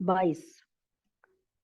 22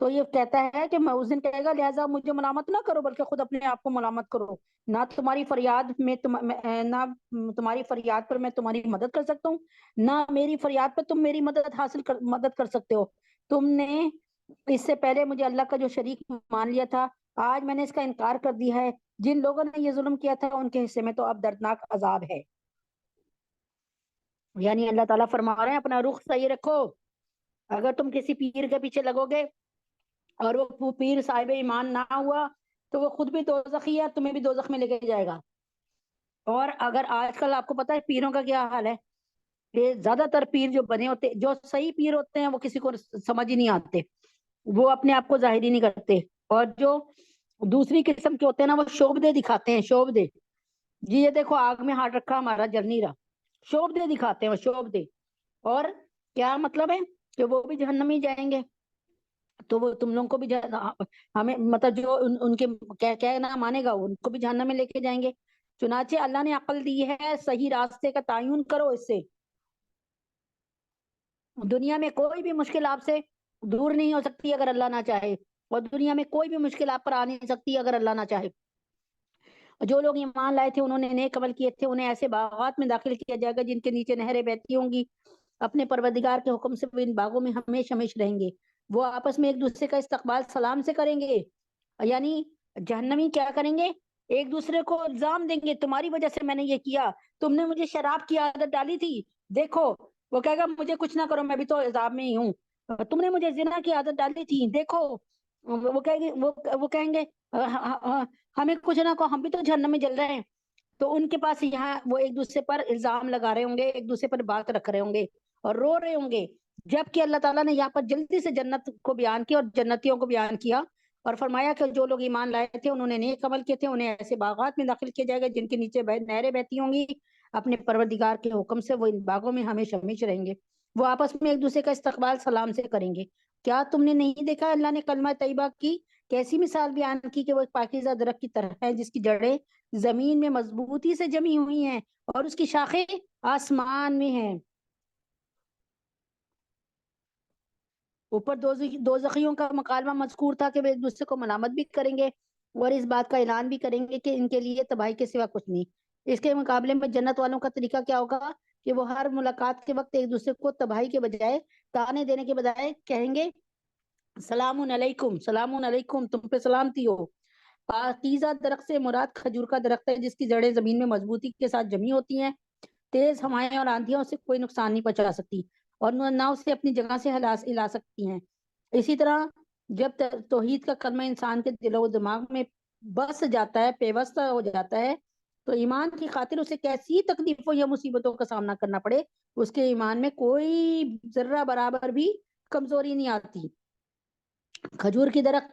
تو یہ کہتا ہے کہ میں اس دن کہے گا لہٰذا مجھے ملامت نہ کرو بلکہ خود اپنے آپ کو ملامت کرو، نہ تمہاری فریاد میں نہ تمہاری فریاد پر میں تمہاری مدد کر سکتا ہوں، نہ میری فریاد پر تم میری مدد کر سکتے ہو۔ تم نے اس سے پہلے مجھے اللہ کا جو شریک مان لیا تھا، آج میں نے اس کا انکار کر دیا ہے۔ جن لوگوں نے یہ ظلم کیا تھا ان کے حصے میں تو اب دردناک عذاب ہے۔ یعنی اللہ تعالیٰ فرما رہے ہیں اپنا رخ صحیح رکھو، اگر تم کسی پیر کے پیچھے لگو گے اور وہ پیر صاحب ایمان نہ ہوا تو وہ خود بھی دوزخی ہے، تمہیں بھی دوزخ میں لے کے جائے گا۔ اور اگر آج کل آپ کو پتا ہے پیروں کا کیا حال ہے، کہ زیادہ تر پیر جو بنے ہوتے، جو صحیح پیر ہوتے ہیں وہ کسی کو سمجھ ہی نہیں آتے، وہ اپنے آپ کو ظاہر ہی نہیں کرتے، اور جو دوسری قسم کے ہوتے ہیں نا وہ شوبدے دکھاتے ہیں، شوبدے، جی یہ دیکھو آگ میں ہاتھ رکھا ہمارا جل نہیں رہا، شوبدے دکھاتے ہیں وہ شوبدے، اور کیا مطلب ہے کہ وہ بھی جہنم ہی جائیں گے۔ تو وہ تم لوگوں کو بھی ہمیں مطلب جو ان کے کہنا مانے گا ان کو بھی جہنم میں لے کے جائیں گے۔ چنانچہ اللہ نے عقل دی ہے، صحیح راستے کا تعین کرو اس سے، دنیا میں کوئی بھی مشکل آپ سے دور نہیں ہو سکتی اگر اللہ نہ چاہے، اور دنیا میں کوئی بھی مشکل آپ پر آ نہیں سکتی اگر اللہ نہ چاہے۔ جو لوگ ایمان لائے تھے انہوں نے نیک عمل کیے تھے، انہیں ایسے باغات میں داخل کیا جائے گا جن کے نیچے نہریں بہتی ہوں گی، اپنے پروردگار کے حکم سے وہ ان باغوں میں ہمیشہ ہمیشہ رہیں گے۔ وہ آپس میں ایک دوسرے کا استقبال سلام سے کریں گے، یعنی جہنمی کیا کریں گے، ایک دوسرے کو الزام دیں گے تمہاری وجہ سے میں نے یہ کیا، تم نے مجھے شراب کی عادت ڈالی تھی، دیکھو وہ کہے گا مجھے کچھ نہ کرو میں بھی تو عذاب میں ہی ہوں، تم نے مجھے زنا کی عادت ڈالی تھی، دیکھو وہ کہیں گے ہمیں کچھ نہ کہو ہم بھی تو جہنم میں جل رہے ہیں۔ تو ان کے پاس یہاں وہ ایک دوسرے پر الزام لگا رہے ہوں گے، ایک دوسرے پر بات رکھ رہے ہوں گے اور رو رہے ہوں گے، جبکہ اللہ تعالیٰ نے یہاں پر جلدی سے جنت کو بیان کیا اور جنتیوں کو بیان کیا، اور فرمایا کہ جو لوگ ایمان لائے تھے انہوں نے نیک عمل کیے تھے انہیں ایسے باغات میں داخل کیا جائے گا جن کے نیچے نہریں بہتی ہوں گی، اپنے پروردگار کے حکم سے وہ ان باغوں میں ہمیشہ ہمیشہ رہیں گے۔ وہ آپس میں ایک دوسرے کا استقبال سلام سے کریں گے۔ کیا تم نے نہیں دیکھا اللہ نے کلمہ طیبہ کی کیسی مثال بیان کی کہ وہ ایک پاکیزہ درخت کی طرح ہے جس کی جڑیں زمین میں مضبوطی سے جمی ہوئی ہیں اور اس کی شاخیں آسمان میں ہیں۔ اوپر دوزخیوں کا مکالمہ مذکور تھا کہ وہ ایک دوسرے کو ملامت بھی کریں گے اور اس بات کا اعلان بھی کریں گے کہ ان کے لیے تباہی کے سوا کچھ نہیں۔ اس کے مقابلے میں جنت والوں کا طریقہ کیا ہوگا کہ وہ ہر ملاقات کے وقت ایک دوسرے کو تباہی کے بجائے، تانے دینے کے بجائے کہیں گے سلام علیکم، سلام علیکم، تم پہ سلامتی ہو۔ پاکیزہ درخت سے مراد کھجور کا درخت ہے جس کی جڑیں زمین میں مضبوطی کے ساتھ جمی ہوتی ہیں، تیز ہوائیں اور آندھیاں اسے کوئی نقصان نہیں پہنچا سکتی اور نہ اسے اپنی جگہ سے ہلا سکتی ہیں۔ اسی طرح جب توحید کا کلمہ انسان کے دل و دماغ میں بس جاتا ہے، پیوستہ ہو جاتا ہے، تو ایمان کی خاطر اسے کیسی تکلیفوں یا مصیبتوں کا سامنا کرنا پڑے اس کے ایمان میں کوئی ذرہ برابر بھی کمزوری نہیں آتی۔ کھجور کی درخت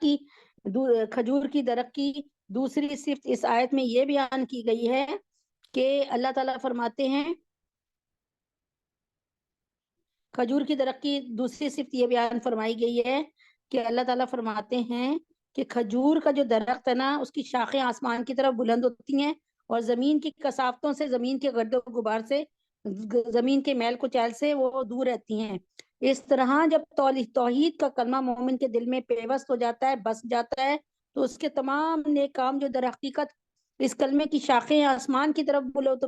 کی دوسری صفت اس آیت میں یہ بیان کی گئی ہے کہ اللہ تعالیٰ فرماتے ہیں، کھجور کی درخت کی دوسری صفت یہ بیان فرمائی گئی ہے کہ اللہ تعالیٰ فرماتے ہیں کہ کھجور کا جو درخت ہے نا اس کی شاخیں آسمان کی طرف بلند ہوتی ہیں اور زمین کی کثافتوں سے، زمین کے گرد و غبار سے، زمین کے میل کچیل سے وہ دور رہتی ہیں۔ اس طرح جب توحید کا کلمہ مومن کے دل میں پیوست ہو جاتا ہے، بس جاتا ہے، تو اس کے تمام نیک کام جو در حقیقت اس کلمے کی شاخیں آسمان کی طرف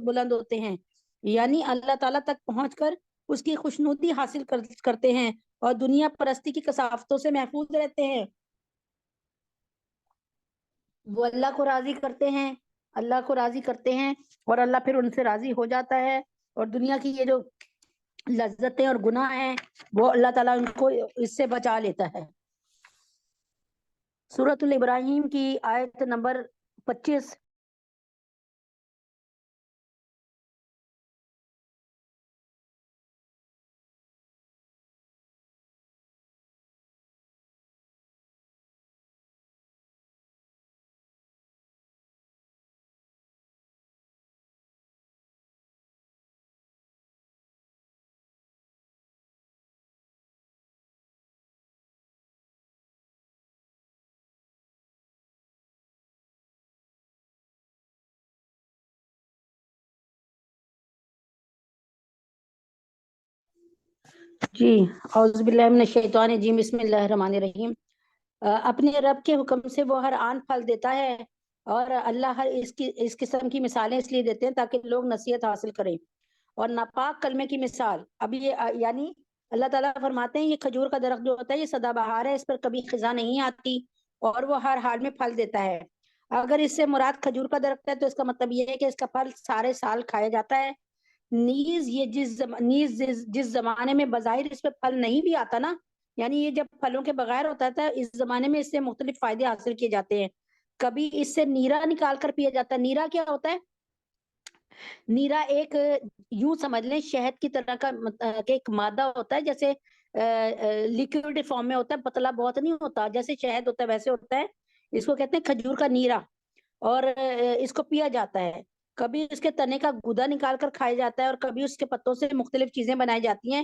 بلند ہوتے ہیں، یعنی اللہ تعالیٰ تک پہنچ کر اس کی خوشنودی حاصل کرتے ہیں اور دنیا پرستی کی کثافتوں سے محفوظ رہتے ہیں۔ وہ اللہ کو راضی کرتے ہیں، اللہ کو راضی کرتے ہیں اور اللہ پھر ان سے راضی ہو جاتا ہے، اور دنیا کی یہ جو لذتیں اور گناہ ہیں وہ اللہ تعالیٰ ان کو اس سے بچا لیتا ہے۔ سورۃ الابراہیم کی آیت نمبر 25۔ جی اعوذ باللہ من الشیطان الرجیم، بسم اللہ الرحمن الرحیم۔ اپنے رب کے حکم سے وہ ہر آن پھل دیتا ہے، اور اللہ ہر اس قسم کی مثالیں اس لیے دیتے ہیں تاکہ لوگ نصیحت حاصل کریں۔ اور ناپاک کلمے کی مثال، اب یہ یعنی اللہ تعالیٰ فرماتے ہیں یہ کھجور کا درخت جو ہوتا ہے یہ سدا بہار ہے، اس پر کبھی خزاں نہیں آتی اور وہ ہر حال میں پھل دیتا ہے۔ اگر اس سے مراد کھجور کا درخت ہے تو اس کا مطلب یہ ہے کہ اس کا پھل سارے سال کھایا جاتا ہے۔ نیز یہ جس زمانے میں بظاہر اس پہ پھل نہیں بھی آتا نا، یعنی یہ جب پھلوں کے بغیر ہوتا تھا، اس زمانے میں اس سے مختلف فائدے حاصل کیے جاتے ہیں۔ کبھی اس سے نیرا نکال کر پیا جاتا ہے۔ نیرا کیا ہوتا ہے؟ نیرا ایک یوں سمجھ لیں شہد کی طرح کا ایک مادہ ہوتا ہے، جیسے لیکوڈ فارم میں ہوتا ہے، پتلا بہت نہیں ہوتا، جیسے شہد ہوتا ہے ویسے ہوتا ہے۔ اس کو کہتے ہیں کھجور کا نیرا، اور اس کو پیا جاتا ہے۔ کبھی اس کے تنے کا گودا نکال کر کھایا جاتا ہے، اور کبھی اس کے پتوں سے مختلف چیزیں بنائی جاتی ہیں۔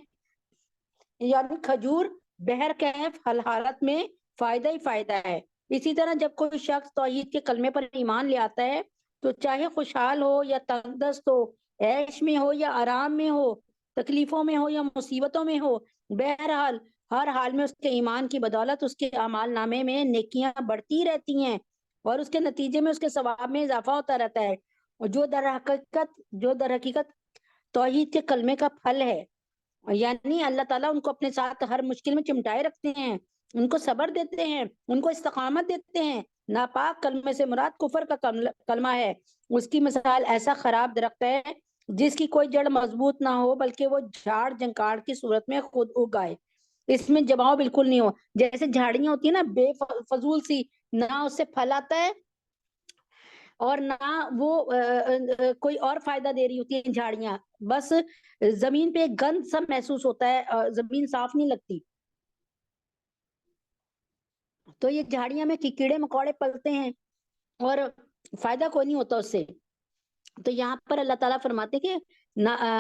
یعنی کھجور بہر کیف ہر حالت میں فائدہ ہی فائدہ ہے۔ اسی طرح جب کوئی شخص توحید کے کلمے پر ایمان لے آتا ہے تو چاہے خوشحال ہو یا تنگ دست ہو، عیش میں ہو یا آرام میں ہو، تکلیفوں میں ہو یا مصیبتوں میں ہو، بہرحال ہر حال میں اس کے ایمان کی بدولت اس کے اعمال نامے میں نیکیاں بڑھتی رہتی ہیں، اور اس کے نتیجے میں اس کے ثواب میں اضافہ ہوتا رہتا ہے، اور جو در حقیقت توحید کے کلمے کا پھل ہے۔ یعنی اللہ تعالیٰ ان کو اپنے ساتھ ہر مشکل میں چمٹائے رکھتے ہیں، ان کو صبر دیتے ہیں، ان کو استقامت دیتے ہیں۔ ناپاک کلمے سے مراد کفر کا کلمہ ہے۔ اس کی مثال ایسا خراب درخت ہے جس کی کوئی جڑ مضبوط نہ ہو بلکہ وہ جھاڑ جھنکاڑ کی صورت میں خود اگائے، اس میں جماؤ بالکل نہیں ہو۔ جیسے جھاڑیاں ہوتی ہیں نا بے فضول سی، نہ اس سے پھل آتا ہے اور نہ وہ کوئی اور فائدہ دے رہی ہوتی ہیں جھاڑیاں، بس زمین پہ ایک گند سا محسوس ہوتا ہے، زمین صاف نہیں لگتی۔ تو یہ جھاڑیاں میں کیڑے مکوڑے پلتے ہیں اور فائدہ کوئی نہیں ہوتا اس سے۔ تو یہاں پر اللہ تعالیٰ فرماتے کہ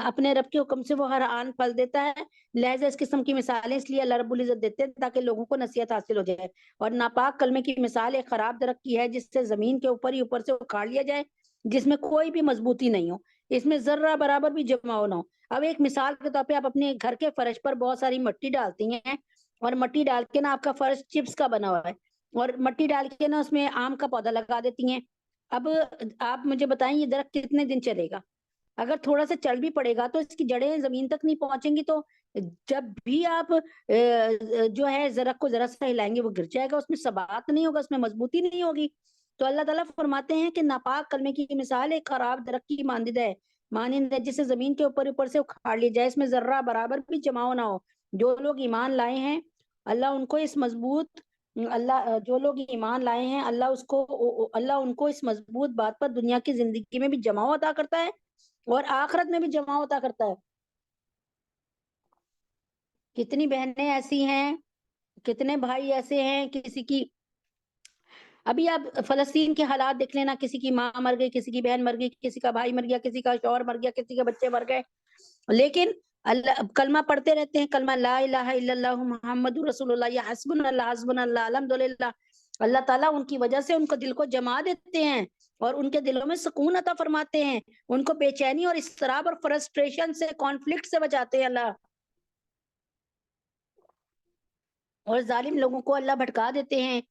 اپنے رب کے حکم سے وہ ہر آن پھل دیتا ہے، لہذا اس قسم کی مثالیں اس لیے اللہ رب العزت دیتے ہیں تاکہ لوگوں کو نصیحت حاصل ہو جائے۔ اور ناپاک کلمے کی مثال ایک خراب درخت کی ہے جس سے زمین کے اوپر ہی اوپر سے اکھاڑ لیا جائے، جس میں کوئی بھی مضبوطی نہیں ہو، اس میں ذرہ برابر بھی جماؤ نہ ہو۔ اب ایک مثال کے طور پہ آپ اپنے گھر کے فرش پر بہت ساری مٹی ڈالتی ہیں، اور مٹی ڈال کے نا آپ کا فرش چپس کا بنا ہوا ہے، اور مٹی ڈال کے نا اس میں آم کا پودا لگا دیتی ہیں۔ اب آپ مجھے بتائیں یہ درخت کتنے دن چلے گا؟ اگر تھوڑا سا چل بھی پڑے گا تو اس کی جڑیں زمین تک نہیں پہنچیں گی، تو جب بھی آپ جو ہے درخت کو ذرا سا ہلائیں گے وہ گر جائے گا، اس میں ثبات نہیں ہوگا، اس میں مضبوطی نہیں ہوگی۔ تو اللہ تعالیٰ فرماتے ہیں کہ ناپاک کلمے کی مثال ایک خراب درخت کی مانند ہے جسے زمین کے اوپر سے اکھاڑ لیا جائے، اس میں ذرہ برابر بھی جماؤ نہ ہو۔ جو لوگ ایمان لائے ہیں اللہ ان کو اس مضبوط جو لوگ ایمان لائے ہیں اللہ ان کو اس مضبوط بات پر دنیا کی زندگی میں بھی جماؤ عطا کرتا ہے اور آخرت میں بھی جماؤ عطا کرتا ہے۔ کتنی بہنیں ایسی ہیں، کتنے بھائی ایسے ہیں، کسی کی ابھی آپ فلسطین کے حالات دیکھ لینا، کسی کی ماں مر گئی، کسی کی بہن مر گئی، کسی کا بھائی مر گیا، کسی کا شوہر مر گیا، کسی کے بچے مر گئے، لیکن اللہ کلمہ پڑھتے رہتے ہیں، کلمہ لا الہ الا اللہ محمد رسول اللہ، یا حسبنا اللہ الحمدللہ۔ اللہ تعالیٰ ان کی وجہ سے ان کو دل کو جما دیتے ہیں اور ان کے دلوں میں سکون عطا فرماتے ہیں، ان کو بے چینی اور اضطراب اور فرسٹریشن سے، کانفلکٹ سے بچاتے ہیں اللہ، اور ظالم لوگوں کو اللہ بھٹکا دیتے ہیں۔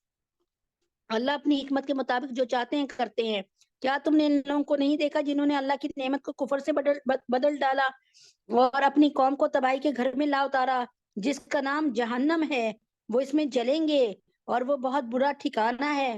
اللہ اپنی حکمت کے مطابق جو چاہتے ہیں کرتے ہیں۔ کیا تم نے ان لوگوں کو نہیں دیکھا جنہوں نے اللہ کی نعمت کو کفر سے بدل ڈالا اور اپنی قوم کو تباہی کے گھر میں لا اتارا، جس کا نام جہنم ہے، وہ اس میں جلیں گے اور وہ بہت برا ٹھکانہ ہے۔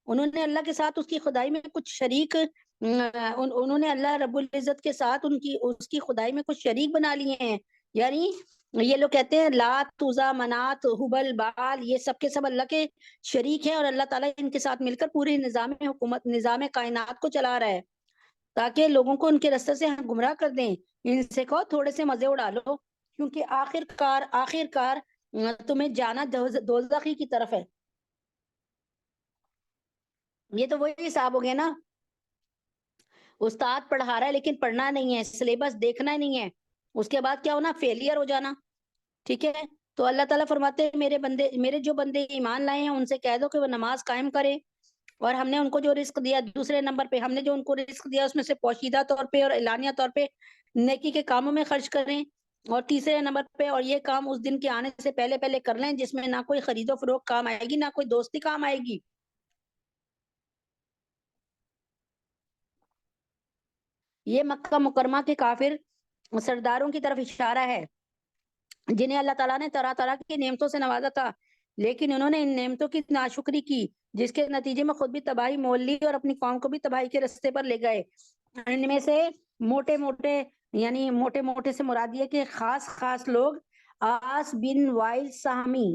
انہوں نے اللہ کے ساتھ اس کی خدائی میں کچھ شریک انہوں نے اللہ رب العزت کے ساتھ اس کی خدائی میں کچھ شریک بنا لیے ہیں، یعنی یہ لوگ کہتے ہیں لات، عزا، منات، حبل، بال، یہ سب کے سب اللہ کے شریک ہیں، اور اللہ تعالیٰ ان کے ساتھ مل کر پورے نظام کائنات کو چلا رہا ہے تاکہ لوگوں کو ان کے راستے سے گمراہ کر دیں۔ ان سے کہو تھوڑے سے مزے اڑا لو، کیونکہ آخر کار تمہیں جانا دوزخ کی طرف ہے۔ یہ تو وہی حساب ہو گیا نا، استاد پڑھا رہا ہے لیکن پڑھنا نہیں ہے، سلیبس دیکھنا ہی نہیں ہے، اس کے بعد کیا ہونا؟ فیلئر ہو جانا۔ ٹھیک ہے، تو اللہ تعالیٰ فرماتے ہیں میرے جو بندے ایمان لائے ہیں ان سے کہہ دو کہ وہ نماز قائم کریں، اور ہم نے ان کو جو رزق دیا، دوسرے نمبر پہ ہم نے جو ان کو رزق دیا اس میں سے پوشیدہ طور پہ اور اعلانیہ طور پہ نیکی کے کاموں میں خرچ کریں، اور تیسرے نمبر پہ، اور یہ کام اس دن کے آنے سے پہلے پہلے کر لیں جس میں نہ کوئی خرید و فروخت کام آئے گی، نہ کوئی دوستی کام آئے گی۔ یہ مکہ مکرمہ کے کافر سرداروں کی طرف اشارہ ہے، جنہیں اللہ تعالیٰ نے طرح طرح کی نعمتوں سے نوازا تھا، لیکن انہوں نے ان نعمتوں کی ناشکری کی، جس کے نتیجے میں خود بھی تباہی مول لی اور اپنی قوم کو بھی تباہی کے رستے پر لے گئے۔ ان میں سے موٹے موٹے، یعنی موٹے موٹے سے مراد یہ کہ خاص خاص لوگ، آس بن وائل سہمی،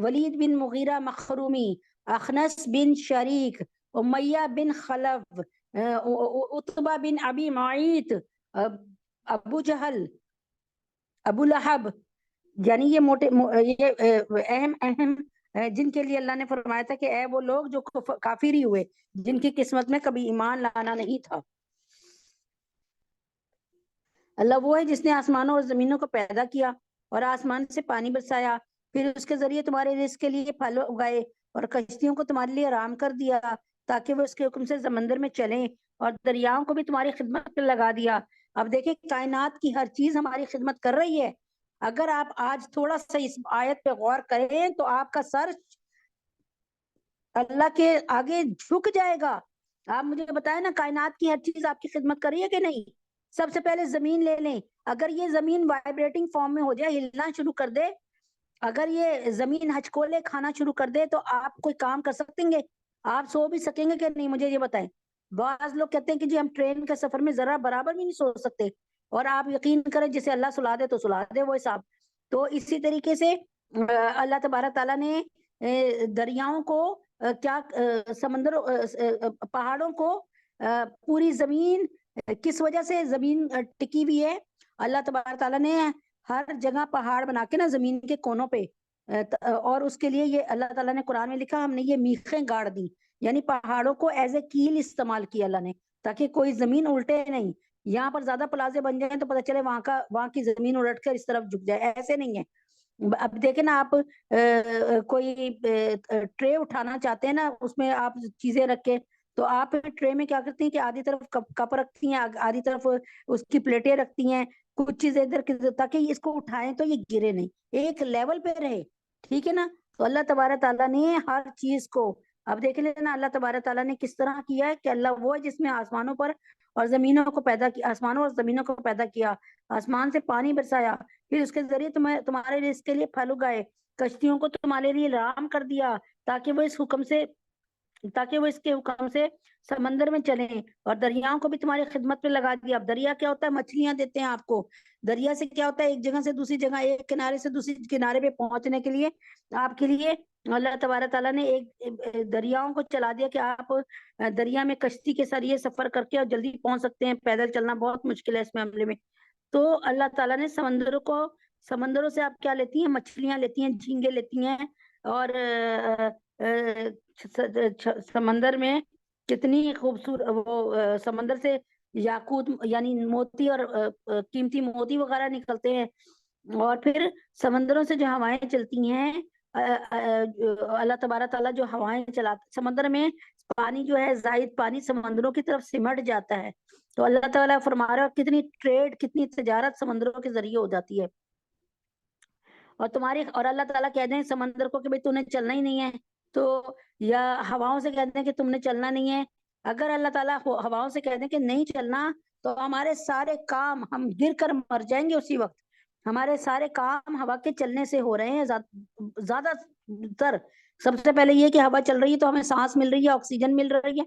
ولید بن مغیرہ مخرومی، اخنس بن شریک، امیہ بن خلف، عتبہ بن ابی معیط، ابو جہل، ابو لہب، یعنی یہ موٹے یہ اہم اہم جن کے لیے اللہ نے فرمایا تھا کہ اے وہ لوگ جو کافر ہی ہوئے، جن کی قسمت میں کبھی ایمان لانا نہیں تھا۔ اللہ وہ ہے جس نے آسمانوں اور زمینوں کو پیدا کیا اور آسمان سے پانی برسایا، پھر اس کے ذریعے تمہارے رزق کے لیے پھل اگائے اور کشتیوں کو تمہارے لیے آرام کر دیا تاکہ وہ اس کے حکم سے سمندر میں چلیں، اور دریاؤں کو بھی تمہاری خدمت پہ لگا دیا۔ اب دیکھیں کائنات کی ہر چیز ہماری خدمت کر رہی ہے۔ اگر آپ آج تھوڑا سا اس آیت پہ غور کریں تو آپ کا سر اللہ کے آگے جھک جائے گا۔ آپ مجھے بتائیں نا، کائنات کی ہر چیز آپ کی خدمت کر رہی ہے کہ نہیں؟ سب سے پہلے زمین لے لیں، اگر یہ زمین وائبریٹنگ فارم میں ہو جائے، ہلنا شروع کر دے، اگر یہ زمین ہچکولے کھانا شروع کر دے، تو آپ کوئی کام کر سکیں گے؟ آپ سو بھی سکیں گے کہ نہیں؟ مجھے یہ بتائیں۔ بعض لوگ کہتے ہیں کہ جی ہم ٹرین کے سفر میں ذرا برابر بھی نہیں سو سکتے، اور آپ یقین کریں جسے اللہ سلا دے تو سلا دے وہ حساب۔ تو اسی طریقے سے اللہ تبارک تعالیٰ نے دریاؤں کو کیا، سمندر، پہاڑوں کو، پوری زمین، کس وجہ سے زمین ٹکی ہوئی ہے؟ اللہ تبارک تعالیٰ نے ہر جگہ پہاڑ بنا کے نا زمین کے کونوں پہ، اور اس کے لیے یہ اللہ تعالیٰ نے قرآن میں لکھا، ہم نے یہ میخیں گاڑ دی، یعنی پہاڑوں کو ایز اے کیل استعمال کیا اللہ نے، تاکہ کوئی زمین الٹے نہیں۔ یہاں پر زیادہ پلازے بن جائیں تو پتہ چلے وہاں کی زمین الٹ کر اس طرف جھک جائے، ایسے نہیں ہے۔ اب دیکھیں نا، آپ کوئی ٹرے اٹھانا چاہتے ہیں نا، اس میں آپ چیزیں رکھ کے، تو آپ ٹرے میں کیا کرتی ہیں کہ آدھی طرف کپ رکھتی ہیں، آدھی طرف اس کی پلیٹیں رکھتی ہیں، کچھ چیزیں ادھر، تاکہ اس کو اٹھائیں تو یہ گرے نہیں، ایک لیول پہ رہے، ٹھیک ہے نا؟ تو اللہ تبارک تعالیٰ نے ہر چیز کو، اب دیکھ لینا اللہ تبارک تعالیٰ نے کس طرح کیا ہے، کہ اللہ وہ ہے جس نے آسمانوں پر اور زمینوں کو پیدا کیا، آسمانوں اور زمینوں کو پیدا کیا، آسمان سے پانی برسایا، پھر اس کے ذریعے تمہارے رزق کے لیے پھل اگائے، کشتیوں کو تمہارے لیے رام کر دیا تاکہ وہ اس کے حکم سے سمندر میں چلیں، اور دریاؤں کو بھی تمہاری خدمت پہ لگا دیا۔ اب دریا کیا ہوتا ہے؟ مچھلیاں دیتے ہیں آپ کو۔ دریا سے کیا ہوتا ہے؟ ایک جگہ سے دوسری جگہ، ایک کنارے سے دوسری کنارے پہ پہنچنے کے لیے آپ کے لیے اللہ تبارک تعالیٰ نے ایک دریاؤں کو چلا دیا کہ آپ دریا میں کشتی کے ذریعے سفر کر کے اور جلدی پہنچ سکتے ہیں، پیدل چلنا بہت مشکل ہے اس معاملے میں۔ تو اللہ تعالیٰ نے سمندروں سے آپ کیا لیتی ہیں؟ مچھلیاں لیتی ہیں، جھینگے لیتی ہیں، اور سمندر میں کتنی خوبصورت وہ سمندر سے یاقوت یعنی موتی اور قیمتی موتی وغیرہ نکلتے ہیں، اور پھر سمندروں سے جو ہوائیں چلتی ہیں، اللہ تبارک تعالیٰ جو ہوائیں چلاتا سمندر میں، پانی جو ہے زائد پانی سمندروں کی طرف سمٹ جاتا ہے، تو اللہ تعالیٰ فرما رہا ہے کتنی ٹریڈ، کتنی تجارت سمندروں کے ذریعے ہو جاتی ہے۔ اور اللہ تعالیٰ کہتے ہیں سمندر کو کہ بھئی تو نے چلنا ہی نہیں ہے، تو یا ہواؤں سے کہتے ہیں کہ تم نے چلنا نہیں ہے۔ اگر اللہ تعالیٰ ہواؤں سے کہتے ہیں کہ نہیں چلنا، تو ہمارے سارے کام، ہم گر کر مر جائیں گے اسی وقت۔ ہمارے سارے کام ہوا کے چلنے سے ہو رہے ہیں زیادہ تر۔ سب سے پہلے یہ کہ ہوا چل رہی ہے تو ہمیں سانس مل رہی ہے، آکسیجن مل رہی ہے،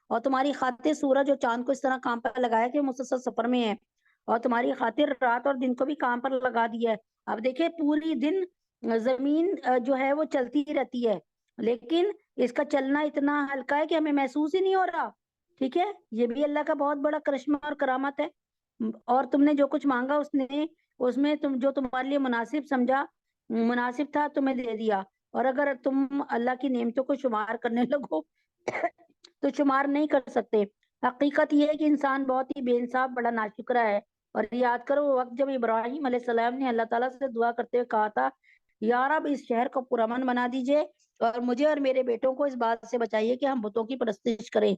اور تمہاری خاطر سورج اور چاند کو اس طرح کام پر لگایا کہ مسلسل سفر میں ہے، اور تمہاری خاطر رات اور دن کو بھی کام پر لگا دیا ہے۔ اب دیکھیں پوری دن زمین جو ہے وہ چلتی رہتی ہے، لیکن اس کا چلنا اتنا ہلکا ہے کہ ہمیں محسوس ہی نہیں ہو رہا، ٹھیک ہے؟ یہ بھی اللہ کا بہت بڑا کرشمہ اور کرامت ہے۔ اور تم نے جو کچھ مانگا اس میں تم جو تمہارے لیے مناسب تھا تمہیں دے دیا، اور اگر تم اللہ کی نعمتوں کو شمار کرنے لگو تو شمار نہیں کر سکتے۔ حقیقت یہ ہے کہ انسان بہت ہی بے انصاف، بڑا ناشکرا ہے۔ اور یاد کرو وہ وقت جب ابراہیم علیہ السلام نے اللہ تعالیٰ سے دعا کرتے ہوئے کہا تھا، یا رب اس شہر کو پرامن بنا دیجئے، اور مجھے اور میرے بیٹوں کو اس بات سے بچائیے کہ ہم بتوں کی پرستش کریں۔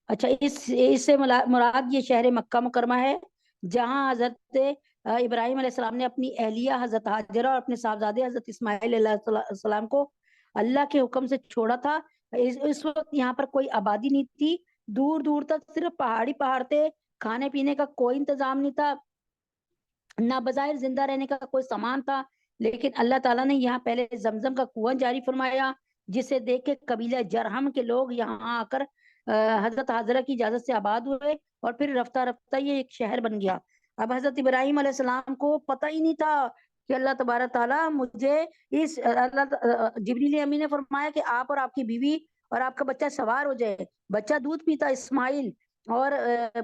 اچھا، اس سے مراد یہ شہر مکہ مکرمہ ہے، جہاں حضرت ابراہیم علیہ السلام نے اپنی اہلیہ حضرت ہاجرہ اور اپنے صاحبزادے حضرت اسماعیل علیہ السلام کو اللہ کے حکم سے چھوڑا تھا۔ اس وقت یہاں پر کوئی آبادی نہیں تھی، دور دور تک صرف پہاڑی پہاڑ تھے، کھانے پینے کا کوئی انتظام نہیں تھا، نہ بظاہر زندہ رہنے کا کوئی سامان تھا، لیکن اللہ تعالیٰ نے یہاں پہلے زمزم کا کنواں جاری فرمایا، جسے دیکھ کے قبیلہ جرہم کے لوگ یہاں آ کر حضرت حاضرہ کی اجازت سے آباد ہوئے، اور پھر رفتہ رفتہ یہ ایک شہر بن گیا۔ اب حضرت ابراہیم علیہ السلام کو پتہ ہی نہیں تھا کہ اللہ تبارک تعالیٰ مجھے اس جبریل امین نے فرمایا کہ آپ اور آپ کی بیوی اور آپ کا بچہ سوار ہو جائے۔ بچہ دودھ پیتا اسماعیل، اور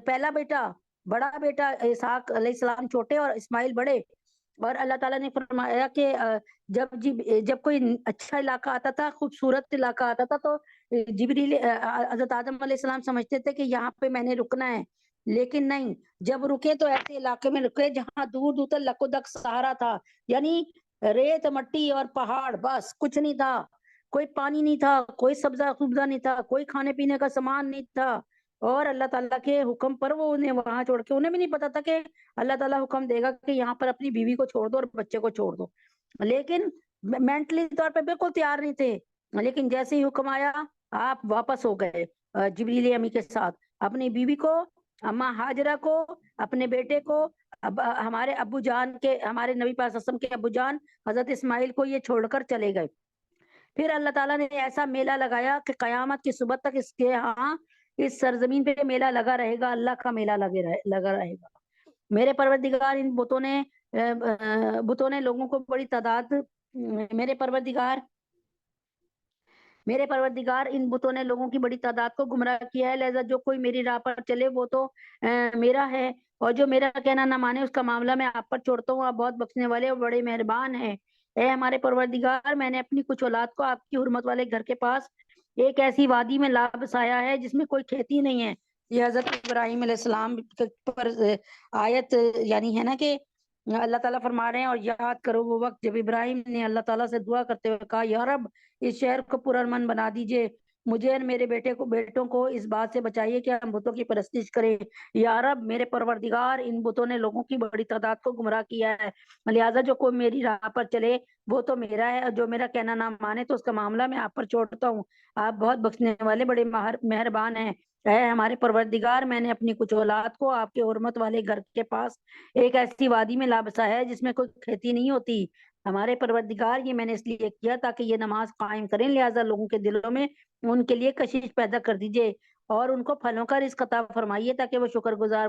پہلا بیٹا بڑا بیٹا اسحاق علیہ السلام چھوٹے اور اسماعیل بڑے۔ اور اللہ تعالیٰ نے فرمایا کہ جب کوئی اچھا علاقہ آتا تھا، خوبصورت علاقہ آتا تھا، تو جبریل حضرت آدم علیہ السلام سمجھتے تھے کہ یہاں پہ میں نے رکنا ہے، لیکن نہیں، جب رکے تو ایسے علاقے میں رکے جہاں دور دور تک لک و دک سہارا تھا، یعنی ریت مٹی اور پہاڑ، بس کچھ نہیں تھا، کوئی پانی نہیں تھا، کوئی سبزہ خبزہ نہیں تھا، کوئی کھانے پینے کا سامان نہیں تھا۔ اور اللہ تعالیٰ کے حکم پر وہ انہیں وہاں چھوڑ کے، انہیں بھی نہیں پتا تھا کہ اللہ تعالیٰ حکم دے گا کہ یہاں پر اپنی بیوی کو چھوڑ دو اور بچے کو چھوڑ دو، لیکن مینٹلی طور پہ بالکل تیار نہیں تھے۔ لیکن جیسے ہی حکم آیا آپ واپس ہو گئے جبریل امی کے ساتھ، اپنی بیوی کو، اماں ہاجرہ کو، اپنے بیٹے کو، ہمارے ابو جان کے، ہمارے نبی پاک صلی اللہ علیہ وسلم کے ابو جان حضرت اسماعیل کو یہ چھوڑ کر چلے گئے۔ پھر اللہ تعالیٰ نے ایسا میلہ لگایا کہ قیامت کی صبح تک اس کے ہاں اس سرزمین پہ میلہ لگا رہے گا، اللہ کا میلہ لگا رہے گا۔ میرے پروردگار ان بتوں نے لوگوں کو بڑی تعداد میرے پروردگار ان بتوں نے لوگوں کی بڑی تعداد کو گمراہ کیا ہے، لہذا جو کوئی میری راہ پر چلے وہ تو میرا ہے، اور جو میرا کہنا نہ مانے اس کا معاملہ میں آپ پر چھوڑتا ہوں، آپ بہت بخشنے والے اور بڑے مہربان ہیں۔ اے ہمارے پروردگار، میں نے اپنی کچھ اولاد کو آپ کی حرمت والے گھر کے پاس ایک ایسی وادی میں لا بسایا ہے جس میں کوئی کھیتی نہیں ہے۔ یہ حضرت ابراہیم علیہ السلام پر آیت یعنی ہے نا کہ اللہ تعالیٰ فرما رہے ہیں، اور یاد کرو وہ وقت جب ابراہیم نے اللہ تعالیٰ سے دعا کرتے ہوئے کہا، یا رب اس شہر کو پرامن بنا دیجئے، مجھے اور میرے بیٹوں کو اس بات سے بچائیے کہ ہم بتوں کی پرستش کریں۔ یا رب میرے پروردگار، ان بتوں نے لوگوں کی بڑی تعداد کو گمراہ کیا ہے، لہٰذا جو کوئی میری راہ پر چلے وہ تو میرا ہے، اور جو میرا کہنا نہ مانے تو اس کا معاملہ میں آپ پر چھوڑتا ہوں، آپ بہت بخشنے والے بڑے مہربان ہیں۔ اے ہمارے پروردگار، میں نے اپنی کچھ اولاد کو آپ کے حرمت والے گھر کے پاس ایک ایسی وادی میں لا بسایا ہے جس میں کوئی کھیتی نہیں ہوتی۔ ہمارے پروردگار، یہ میں نے اس لیے کیا تاکہ یہ نماز قائم کریں، لہٰذا لوگوں کے دلوں میں ان کے لیے کشش پیدا کر دیجئے، اور ان کو پھلوں کا رزق عطا فرمائیے تاکہ وہ شکر گزار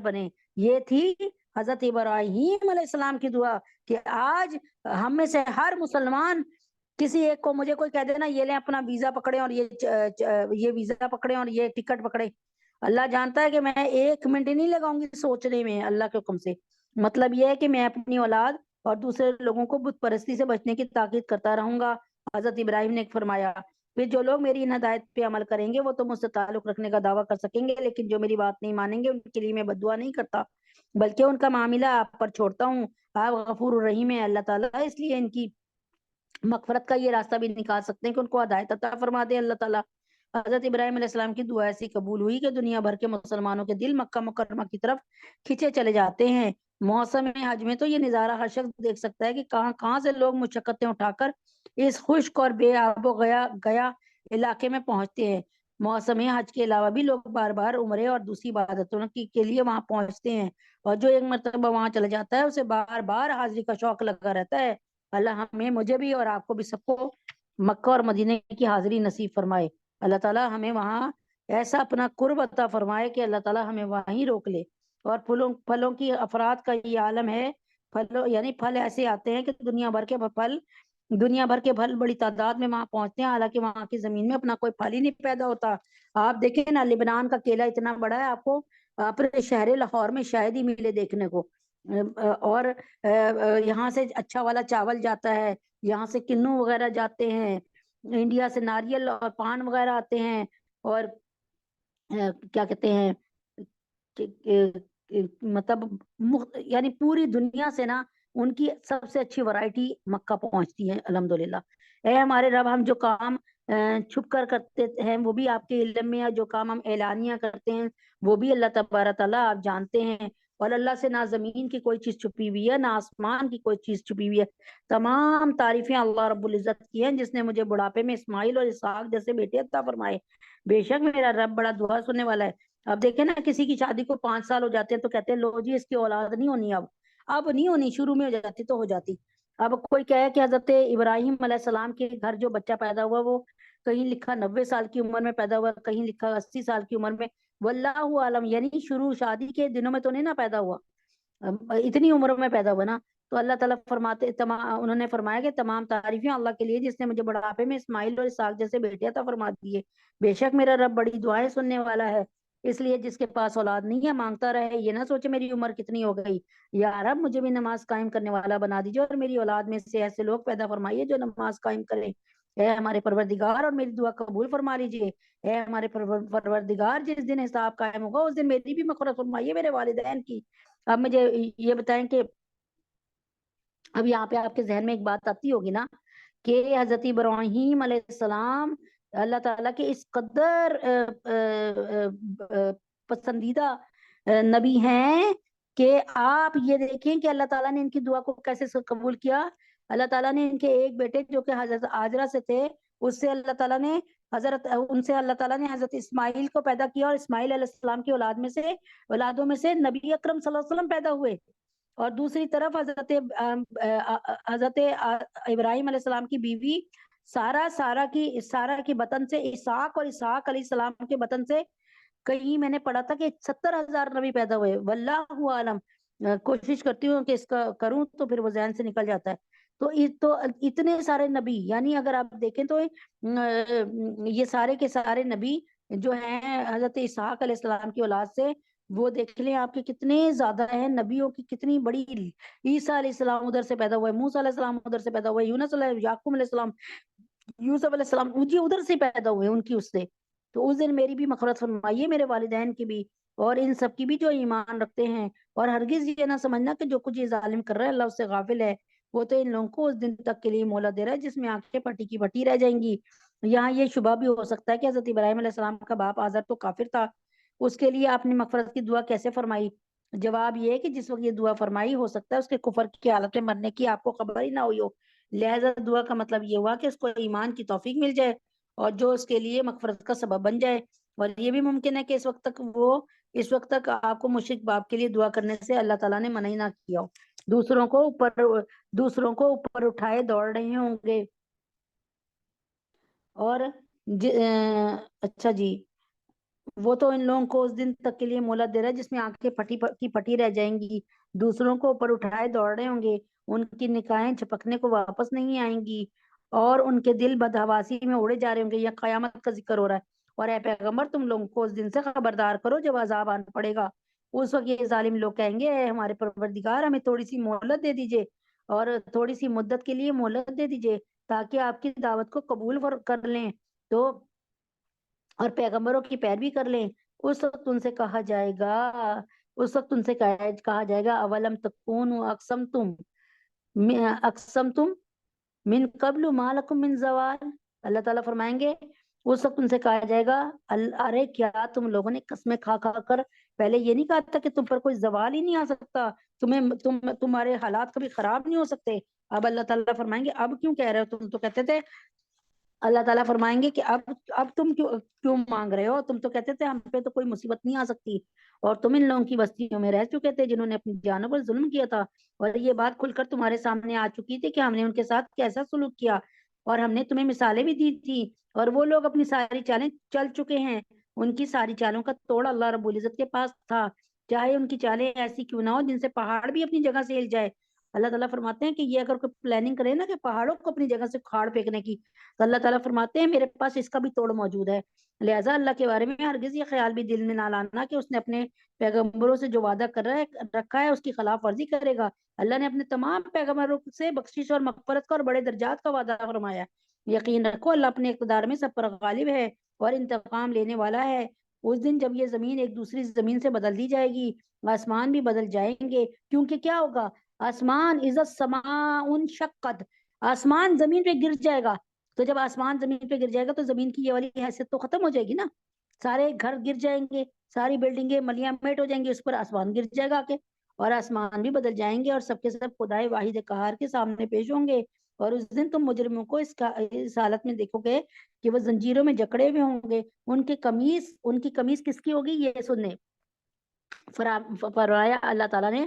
بنے۔ یہ تھی حضرت ابراہیم علیہ السلام کی دعا کہ آج ہم میں سے ہر مسلمان کسی ایک کو، مجھے کوئی کہہ دینا یہ لیں اپنا ویزا پکڑیں اور یہ ویزا پکڑیں اور یہ ٹکٹ پکڑے، اللہ جانتا ہے کہ میں ایک منٹ نہیں لگاؤں گی سوچنے میں اللہ کے حکم سے۔ مطلب یہ ہے کہ میں اپنی اولاد اور دوسرے لوگوں کو بت پرستی سے بچنے کی تاکید کرتا رہوں گا۔ حضرت ابراہیم نے فرمایا، پھر جو لوگ میری ان ہدایت پہ عمل کریں گے وہ تو مجھ سے تعلق رکھنے کا دعویٰ کر سکیں گے، لیکن جو میری بات نہیں مانیں گے ان کے لیے میں بد دعا نہیں کرتا، بلکہ ان کا معاملہ آپ پر چھوڑتا ہوں۔ آپ غفور الرحیم ہیں اللہ تعالیٰ، اس لیے ان کی مغفرت کا یہ راستہ بھی نکال سکتے ہیں کہ ان کو ہدایت عطا فرما دے اللہ تعالیٰ۔ حضرت ابراہیم علیہ السلام کی دعا ایسی قبول ہوئی کہ دنیا بھر کے مسلمانوں کے دل مکہ مکرمہ کی طرف کھینچے چلے جاتے ہیں۔ موسم حج میں تو یہ نظارہ ہر شخص دیکھ سکتا ہے کہ کہاں کہاں سے لوگ مشقتیں اٹھا کر اس خشک اور بے آب و گیا علاقے میں پہنچتے ہیں۔ موسم حج کے علاوہ بھی لوگ بار بار عمرے اور دوسری عبادتوں کے لیے وہاں پہنچتے ہیں، اور جو ایک مرتبہ وہاں چلا جاتا ہے اسے بار بار حاضری کا شوق لگا رہتا ہے۔ اللہ ہمیں، مجھے بھی اور آپ کو بھی، سب کو مکہ اور مدینے کی حاضری نصیب فرمائے۔ اللہ تعالیٰ ہمیں وہاں ایسا اپنا قرب عطا فرمائے کہ اللہ تعالیٰ ہمیں وہیں روک لے۔ اور پھلوں کی افراد کا یہ عالم ہے، یعنی پھل ایسے آتے ہیں کہ دنیا بھر کے پھل بڑی تعداد میں وہاں پہنچتے ہیں، حالانکہ وہاں کی زمین میں اپنا کوئی پھل ہی نہیں پیدا ہوتا۔ آپ دیکھیں نا، لبنان کا کیلا اتنا بڑا ہے، آپ کو اپنے شہر لاہور میں شاید ہی ملے دیکھنے کو، اور یہاں سے اچھا والا چاول جاتا ہے، یہاں سے کنو وغیرہ جاتے ہیں، انڈیا سے ناریل اور پان وغیرہ آتے ہیں، اور کیا کہتے ہیں مطلب یعنی پوری دنیا سے نا ان کی سب سے اچھی ورائٹی مکہ پہنچتی ہے الحمدللہ۔ اے ہمارے رب، ہم جو کام چھپ کر کرتے ہیں وہ بھی آپ کے علم میں ہے، جو کام ہم اعلانیہ کرتے ہیں وہ بھی اللہ تبارک تعالیٰ آپ جانتے ہیں، اور اللہ سے نہ زمین کی کوئی چیز چھپی ہوئی ہے نہ آسمان کی کوئی چیز چھپی ہوئی ہے. تمام تعریفیں اللہ رب العزت کی ہیں جس نے مجھے بڑھاپے میں اسماعیل اور اسحاق جیسے بیٹے عطا فرمائے. بے شک میرا رب بڑا دعا سننے والا ہے. اب دیکھیں نا کسی کی شادی کو 5 سال ہو جاتے ہیں تو کہتے ہیں لو جی اس کی اولاد نہیں ہونی. اب نہیں ہونی, شروع میں ہو جاتی تو ہو جاتی. اب کوئی کہے کہ حضرت ابراہیم علیہ السلام کے گھر جو بچہ پیدا ہوا وہ کہیں لکھا 90 سال کی عمر میں پیدا ہوا, کہیں لکھا 80 سال کی عمر میں, واللہ عالم, یعنی شروع شادی کے دنوں میں تو نہیں نا پیدا ہوا, اتنی عمر میں پیدا ہوا نا. تو اللہ تعالیٰ فرماتے, انہوں نے فرمایا کہ تمام تعریفیں اللہ کے لیے جس نے مجھے بڑھاپے میں اسماعیل اور اسحاق جیسے بیٹے عطا فرما دیے. بے شک میرا رب بڑی دعائیں سننے والا ہے. اس لیے جس کے پاس اولاد نہیں ہے مانگتا رہے, یہ نہ سوچے میری عمر کتنی ہو گئی. یا رب مجھے بھی نماز قائم کرنے والا بنا دیجیے اور میری اولاد میں سے ایسے لوگ پیدا فرمائیے جو نماز قائم کریں. اے ہمارے پروردگار, اور میری دعا قبول فرما لیجیے. اے ہمارے پروردگار, جس دن حساب قائم ہوگا اس دن میری بھی مغفرت فرمائیے, میرے والدین کی. اب مجھے یہ بتائیں کہ اب یہاں پہ آپ کے ذہن میں ایک بات آتی ہوگی نا کہ حضرت ابراہیم علیہ السلام اللہ تعالیٰ کے اس قدر پسندیدہ نبی ہیں کہ آپ یہ دیکھیں کہ اللہ تعالیٰ نے ان کی دعا کو کیسے قبول کیا. اللہ تعالیٰ نے ان کے ایک بیٹے جو کہ حضرت ہاجرہ سے تھے, اس سے اللہ تعالیٰ نے اللہ تعالیٰ نے حضرت اسماعیل کو پیدا کیا, اور اسماعیل علیہ السلام کی اولادوں میں سے نبی اکرم صلی اللہ علیہ وسلم پیدا ہوئے. اور دوسری طرف حضرت ابراہیم علیہ السلام کی بیوی سارا کی بطن سے اسحاق, اور اسحاق علیہ السلام کے بطن سے کہیں میں نے پڑھا تھا کہ 70,000 نبی پیدا ہوئے. واللہ عالم, کوشش کرتی ہوں کہ اس کا کروں تو پھر وہ ذہن سے نکل جاتا ہے. تو اتنے سارے نبی, یعنی اگر آپ دیکھیں تو یہ سارے کے سارے نبی جو ہیں حضرت اسحاق علیہ السلام کی اولاد سے, وہ دیکھ لیں آپ کے کتنے زیادہ ہیں. نبیوں کی کتنی بڑی, عیسیٰ علیہ السلام ادھر سے پیدا ہوئے, موسیٰ علیہ السلام ادھر سے پیدا ہوئے, یونس یعقوب علیہ السلام, یوسف علیہ السلام مجھے ادھر سے پیدا ہوئے ان کی اس سے. تو اس دن میری بھی مغفرت فرمائیے, میرے والدین کی بھی, اور ان سب کی بھی جو ایمان رکھتے ہیں. اور ہرگز یہ نہ سمجھنا کہ جو کچھ یہ ظالم کر رہا ہے اللہ اس سے غافل ہے. وہ تو ان لوگوں کو اس دن تک کے لیے مہلت دے رہا ہے جس میں آنکھیں پٹی کی پٹی رہ جائیں گی. یہاں یہ شبہ بھی ہو سکتا ہے کہ حضرت ابراہیم علیہ السلام کا باپ آزر تو کافر تھا, اس کے لیے آپ نے مغفرت کی دعا کیسے فرمائی؟ جواب یہ ہے کہ جس وقت یہ دعا فرمائی ہو سکتا ہے اس کے کفر کی حالت میں مرنے کی آپ کو خبر ہی نہ ہوئی ہو. لہذا دعا کا مطلب یہ ہوا کہ اس کو ایمان کی توفیق مل جائے اور جو اس کے لیے مغفرت کا سبب بن جائے. اور یہ بھی ممکن ہے کہ اس وقت تک آپ کو مشرک باپ کے لیے دعا کرنے سے اللہ تعالیٰ نے منع ہی نہ کیا ہو. دوسروں کو اوپر اٹھائے دوڑ رہے ہوں گے. اور اچھا جی, وہ تو ان لوگوں کو اس دن تک کے لیے مہلت دے رہا ہے جس میں آنکھیں پٹی کی پٹی رہ جائیں گی. دوسروں کو اوپر اٹھائے دوڑ رہے ہوں گے, ان کی نکاحیں جھپکنے کو واپس نہیں آئیں گی, اور ان کے دل بدحواسی میں اڑے جا رہے ہوں گے. یا قیامت کا ذکر ہو رہا ہے. اور اے پیغمبر تم لوگوں کو اس دن سے خبردار کرو جب عذاب آن پڑے گا. اس وقت یہ ظالم لوگ کہیں گے اے ہمارے پروردگار ہمیں تھوڑی سی مہلت دے دیجئے, اور تھوڑی سی مدت کے لیے مہلت دے دیجئے تاکہ آپ کی دعوت کو قبول کر لیں تو اور پیغمبروں کی پیروی کر لیں. اس وقت ان سے کہا جائے گا اولم تکونوا اقسمتم من قبل ما لکم من زوال. اللہ تعالیٰ فرمائیں گے اس وقت ان سے کہا جائے گا ارے کیا تم لوگوں نے قسمیں کھا کر پہلے یہ نہیں کہا تھا کہ تم پر کوئی زوال ہی نہیں آ سکتا, تمہارے حالات کبھی خراب نہیں ہو سکتے. اب اللہ تعالیٰ فرمائیں گے اب کیوں کہہ رہے ہو, تم تو کہتے تھے. اللہ تعالیٰ فرمائیں گے کہ اب تم کیوں مانگ رہے ہو, تم تو کہتے تھے ہم پہ تو کوئی مصیبت نہیں آ سکتی, اور تم ان لوگوں کی بستیوں میں رہ چکے تھے جنہوں نے اپنی جانوں پر ظلم کیا تھا, اور یہ بات کھل کر تمہارے سامنے آ چکی تھی کہ ہم نے ان کے ساتھ کیسا سلوک کیا, اور ہم نے تمہیں مثالیں بھی دی تھی. اور وہ لوگ اپنی ساری چالیں چل چکے ہیں, ان کی ساری چالوں کا توڑ اللہ رب العزت کے پاس تھا, چاہے ان کی چالیں ایسی کیوں نہ ہو جن سے پہاڑ بھی اپنی جگہ سے ہل جائے. اللہ تعالیٰ فرماتے ہیں کہ یہ اگر کوئی پلاننگ کرے نا کہ پہاڑوں کو اپنی جگہ سے کھاڑ پھینکنے کی, تو اللہ تعالیٰ فرماتے ہیں میرے پاس اس کا بھی توڑ موجود ہے. لہٰذا اللہ کے بارے میں ہرگز یہ خیال بھی دل میں نہ لانا کہ اس نے اپنے پیغمبروں سے جو وعدہ رکھا ہے اس کی خلاف ورزی کرے گا. اللہ نے اپنے تمام پیغمبروں سے بخشش اور مغفرت کا اور بڑے درجات کا وعدہ فرمایا. یقین رکھو اللہ اپنے اقتدار میں سب پر غالب ہے اور انتقام لینے والا ہے. اس دن جب یہ زمین ایک دوسری زمین سے بدل دی جائے گی, آسمان بھی بدل جائیں گے, کیونکہ کیا ہوگا, آسمان اذا السماء انشقت, آسمان زمین پہ گر جائے گا. تو جب آسمان زمین پہ گر جائے گا تو زمین کی یہ والی حیثیت تو ختم ہو جائے گی نا, سارے گھر گر جائیں گے, ساری بلڈنگیں ملیاں میٹ ہو جائیں گی, اس پر آسمان گر جائے گا آ کے. اور آسمان بھی بدل جائیں گے اور سب کے سب خدائے واحد قہار کے سامنے پیش ہوں گے، اور اس دن تم مجرموں کو اس حالت میں دیکھو گے کہ وہ زنجیروں میں جکڑے ہوئے ہوں گے، ان کی قمیص کس کی ہوگی یہ سننے فرمایا اللہ تعالیٰ نے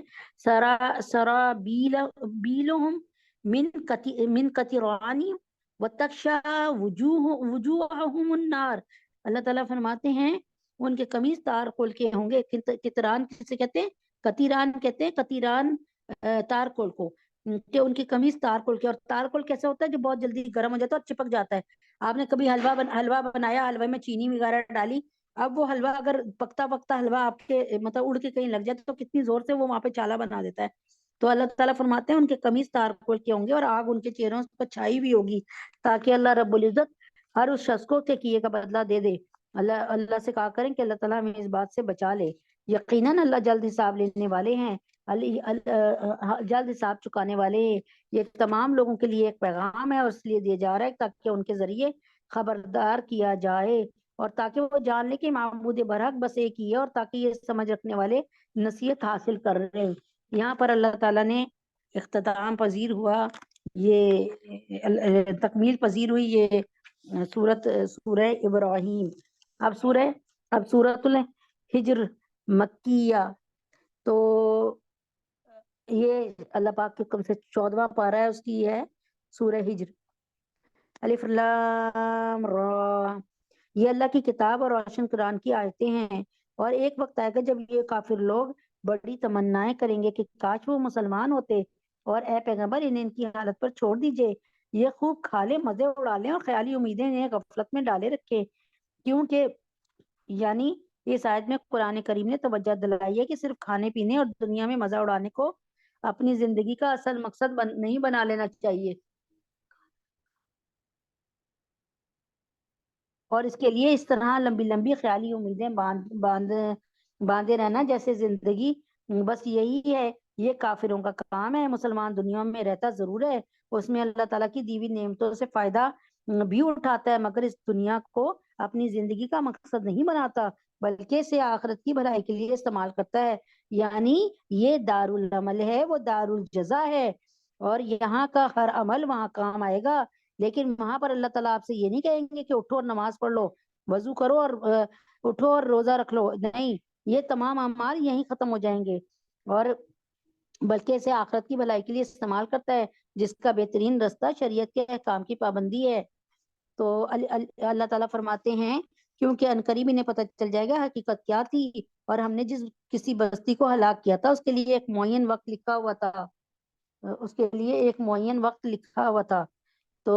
سرابیلہم من قطرانی وتخشی وجوہہم النار، اللہ تعالیٰ فرماتے ہیں ان کے قمیص تار کھول کے ہوں گے. کتران کسے کہتے ہیں؟ قطیران کہتے ہیں، قطیران تار کھول کو، کہ ان کی قمیص تار کھول کے. اور تار کھول کیسا ہوتا ہے؟ جو بہت جلدی گرم ہو جاتا ہے اور چپک جاتا ہے. آپ نے کبھی حلوہ بنایا، حلوے میں چینی وغیرہ ڈالی، اب وہ حلوہ اگر پکتا حلوہ آپ کے مطلب اڑ کے کہیں لگ جائے تو کتنی زور سے وہ وہاں پہ چالا بنا دیتا ہے. تو اللہ تعالیٰ فرماتے ہیں ان کے قمیص تار کھول کے ہوں گے اور آگ ان کے چہروں پر چھائی بھی ہوگی، تاکہ اللہ رب العزت ہر اس شخص کو کے کیے کا بدلہ دے دے. اللہ سے کہا کریں کہ اللہ تعالیٰ ہمیں اس بات سے بچا لے. یقیناً اللہ جلد حساب لینے والے ہیں، جلد حساب چکانے والے ہیں. یہ تمام لوگوں کے لیے ایک پیغام ہے اور اس لیے دیا جا رہا ہے تاکہ ان کے ذریعے خبردار کیا جائے اور تاکہ وہ جان لے کہ معبود برحق بس ایک ہی ہے، اور تاکہ یہ سمجھ رکھنے والے نصیحت حاصل کر رہے ہیں. یہاں پر اللہ تعالیٰ نے اختتام پذیر ہوا، یہ تکمیل پذیر ہوئی یہ سورہ ابراہیم. اب سورۃ الحجر مکیہ، تو یہ اللہ پاک کے حکم سے 14واں پارہ ہے، اس کی ہے سورہ ہجر. الف لام را، یہ اللہ کی کتاب اور روشن قرآن کی آیتیں ہیں. اور ایک وقت آئے گا جب یہ کافر لوگ بڑی تمنائیں کریں گے کہ کاش وہ مسلمان ہوتے، اور اے پیغمبر انہیں ان کی حالت پر چھوڑ دیجئے، یہ خوب کھا لیں، مزے اڑا لیں اور خیالی امیدیں انہیں غفلت میں ڈالے رکھے. کیونکہ یعنی اس آیت میں قرآن کریم نے توجہ دلائی ہے کہ صرف کھانے پینے اور دنیا میں مزہ اڑانے کو اپنی زندگی کا اصل مقصد نہیں بنا لینا چاہیے، اور اس کے لیے اس طرح لمبی لمبی خیالی امیدیں باندھے رہنا جیسے زندگی بس یہی ہے. یہ کافروں کا کام ہے. مسلمان دنیا میں رہتا ضرور ہے، اس میں اللہ تعالیٰ کی دیوی نعمتوں سے فائدہ بھی اٹھاتا ہے، مگر اس دنیا کو اپنی زندگی کا مقصد نہیں بناتا بلکہ اسے آخرت کی بھلائی کے لیے استعمال کرتا ہے. یعنی یہ دار العمل ہے، وہ دار الجزا ہے، اور یہاں کا ہر عمل وہاں کام آئے گا. لیکن وہاں پر اللہ تعالیٰ آپ سے یہ نہیں کہیں گے کہ اٹھو اور نماز پڑھ لو، وضو کرو اور اٹھو اور روزہ رکھ لو. نہیں، یہ تمام اعمال یہیں ختم ہو جائیں گے، اور بلکہ اسے آخرت کی بھلائی کے لیے استعمال کرتا ہے، جس کا بہترین رستہ شریعت کے احکام کی پابندی ہے. تو اللہ تعالیٰ فرماتے ہیں کیونکہ عنقریب انہیں پتہ چل جائے گا حقیقت کیا تھی، اور ہم نے جس کسی بستی کو ہلاک کیا تھا اس کے لیے ایک معین وقت لکھا ہوا تھا، تو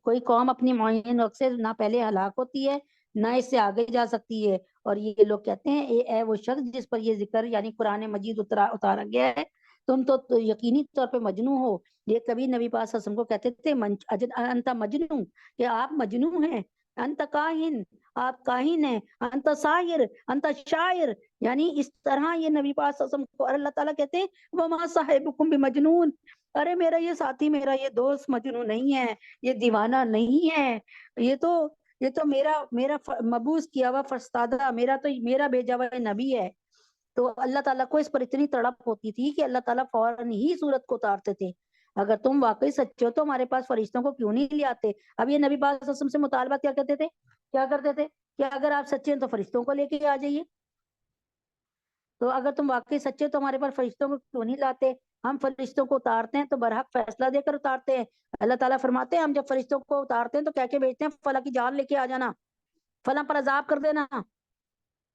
کوئی قوم اپنی معین وقت سے نہ پہلے ہلاک ہوتی ہے نہ اس سے آگے جا سکتی ہے. اور یہ لوگ کہتے ہیں اے وہ شخص جس پر یہ ذکر یعنی قرآن مجید اتارا گیا ہے، تم تو یقینی طور پہ مجنون ہو. یہ کبھی نبی پاک صلی اللہ علیہ وسلم کو کہتے تھے انت مجنون، کہ آپ مجنون ہیں، انت کاہن، آپ کاہن ہیں، انت ساحر، انت شاعر. یعنی اس طرح یہ نبی پاک صلی اللہ علیہ وسلم کو اللہ تعالیٰ کہتے ہیں وما صاحبکم بمجنون، ارے میرا یہ ساتھی، میرا یہ دوست مجنون نہیں ہے، یہ دیوانہ نہیں ہے، یہ تو میرا مبعوث کیا ہوا فرستادہ، میرا بھیجا ہوا نبی ہے. تو اللہ تعالیٰ کو اس پر اتنی تڑپ ہوتی تھی کہ اللہ تعالیٰ فوراً ہی سورت کو اتارتے تھے. اگر تم واقعی سچے ہو تو ہمارے پاس فرشتوں کو کیوں نہیں لے آتے؟ اب یہ نبی پاک صلی اللہ علیہ وسلم سے مطالبہ کیا کرتے تھے کہ اگر آپ سچے ہیں تو فرشتوں کو لے کے آ جائیے. تو اگر تم واقعی سچے تو ہمارے پاس فرشتوں کو کیوں نہیں لاتے؟ ہم فرشتوں کو اتارتے ہیں تو برحق فیصلہ دے کر اتارتے ہیں. اللہ تعالیٰ فرماتے ہیں ہم جب فرشتوں کو اتارتے ہیں تو کہہ کے بھیجتے ہیں فلاں کی جان لے کے آ جانا، فلاں پر عذاب کر دینا،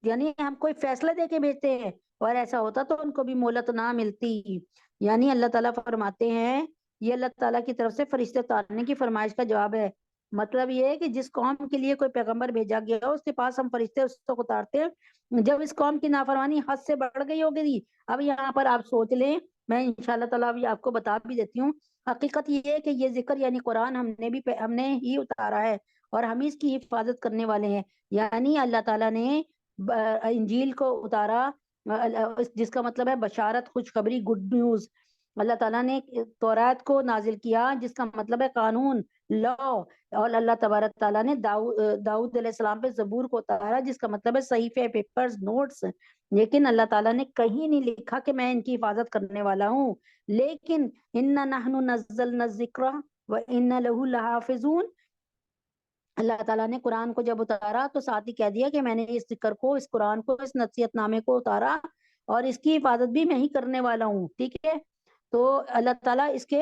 یعنی ہم کوئی فیصلہ دے کے بھیجتے ہیں. اور ایسا ہوتا تو ان کو بھی مہلت نہ ملتی. یعنی اللہ تعالیٰ فرماتے ہیں یہ اللہ تعالیٰ کی طرف سے فرشتے اتارنے کی فرمائش کا جواب ہے. مطلب یہ ہے کہ جس قوم کے لیے کوئی پیغمبر بھیجا گیا ہو اس کے پاس ہم فرشتے اس کو اتارتے ہیں جب اس قوم کی نافرمانی حد سے بڑھ گئی ہوگی. اب یہاں پر آپ سوچ لیں، میں انشاءاللہ تعالیٰ بھی آپ کو بتا بھی دیتی ہوں. حقیقت یہ ہے کہ یہ ذکر یعنی قرآن ہم نے ہی اتارا ہے اور ہم اس کی حفاظت کرنے والے ہیں. یعنی اللہ تعالیٰ نے انجیل کو اتارا جس کا مطلب ہے بشارت، خوشخبری، گڈ نیوز. اللہ تعالیٰ نے تورات کو نازل کیا جس کا مطلب ہے قانون، لا، اور اللہ تبارک تعالیٰ نے داؤد علیہ السلام پہ زبور کو اتارا جس کا مطلب ہے صحیفے، پیپرز، نوٹس، لیکن اللہ تعالیٰ نے کہیں نہیں لکھا کہ میں ان کی حفاظت کرنے والا ہوں، لیکن اِنَّا نَحْنُ نَزَّلْنَا الذِّكْرَ وَإِنَّا لَهُ لَحَافِظُونَ، اللہ تعالیٰ نے قرآن کو جب اتارا تو ساتھ ہی کہہ دیا کہ میں نے اس ذکر کو، اس قرآن کو، اس نصیحت نامے کو اتارا اور اس کی حفاظت بھی میں ہی کرنے والا ہوں، ٹھیک ہے؟ تو اللہ تعالیٰ اس کے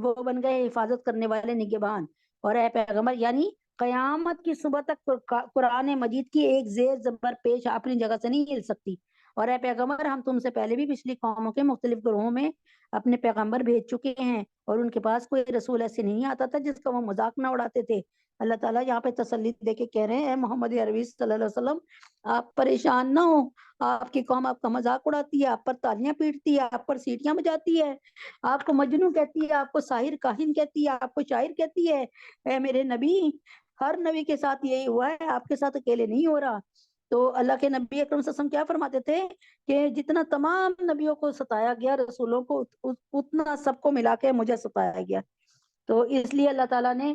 وہ بن گئے حفاظت کرنے والے نگہبان، اور اے پیغمبر یعنی قیامت کی صبح تک قرآن مجید کی ایک زیر زبر پیش اپنی جگہ سے نہیں ہل سکتی، اور اے پیغمبر ہم تم سے پہلے بھی پچھلی قوموں کے مختلف گروہوں میں اپنے پیغمبر بھیج چکے ہیں، اور ان کے پاس کوئی رسول ایسے نہیں آتا تھا جس کا وہ مذاق نہ اڑاتے تھے۔ اللہ تعالیٰ یہاں پہ تسلی دے کے کہہ رہے ہیں، اے محمد عربی صلی اللہ علیہ وسلم آپ پریشان نہ ہو، آپ کی قوم آپ کا مذاق اڑاتی ہے، آپ پر تالیاں پیٹتی ہے، آپ پر سیٹیاں بجاتی ہے، آپ کو مجنون کہتی ہے، آپ کو ساحر کاہن کہتی ہے، آپ کو شاعر کہتی ہے، اے میرے نبی ہر نبی کے ساتھ یہی ہوا ہے، آپ کے ساتھ اکیلے نہیں ہو رہا۔ تو اللہ کے نبی اکرم صلی اللہ علیہ وسلم کیا فرماتے تھے کہ جتنا تمام نبیوں کو ستایا گیا، رسولوں کو اتنا سب کو ملا کے مجھے ستایا گیا۔ تو اس لیے اللہ تعالیٰ نے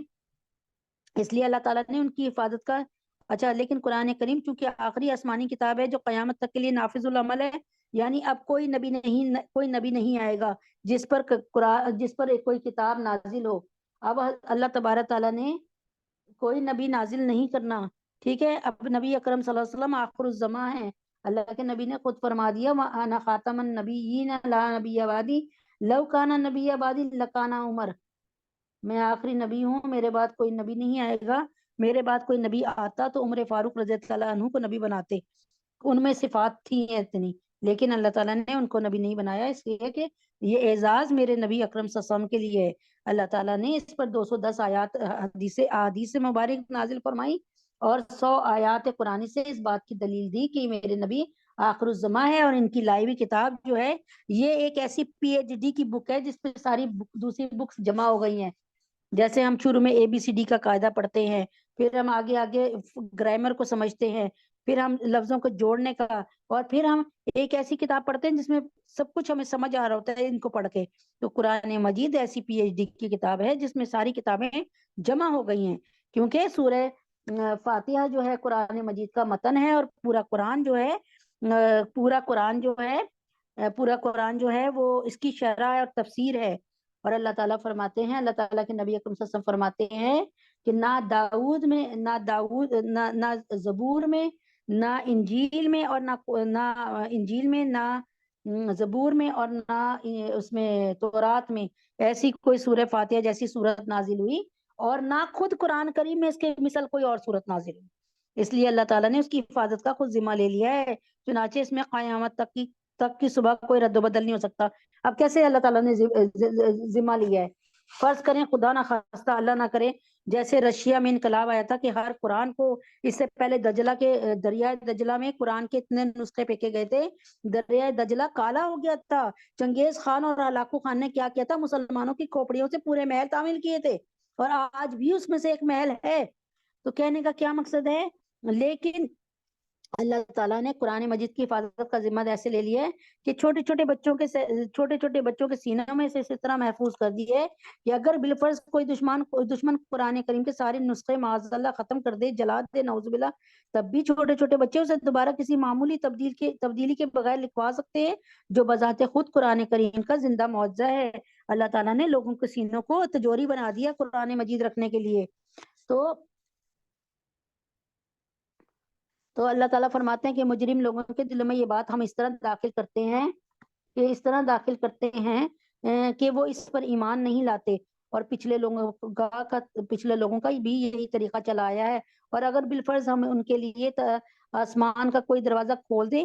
ان کی حفاظت کا، اچھا لیکن قرآن کریم چونکہ آخری آسمانی کتاب ہے جو قیامت تک کے لیے نافذ العمل ہے، یعنی اب کوئی نبی نہیں آئے گا جس پر کوئی کتاب نازل ہو۔ اب اللہ تبارک تعالیٰ نے کوئی نبی نازل نہیں کرنا، ٹھیک ہے؟ اب نبی اکرم صلی اللہ علیہ وسلم آخر الزماں ہیں، اللہ کے نبی نے خود فرما دیا وَأَنَا خَاتَمَ النَّبِيِّينَ لَا نَبِيَّ بَعْدِي لَوْ كَانَ النَّبِيُّ بَعْدِي لَكَانَ عُمَرٌ، میں آخری نبی ہوں، میرے بعد کوئی نبی نہیں آئے گا، میرے بعد کوئی نبی آتا تو عمر فاروق رضی اللہ عنہ کو نبی بناتے، ان میں صفات تھی اتنی، لیکن اللہ تعالیٰ نے ان کو نبی نہیں بنایا، اس لیے کہ یہ اعزاز میرے نبی اکرم صلی اللہ علیہ وسلم کے لیے ہے۔ اللہ تعالیٰ نے اس پر 210 آیات حدیث مبارک نازل فرمائی اور 100 آیات قرآن سے اس بات کی دلیل دی کہ میرے نبی آخر الزماں ہے، اور ان کی لائی ہوئی کتاب جو ہے یہ ایک ایسی پی ایچ ڈی کی بک ہے جس پہ ساری دوسری بکس جمع ہو گئی ہیں، جیسے ہم شروع میں ABCD کا قاعدہ پڑھتے ہیں، پھر ہم آگے گرامر کو سمجھتے ہیں، پھر ہم لفظوں کو جوڑنے کا، اور پھر ہم ایک ایسی کتاب پڑھتے ہیں جس میں سب کچھ ہمیں سمجھ آ رہا ہوتا ہے ان کو پڑھ کے۔ تو قرآن مجید ایسی PhD کی کتاب ہے جس میں ساری کتابیں جمع ہو گئی ہیں، کیونکہ سورہ فاتحہ جو ہے قرآن مجید کا متن ہے، اور پورا قرآن جو ہے وہ اس کی شرح اور تفسیر ہے۔ اور اللہ تعالیٰ فرماتے ہیں، اللہ تعالیٰ کے نبی اکرم صلی اللہ علیہ وسلم فرماتے ہیں کہ نہ زبور میں، نہ انجیل میں، اور نہ زبور میں، اور نہ اس میں تورات میں ایسی کوئی سورہ فاتحہ جیسی سورت نازل ہوئی، اور نہ خود قرآن کریم میں اس کے مثل کوئی اور سورت نازل ہوئی، اس لیے اللہ تعالیٰ نے اس کی حفاظت کا خود ذمہ لے لیا ہے، چنانچہ اس میں قیامت تک کی صبح کوئی رد و بدل نہیں ہو سکتا۔ اب کیسے اللہ تعالیٰ نے ذمہ لیا ہے؟ فرض کریں خدا نہ خواستہ اللہ نہ کرے جیسے رشیا میں انقلاب آیا تھا کہ ہر قرآن کو، اس سے پہلے دریائے دجلہ میں قرآن کے اتنے نسخے پھینکے گئے تھے، دریائے دجلہ کالا ہو گیا تھا، چنگیز خان اور ہلاکو خان نے کیا کیا تھا، مسلمانوں کی کھوپڑیوں سے پورے محل تعمیر کیے تھے، اور آج بھی اس میں سے ایک محل ہے۔ تو کہنے کا کیا مقصد ہے؟ لیکن اللہ تعالیٰ نے قرآن مجید کی حفاظت کا ذمہ ایسے لے لیا ہے کہ چھوٹے چھوٹے بچوں کے سینوں میں سے اس طرح محفوظ کر دیے ہے کہ اگر بالفرض کوئی دشمن قرآن کریم کے سارے نسخے معاذ اللہ ختم کر دے، جلا دے، نعوذ باللہ، تب بھی چھوٹے چھوٹے بچے اسے دوبارہ کسی معمولی تبدیلی کے بغیر لکھوا سکتے ہیں، جو بذات خود قرآن کریم کا زندہ معجزہ ہے۔ اللہ تعالیٰ نے لوگوں کے سینوں کو تجوری بنا دیا قرآن مجید رکھنے کے لیے۔ تو اللہ تعالیٰ فرماتے ہیں کہ مجرم لوگوں کے دلوں میں یہ بات ہم اس طرح داخل کرتے ہیں کہ وہ اس پر ایمان نہیں لاتے، اور پچھلے لوگوں کا بھی یہی طریقہ چلا آیا ہے، اور اگر بالفرض ہم ان کے لیے آسمان کا کوئی دروازہ کھول دیں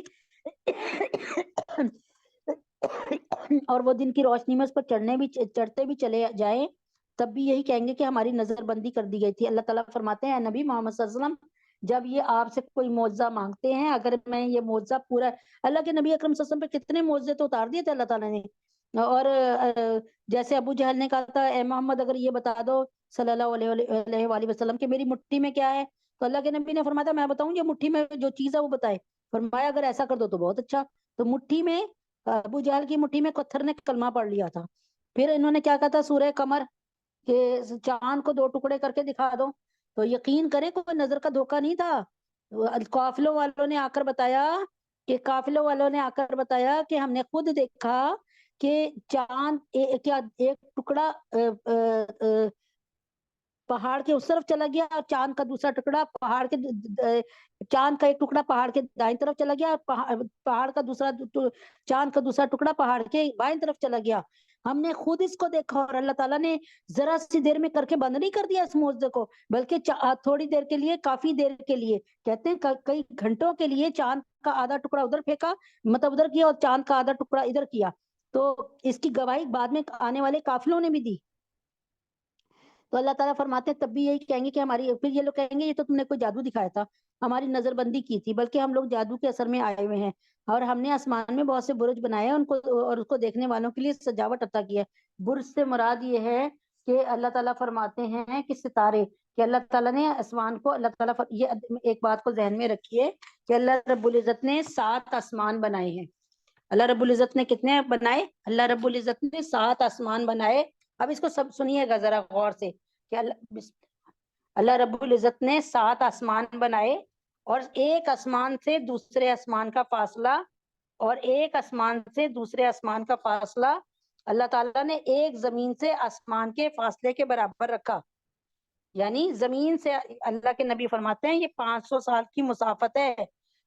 اور وہ دن کی روشنی میں اس پر چڑھتے بھی چلے جائیں، تب بھی یہی کہیں گے کہ ہماری نظر بندی کر دی گئی تھی۔ اللہ تعالیٰ فرماتے ہیں، اے نبی محمد صلی اللہ علیہ وسلم، جب یہ آپ سے کوئی معجزہ مانگتے ہیں، اگر میں یہ معجزہ پورا، اللہ کے نبی اکرم صلی اللہ علیہ وسلم پہ کتنے معجزے تو اتار دیے تھے اللہ تعالیٰ نے، اور جیسے ابو جہل نے کہا تھا، اے محمد اگر یہ بتا دو صلی اللہ علیہ وآلہ وسلم کہ میری مٹھی میں کیا ہے، تو اللہ کے نبی نے فرمایا میں بتاؤں، یہ مٹھی میں جو چیز ہے وہ بتائے، فرمایا اگر ایسا کر دو تو بہت اچھا۔ تو مٹھی میں ابو جہل کی مٹھی میں پتھر نے کلمہ پڑھ لیا تھا. پھر انہوں نے کیا کہا تھا سورہ قمر کہ چاند کو 2 ٹکڑے کر کے دکھا دو. تو یقین کریں کوئی نظر کا دھوکہ نہیں تھا. قافلوں والوں نے آ کر بتایا کہ ہم نے خود دیکھا کہ چاند کیا ایک ٹکڑا پہاڑ کے اس طرف چلا گیا اور چاند کا دوسرا ٹکڑا چاند کا ایک ٹکڑا پہاڑ کے دائیں طرف چلا گیا اور چاند کا دوسرا ٹکڑا پہاڑ کے بائیں طرف چلا گیا. ہم نے خود اس کو دیکھا اور اللہ تعالیٰ نے ذرا سی دیر میں کر کے بند نہیں کر دیا اس معجزے کو, بلکہ تھوڑی دیر کے لیے, کافی دیر کے لیے, کہتے ہیں کئی گھنٹوں کے لیے چاند کا آدھا ٹکڑا ادھر پھینکا, مطلب ادھر کیا, اور چاند کا آدھا ٹکڑا ادھر کیا. تو اس کی گواہی بعد میں آنے والے قافلوں نے بھی دی. تو اللہ تعالیٰ فرماتے ہیں تب بھی یہی کہیں گے کہ پھر یہ لوگ کہیں گے یہ تو تم نے کوئی جادو دکھایا تھا, ہماری نظر بندی کی تھی, بلکہ ہم لوگ جادو کے اثر میں آئے ہوئے ہیں, اور ہم نے آسمان میں بہت سے برج بنائے ہیں اور اس کو دیکھنے والوں کے لیے سجاوٹ عطا کی ہے. برج سے مراد یہ ہے کہ اللہ تعالیٰ فرماتے ہیں کہ ستارے, کہ اللہ تعالیٰ نے آسمان کو, اللہ تعالیٰ یہ ایک بات کو ذہن میں رکھیے کہ اللہ رب العزت نے 7 آسمان بنائے ہیں. اللہ رب العزت نے کتنے بنائے؟ اللہ رب العزت نے 7 آسمان بنائے. اب اس کو سب سنیے گا ذرا غور سے کہ اللہ رب العزت نے 7 آسمان بنائے, اور ایک آسمان سے دوسرے آسمان کا فاصلہ, اللہ تعالیٰ نے ایک زمین سے آسمان کے فاصلے کے برابر رکھا. یعنی زمین سے, اللہ کے نبی فرماتے ہیں یہ 500 سال کی مسافت ہے.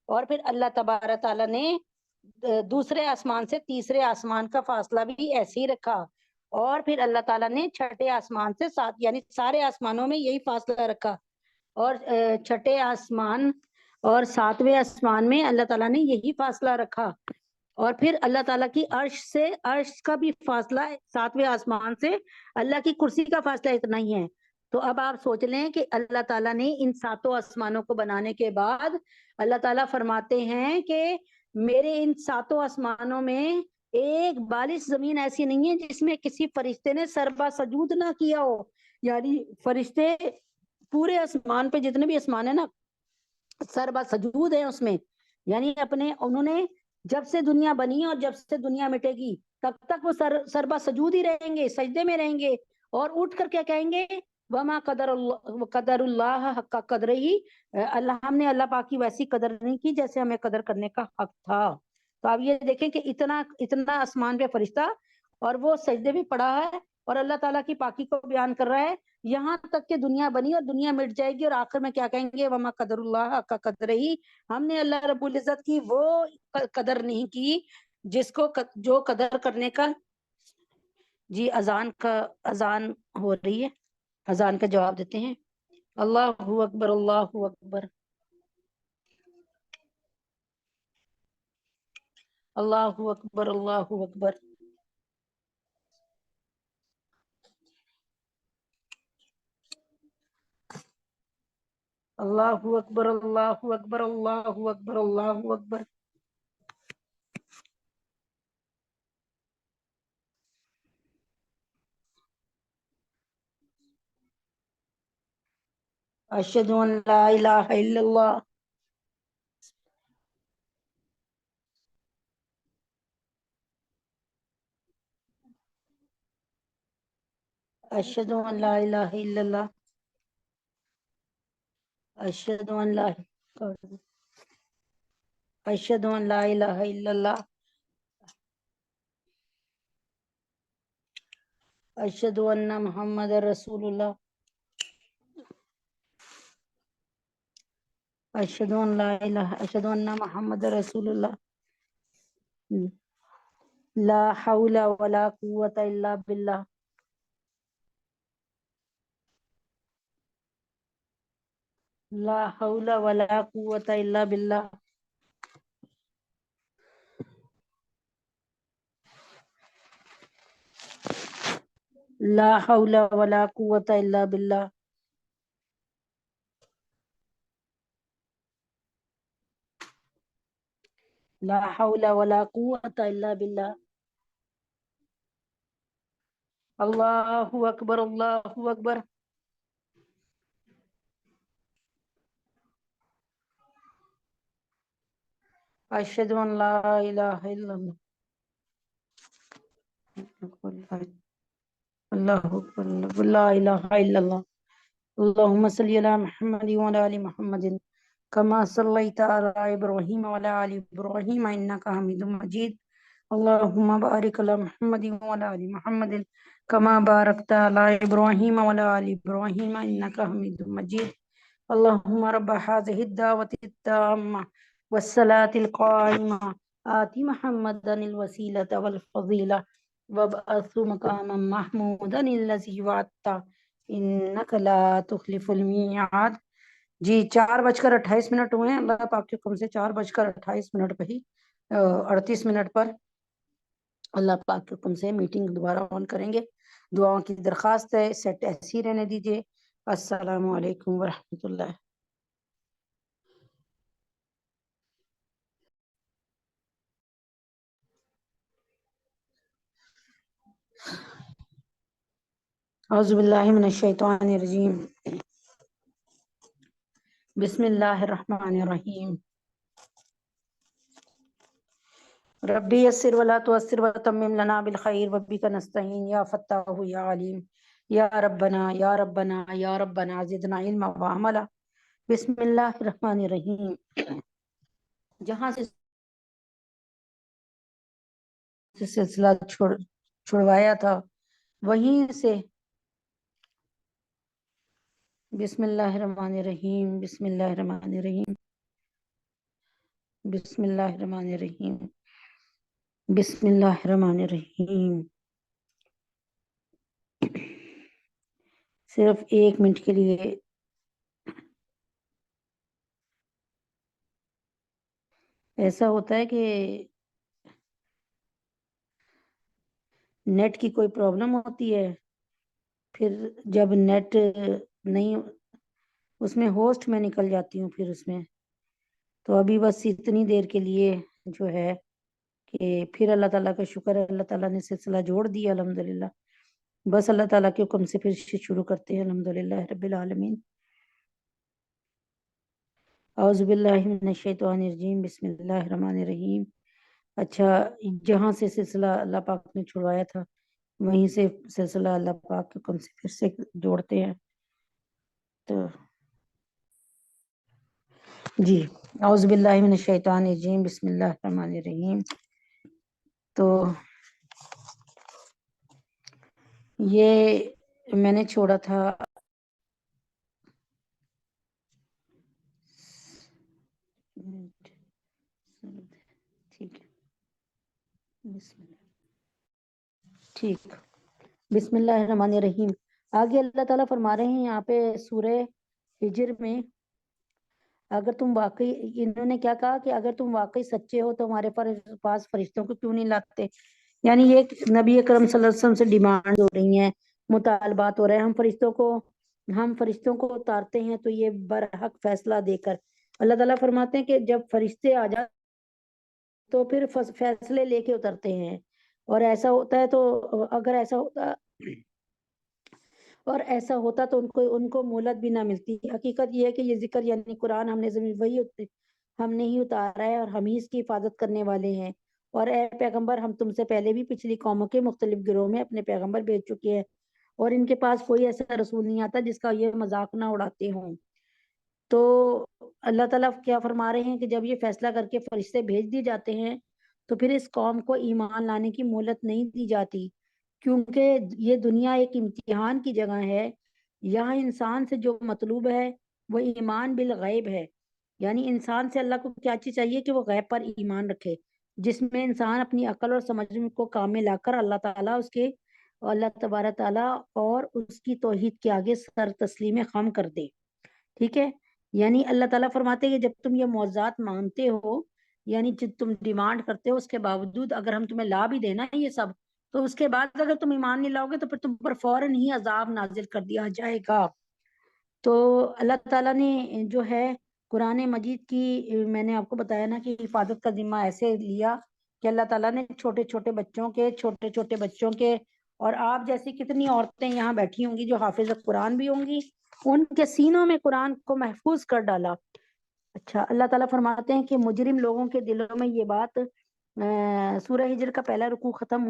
اور پھر اللہ تبارک تعالیٰ نے دوسرے آسمان سے تیسرے آسمان کا فاصلہ بھی ایسے ہی رکھا. اور پھر اللہ تعالیٰ نے چھٹے آسمان سے 7, یعنی سارے آسمانوں میں یہی فاصلہ رکھا, اور چھٹے آسمان اور 7ویں آسمان میں اللہ تعالیٰ نے یہی فاصلہ رکھا. اور پھر اللہ تعالیٰ کی عرش کا بھی فاصلہ 7ویں آسمان سے اللہ کی کرسی کا فاصلہ اتنا ہی ہے. تو اب آپ سوچ لیں کہ اللہ تعالیٰ نے ان 7 آسمانوں کو بنانے کے بعد اللہ تعالیٰ فرماتے ہیں کہ میرے ان 7 آسمانوں میں ایک بالش زمین ایسی نہیں ہے جس میں کسی فرشتے نے سربا سجود نہ کیا ہو. یعنی فرشتے پورے آسمان پہ جتنے بھی آسمان ہیں نا, سربا سجود ہیں اس میں. یعنی انہوں نے جب سے دنیا بنی اور جب سے دنیا مٹے گی تب تک وہ سربا سجود ہی رہیں گے, سجدے میں رہیں گے, اور اٹھ کر کیا کہیں گے, وما قدر اللہ حق کا قدر ہی, ہم نے اللہ پاک کی ویسی قدر نہیں کی جیسے ہمیں قدر کرنے کا حق تھا. تو آپ یہ دیکھیں کہ اتنا آسمان پہ فرشتہ, اور وہ سجدے بھی پڑا ہے اور اللہ تعالیٰ کی پاکی کو بیان کر رہا ہے, یہاں تک کہ دنیا بنی اور دنیا مٹ جائے گی, اور آخر میں کیا کہیں گے, وما قدر اللہ حق کا قدر ہی, ہم نے اللہ رب العزت کی وہ قدر نہیں کی جو قدر کرنے کا. جی اذان ہو رہی ہے, اذان کا جواب دیتے ہیں. اللہ اکبر, اللہ اکبر, اللہ اکبر, اللہ اکبر, اللہ اکبر, اللہ اکبر, اللہ اکبر, اللہ اکبر. اشہد ان لا الہ الا اللہ, اشہد ان لا الہ الا اللہ, اشہد ان لا اشہد ان لا الہ الا اللہ, اشہد ان محمد رسول اللہ, اشہد ان لا الہ, اشہد ان محمد رسول اللہ. لا حول ولا قوة الا باللہ, لا حول ولا قوة الا باللہ, لا حول ولا قوة الا باللہ, لا حول ولا قوة الا باللہ. اللہ اکبر, اللہ اکبر, اشہد ان لا الہ الا اللہ, اللہ اکبر، لا الہ الا اللہ۔ اللهم صل على محمد وعلى آل محمد كما صليت على إبراهيم وعلى آل إبراهيم إنك حميد مجيد اللهم بارك على محمد وعلى آل محمد كما باركت على إبراهيم وعلى آل إبراهيم إنك حميد مجيد اللهم رب هذه الدعوة التامة والصلاة القائمة آت محمدا الوسيلة والفضيلة وابعثه مقاما محمودا الذي وعدته انک لا تخلف المیعاد۔ جی 4:28 ہوئے ہیں، اللہ پاک کے حکم سے 4:28 پہ ہی 38 پر اللہ پاک کے حکم سے میٹنگ دوبارہ آن کریں گے۔ دعاؤں کی درخواست ہے، سیٹ ایسی رہنے دیجیے۔ السلام علیکم ورحمۃ اللہ۔ اعوذ باللہ من الشیطان الرجیم، بسم اللہ الرحمن الرحیم۔ ربی یسر ولا تعسر وتمم لنا بالخیر وبک نستعین یا فتاح یا علیم یا ربنا یا ربنا یا ربنا زدنا علما وعملا۔ بسم اللہ الرحمن الرحیم۔ جہاں سے سلسلہ چھڑوایا تھا وہیں سے بسم اللہ الرحمن الرحیم، بسم اللہ الرحمن الرحیم، بسم اللہ الرحمن الرحیم، بسم اللہ الرحمن الرحیم۔ صرف 1 منٹ کے لیے ایسا ہوتا ہے کہ نیٹ کی کوئی پرابلم ہوتی ہے، پھر جب نیٹ نہیں اس میں ہوسٹ میں نکل جاتی ہوں پھر اس میں، تو ابھی بس اتنی دیر کے لیے جو ہے کہ پھر اللہ تعالیٰ کا شکر ہے، اللہ تعالیٰ نے سلسلہ جوڑ دیا الحمدللہ۔ بس اللہ تعالیٰ کے حکم سے پھر شروع کرتے ہیں الحمدللہ رب العالمین۔ اعوذ باللہ من الشیطان الرجیم، بسم اللہ الرحمن الرحیم۔ اچھا، جہاں سے سلسلہ اللہ پاک نے چھڑوایا تھا وہیں سے سلسلہ اللہ پاک کے حکم سے پھر سے جوڑتے ہیں۔ تو جی اعوذ باللہ من الشیطان الرجیم، بسم اللہ الرحمن الرحیم۔ تو یہ میں نے چھوڑا تھا ٹھیک ہے، ٹھیک، بسم اللہ الرحمن الرحیم۔ آگے اللہ تعالیٰ فرما رہے ہیں یہاں پہ سورہ ہجر میں، اگر تم واقعی، انہوں نے کیا کہا کہ اگر تم واقعی سچے ہو تو ہمارے پاس فرشتوں کو کیوں نہیں لاتے؟ یعنی یہ نبی اکرم صلی اللہ علیہ وسلم سے ڈیمانڈ ہو رہی ہیں، مطالبات ہو رہے ہیں، ہم فرشتوں کو اتارتے ہیں تو یہ برحق فیصلہ دے کر اللہ تعالیٰ فرماتے ہیں کہ جب فرشتے آ جائیں تو پھر فیصلے لے کے اترتے ہیں، اور ایسا ہوتا ہے تو اگر ایسا ہوتا تو ان کو مہلت بھی نہ ملتی۔ حقیقت یہ ہے کہ یہ ذکر یعنی قرآن ہم نے ہم نے ہی اتارا ہے اور ہم ہی اس کی حفاظت کرنے والے ہیں، اور اے پیغمبر ہم تم سے پہلے بھی پچھلی قوموں کے مختلف گروہ میں اپنے پیغمبر بھیج چکے ہیں، اور ان کے پاس کوئی ایسا رسول نہیں آتا جس کا یہ مذاق نہ اڑاتے ہوں۔ تو اللہ تعالیٰ کیا فرما رہے ہیں کہ جب یہ فیصلہ کر کے فرشتے بھیج دی جاتے ہیں تو پھر اس قوم کو ایمان لانے کی مہلت نہیں دی جاتی، کیونکہ یہ دنیا ایک امتحان کی جگہ ہے۔ یہاں انسان سے جو مطلوب ہے وہ ایمان بالغیب ہے، یعنی انسان سے اللہ کو کیا چیز چاہیے کہ وہ غیب پر ایمان رکھے، جس میں انسان اپنی عقل اور سمجھ کو کام میں لا کر اللہ تعالیٰ اللہ تبارک تعالیٰ اور اس کی توحید کے آگے سر تسلیم خم کر دے۔ ٹھیک ہے، یعنی اللہ تعالیٰ فرماتے ہیں کہ جب تم یہ معجزات مانتے ہو، یعنی جب تم ڈیمانڈ کرتے ہو، اس کے باوجود اگر ہم تمہیں لا بھی دینا ہے یہ سب، تو اس کے بعد اگر تم ایمان نہیں لاؤ گے تو پھر تم پر فوراً ہی عذاب نازل کر دیا جائے گا۔ تو اللہ تعالیٰ نے جو ہے قرآن مجید کی، میں نے آپ کو بتایا نا کہ حفاظت کا ذمہ ایسے لیا کہ اللہ تعالیٰ نے چھوٹے چھوٹے بچوں کے اور آپ جیسی کتنی عورتیں یہاں بیٹھی ہوں گی جو حافظ قرآن بھی ہوں گی، ان کے سینوں میں قرآن کو محفوظ کر ڈالا۔ اچھا، اللہ تعالیٰ فرماتے ہیں کہ مجرم لوگوں کے دلوں میں یہ بات سورہ ہجر کا پہلا رکوع ختم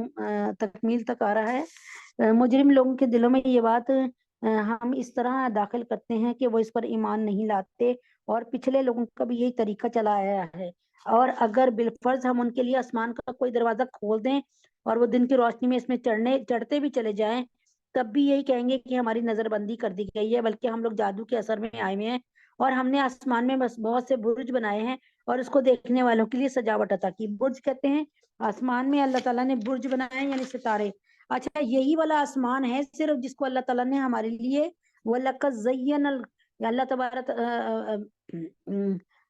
تکمیل تک آ رہا ہے۔ مجرم لوگوں کے دلوں میں یہ بات ہم اس طرح داخل کرتے ہیں کہ وہ اس پر ایمان نہیں لاتے، اور پچھلے لوگوں کا بھی یہی طریقہ چلا آیا ہے۔ اور اگر بالفرض ہم ان کے لیے آسمان کا کوئی دروازہ کھول دیں اور وہ دن کی روشنی میں اس میں چڑھتے بھی چلے جائیں، تب بھی یہی کہیں گے کہ ہماری نظر بندی کر دی گئی ہے، بلکہ ہم لوگ جادو کے اثر میں آئے ہوئے ہیں، اور ہم نے آسمان میں بس بہت سے برج بنائے ہیں اور اس کو دیکھنے والوں کے لیے سجاوٹ عطا کی۔ برج کہتے ہیں آسمان میں اللہ تعالیٰ نے برج بنائے ہیں، یعنی ستارے۔ اچھا، یہی والا آسمان ہے صرف جس کو اللہ تعالیٰ نے ہمارے لیے وَلَقَدْ زَيَّنَ اللہ تبارک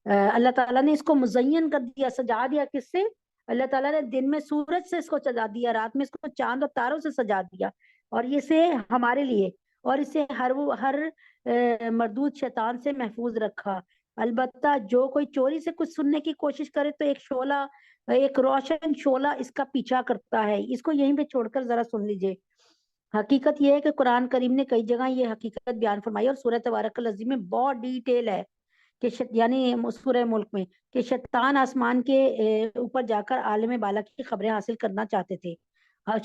اللہ تعالیٰ نے اس کو مزین کر دیا، سجا دیا۔ کس سے؟ اللہ تعالیٰ نے دن میں سورج سے اس کو سجا دیا، رات میں اس کو چاند اور تاروں سے سجا دیا، اور یہ سے ہمارے لیے، اور اسے ہر مردود شیطان سے محفوظ رکھا۔ البتہ جو کوئی چوری سے کچھ سننے کی کوشش کرے تو ایک روشن شعلہ اس کا پیچھا کرتا ہے۔ اس کو یہیں پہ چھوڑ کر ذرا سن لیجئے۔ حقیقت یہ ہے کہ قرآن کریم نے کئی جگہ یہ حقیقت بیان فرمائی، اور سورہ تبارک العظیم میں بہت ڈیٹیل ہے کہ یعنی سورہ ملک میں کہ شیطان آسمان کے اوپر جا کر عالم بالا کی خبریں حاصل کرنا چاہتے تھے،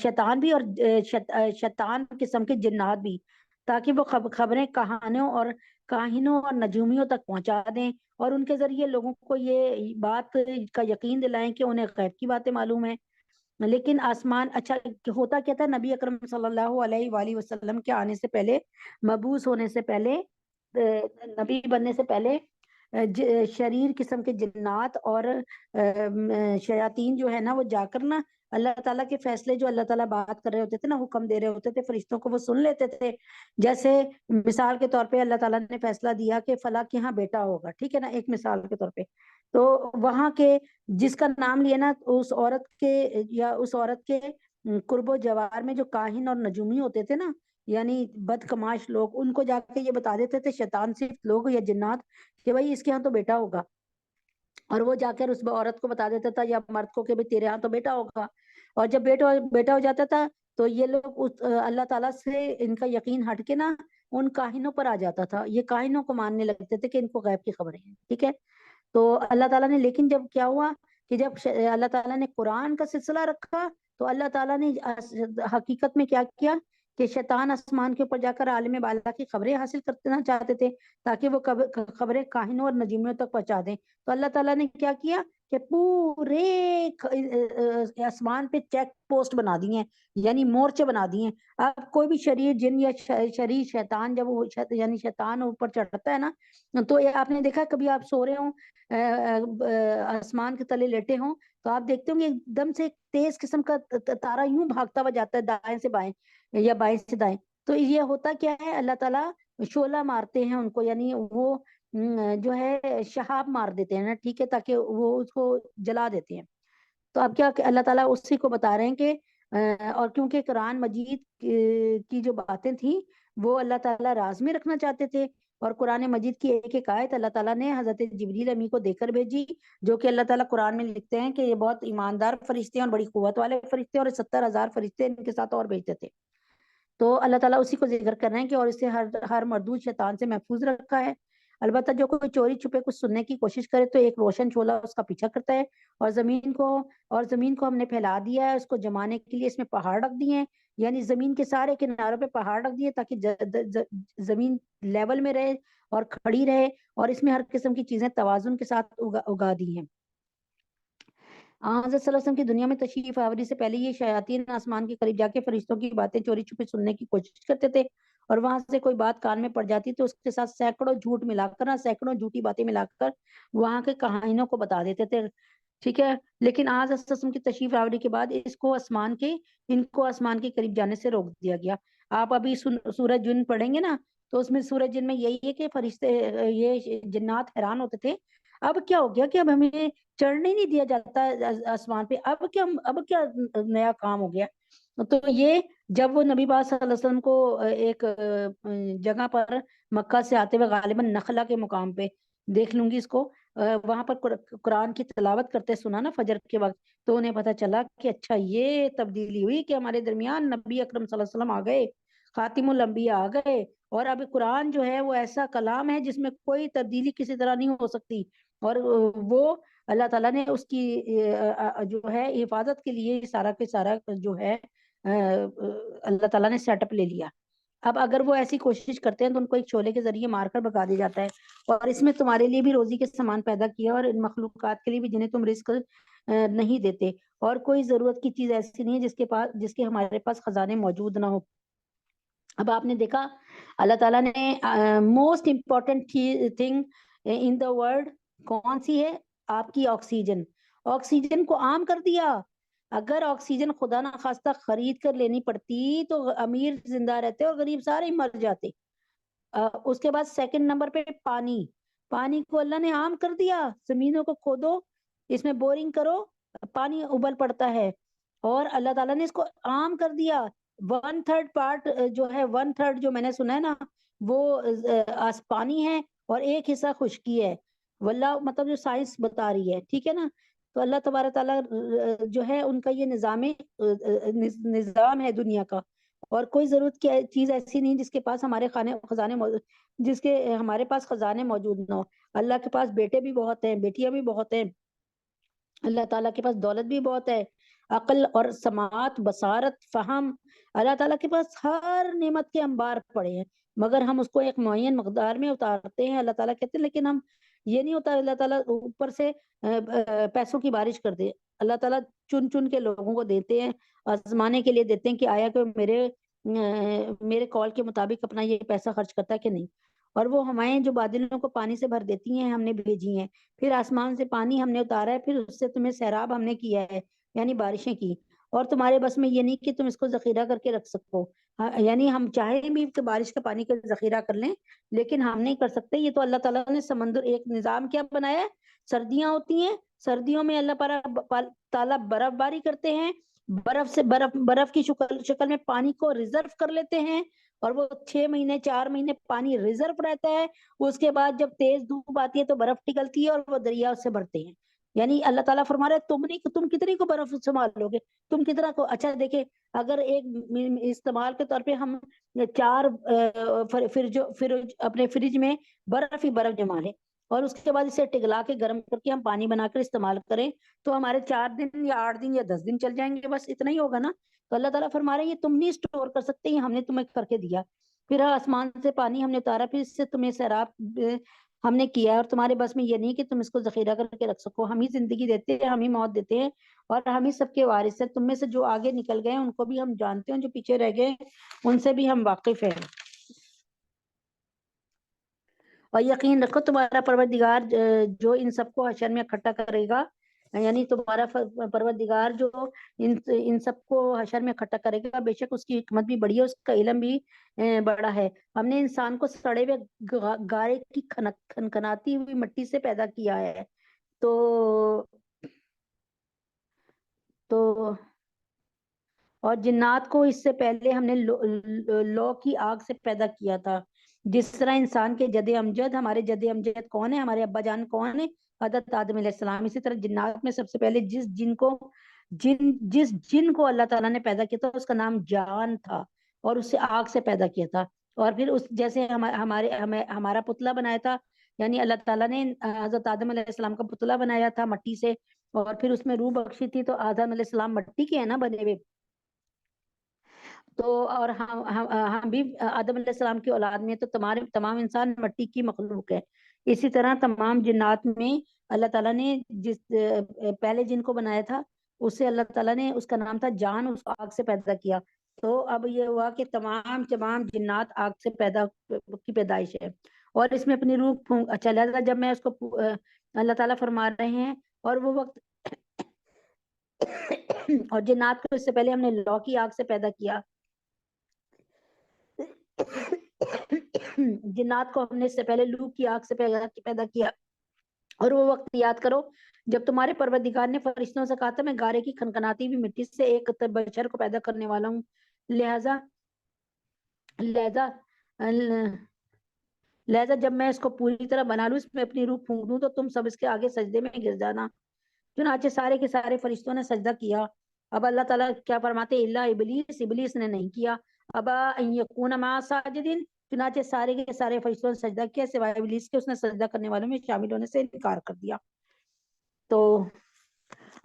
شیطان بھی اور شیطان قسم کے جنات بھی، تاکہ وہ خبریں کاہنوں اور نجومیوں تک پہنچا دیں، اور ان کے ذریعے لوگوں کو یہ بات کا یقین دلائیں کہ انہیں غیب کی باتیں معلوم ہیں۔ لیکن آسمان، اچھا ہوتا کیا تھا، نبی اکرم صلی اللہ علیہ وآلہ وسلم کے آنے سے پہلے، مبعوث ہونے سے پہلے، نبی بننے سے پہلے، شریر قسم کے جنات اور شیاطین جو ہے نا، وہ جا کر نا اللہ تعالیٰ کے فیصلے جو اللہ تعالیٰ بات کر رہے ہوتے تھے نا، حکم دے رہے ہوتے تھے فرشتوں کو، وہ سن لیتے تھے۔ جیسے مثال کے طور پہ اللہ تعالیٰ نے فیصلہ دیا کہ فلاں کے یہاں بیٹا ہوگا، ٹھیک ہے نا، ایک مثال کے طور پہ، تو وہاں کے جس کا نام لیا نا، اس عورت کے قرب و جوار میں جو کاہن اور نجومی ہوتے تھے نا، یعنی بدکماش لوگ، ان کو جا کے یہ بتا دیتے تھے شیطان صرف لوگ یا جنات کہ بھائی اس کے ہاں تو بیٹا ہوگا، اور وہ جا کر اس عورت کو بتا دیتا تھا یا مرد کو کہ بھائی تیرے ہاں تو بیٹا ہوگا، اور جب بیٹا ہو جاتا تھا تو یہ لوگ اللہ تعالیٰ سے ان کا یقین ہٹ کے نا ان کاہنوں پر آ جاتا تھا، یہ کاہنوں کو ماننے لگتے تھے کہ ان کو غیب کی خبریں ہیں، ٹھیک ہے۔ تو اللہ تعالیٰ نے، لیکن جب کیا ہوا کہ جب اللہ تعالیٰ نے قرآن کا سلسلہ رکھا تو اللہ تعالیٰ نے حقیقت میں کیا کیا کہ شیطان آسمان کے اوپر جا کر عالم بالا کی خبریں حاصل کرنا چاہتے تھے تاکہ وہ خبریں کاہنوں اور نجومیوں تک پہنچا دیں۔ تو اللہ تعالیٰ نے کیا کیا کہ پورے آسمان پہ چیک پوسٹ بنا دی ہیں، یعنی مورچے بنا دیے ہیں۔ اب کوئی بھی شریر جن یا شریر شیطان جب وہ یعنی شیطان اوپر چڑھتا ہے نا، تو آپ نے دیکھا کبھی آپ سو رہے ہوں آسمان کے تلے لیٹے ہوں تو آپ دیکھتے ہوں گے ایک دم سے تیز قسم کا تارا یوں بھاگتا ہوا جاتا ہے دائیں سے بائیں یا بائیں سے دائیں، تو یہ ہوتا کیا ہے، اللہ تعالیٰ شعلہ مارتے ہیں ان کو، یعنی وہ جو ہے شہاب مار دیتے ہیں نا، ٹھیک ہے، تاکہ وہ اس کو جلا دیتے ہیں۔ تو اب کیا اللہ تعالیٰ اسی کو بتا رہے ہیں کہ اور کیونکہ قرآن مجید کی جو باتیں تھیں وہ اللہ تعالیٰ راز میں رکھنا چاہتے تھے، اور قرآن مجید کی ایک ایک آیت اللہ تعالیٰ نے حضرت جبریل امی کو دے کر بھیجی، جو کہ اللہ تعالیٰ قرآن میں لکھتے ہیں کہ یہ بہت ایماندار فرشتے ہیں اور بڑی قوت والے فرشتے ہیں، اور 70,000 فرشتے ان کے ساتھ اور بھیجتے تھے۔ تو اللہ تعالیٰ اسی کو ذکر کر رہے ہیں کہ اور اسے ہر مردود شیطان سے محفوظ رکھا ہے۔ البتہ جو کوئی چوری چھپے کچھ سننے کی کوشش کرے تو ایک روشن شعلہ اس کا پیچھا کرتا ہے، اور زمین کو ہم نے پھیلا دیا ہے، اس کو جمانے کے لیے اس میں پہاڑ رکھ دیے ہیں، یعنی زمین کے سارے کناروں پہ پہاڑ رکھ دیے تاکہ زمین لیول میں رہے اور کھڑی رہے، اور اس میں ہر قسم کی چیزیں توازن کے ساتھ اگا دی ہیں۔ حضرت صلی اللہ علیہ وسلم کی دنیا میں تشریف آوری سے پہلے یہ شیاطین آسمان کے قریب جا کے فرشتوں کی باتیں چوری چھپے سننے کی کوشش کرتے تھے، اور وہاں سے کوئی بات کان میں پڑ جاتی تو اس کے ساتھ سینکڑوں جھوٹی باتیں ملا کر وہاں کے کہانیوں کو بتا دیتے تھے، ٹھیک ہے۔ لیکن آج حضرت صلی اللہ علیہ وسلم کی تشریف آوری کے بعد ان کو آسمان کے قریب جانے سے روک دیا گیا۔ آپ ابھی سورج جن پڑھیں گے نا، تو اس میں سورج جن میں یہی ہے کہ فرشتے یہ جنات حیران ہوتے تھے، اب کیا ہو گیا کہ اب ہمیں چڑھنے نہیں دیا جاتا آسمان پہ، اب کیا نیا کام ہو گیا۔ تو یہ جب وہ نبی پاک صلی اللہ علیہ وسلم کو ایک جگہ پر مکہ سے آتے ہوئے غالباً نخلا کے مقام پہ، دیکھ لوں گی اس کو، وہاں پر قرآن کی تلاوت کرتے سنا نا فجر کے وقت، تو انہیں پتا چلا کہ اچھا یہ تبدیلی ہوئی کہ ہمارے درمیان نبی اکرم صلی اللہ علیہ وسلم آ گئے، خاتم الانبیاء آ گئے، اور اب قرآن جو ہے وہ ایسا کلام ہے جس میں کوئی تبدیلی کسی طرح نہیں ہو سکتی، اور وہ اللہ تعالیٰ نے اس کی جو ہے حفاظت کے لیے سارا کے سارا جو ہے اللہ تعالیٰ نے سیٹ اپ لے لیا. اب اگر وہ ایسی کوشش کرتے ہیں تو ان کو ایک شعلے کے ذریعے مار کر بھگا دیا جاتا ہے. اور اس میں تمہارے لیے بھی روزی کے سامان پیدا کیا اور ان مخلوقات کے لیے بھی جنہیں تم رزق نہیں دیتے, اور کوئی ضرورت کی چیز ایسی نہیں ہے جس کے ہمارے پاس خزانے موجود نہ ہو. اب آپ نے دیکھا اللہ تعالیٰ نے most important thing in the world کون سی ہے؟ آپ کی آکسیجن. آکسیجن کو عام کر دیا. اگر آکسیجن خدا نہ خواستہ خرید کر لینی پڑتی تو امیر زندہ رہتے اور غریب سارے ہی مر جاتے. اس کے بعد سیکنڈ نمبر پہ پانی. پانی کو اللہ نے عام کر دیا. زمینوں کو کھودو, اس میں بورنگ کرو, پانی ابل پڑتا ہے. اور اللہ تعالیٰ نے اس کو عام کر دیا. 1/3 پارٹ جو ہے 1/3 جو میں نے سنا ہے نا وہ پانی ہے اور ایک حصہ خشکی ہے. واللہ مطلب جو سائنس بتا رہی ہے, ٹھیک ہے نا. تو اللہ تبارک تعالیٰ جو ہے ان کا یہ نظام ہے دنیا کا, اور کوئی ضرورت کی چیز ایسی نہیں جس کے پاس ہمارے خزانے جس کے ہمارے پاس خزانے موجود نہ ہو. اللہ کے پاس بیٹے بھی بہت ہیں, بیٹیاں بھی بہت ہیں. اللہ تعالیٰ کے پاس دولت بھی بہت ہے, عقل اور سماعت, بصارت, فہم. اللہ تعالیٰ کے پاس ہر نعمت کے انبار پڑے ہیں, مگر ہم اس کو ایک معین مقدار میں اتارتے ہیں. اللہ تعالیٰ کہتے ہیں لیکن ہم یہ نہیں ہوتا اللہ تعالیٰ اوپر سے پیسوں کی بارش کر دے. اللہ تعالیٰ چن چن کے لوگوں کو دیتے ہیں, آزمانے کے لیے دیتے ہیں کہ آیا کہ میرے کال کے مطابق اپنا یہ پیسہ خرچ کرتا ہے کہ نہیں. اور وہ ہوائیں جو بادلوں کو پانی سے بھر دیتی ہیں ہم نے بھیجی ہیں. پھر آسمان سے پانی ہم نے اتارا ہے, پھر اس سے تمہیں سیراب ہم نے کیا ہے, یعنی بارشیں کی. اور تمہارے بس میں یہ نہیں کہ تم اس کو ذخیرہ کر کے رکھ سکو, یعنی ہم چاہیں بھی کہ بارش کا پانی کا ذخیرہ کر لیں لیکن ہم نہیں کر سکتے. یہ تو اللہ تعالیٰ نے سمندر ایک نظام کیا بنایا ہے. سردیاں ہوتی ہیں, سردیوں میں اللہ تعالیٰ برف باری کرتے ہیں, برف کی شکل میں پانی کو ریزرو کر لیتے ہیں, اور وہ 6 مہینے 4 مہینے پانی ریزرو رہتا ہے. اس کے بعد جب تیز دھوپ آتی ہے تو برف پگھلتی ہے اور وہ دریا اس سے بڑھتے ہیں. یعنی اللہ تعالیٰ فرما رہا ہے تم کتنی کو برف سنبھال لو گے, تم کتنا کو. اچھا دیکھیں, اگر ایک استعمال کے طور پہ ہم 4 اپنے فریج میں برف ہی برف جما لیں اور اس کے بعد اسے ٹگلا کے گرم کر کے ہم پانی بنا کر استعمال کریں تو ہمارے 4 دن یا 8 دن یا 10 دن چل جائیں گے, بس اتنا ہی ہوگا نا. تو اللہ تعالیٰ فرما رہے ہیں یہ تم نہیں اسٹور کر سکتے, یہ ہم نے تمہیں کر کے دیا. پھر آسمان سے پانی ہم نے اتارا, پھر اس سے تمہیں سیراب ہم نے کیا, اور تمہارے بس میں یہ نہیں کہ تم اس کو ذخیرہ کر کے رکھ سکو. ہم ہی زندگی دیتے ہیں, ہم ہی موت دیتے ہیں, اور ہم ہی سب کے وارث ہیں. تم میں سے جو آگے نکل گئے ان کو بھی ہم جانتے ہیں, جو پیچھے رہ گئے ان سے بھی ہم واقف ہیں. اور یقین رکھو تمہارا پروردگار جو ان سب کو حشر میں اکٹھا کرے گا, یعنی تمہارا پروردگار جو ان سب کو حشر میں اکٹھا کرے گا, بے شک اس کی حکمت بھی بڑی ہے, اس کا علم بھی بڑا ہے. ہم نے انسان کو سڑے ہوئے گارے کی کھنکھناتی ہوئی مٹی سے پیدا کیا ہے. تو اور جنات کو اس سے پہلے ہم نے لو کی آگ سے پیدا کیا تھا. جس طرح انسان کے جد امجد, ہمارے جد امجد کون ہے؟ ہمارے ابا جان کون ہے؟ حضرت آدم علیہ السلام. اسی طرح جنات میں سب سے پہلے جس جن کو اللہ تعالیٰ نے پیدا کیا تھا اس کا نام جان تھا, اور اسے آگ سے پیدا کیا تھا. اور پھر اس جیسے ہمارا پتلا بنایا تھا, یعنی اللہ تعالیٰ نے حضرت آدم علیہ السلام کا پتلا بنایا تھا مٹی سے, اور پھر اس میں روح بخشی تھی. تو آدم علیہ السلام مٹی کے ہیں نا بنے ہوئے. تو اور ہم بھی آدم علیہ السلام کی اولاد میں, تو تمام انسان مٹی کی مخلوق ہے. اسی طرح تمام جنات میں اللہ تعالیٰ نے جس پہلے جن کو بنایا تھا اسے اللہ تعالیٰ نے, اس کا نام تھا جان, اس کو آگ سے پیدا کیا. تو اب یہ ہوا کہ تمام جنات آگ سے کی پیدائش ہے, اور اس میں اپنی روح اچھا لہذا جب میں اس کو اللہ تعالیٰ فرما رہے ہیں, اور وہ وقت اور جنات کو اس سے پہلے ہم نے لو کی آگ سے پیدا کیا. جنات کو ہم نے اس سے پہلے لو کی آگ سے پیدا کیا. اور وہ وقت یاد کرو جب تمہارے پروردگار نے فرشتوں سے کہا تھا میں گارے کی کھنکھناتی ہوئی مٹی سے ایک بشر کو پیدا کرنے والا ہوں, لہذا جب میں اس کو پوری طرح بنا لوں, اس میں اپنی روح پھونک دوں, تو تم سب اس کے آگے سجدے میں گر جانا. چنانچہ سارے کے سارے فرشتوں نے سجدہ کیا. اب اللہ تعالیٰ کیا فرماتے ہیں, الا ابلیس نے نہیں کیا. ابا ان یکون مع الساجدین, چنانچہ سارے کے سارے فرشتوں نے سجدہ کیا سوائے ابلیس کے, اس نے سجدہ کرنے والوں میں شامل ہونے سے انکار کر دیا. تو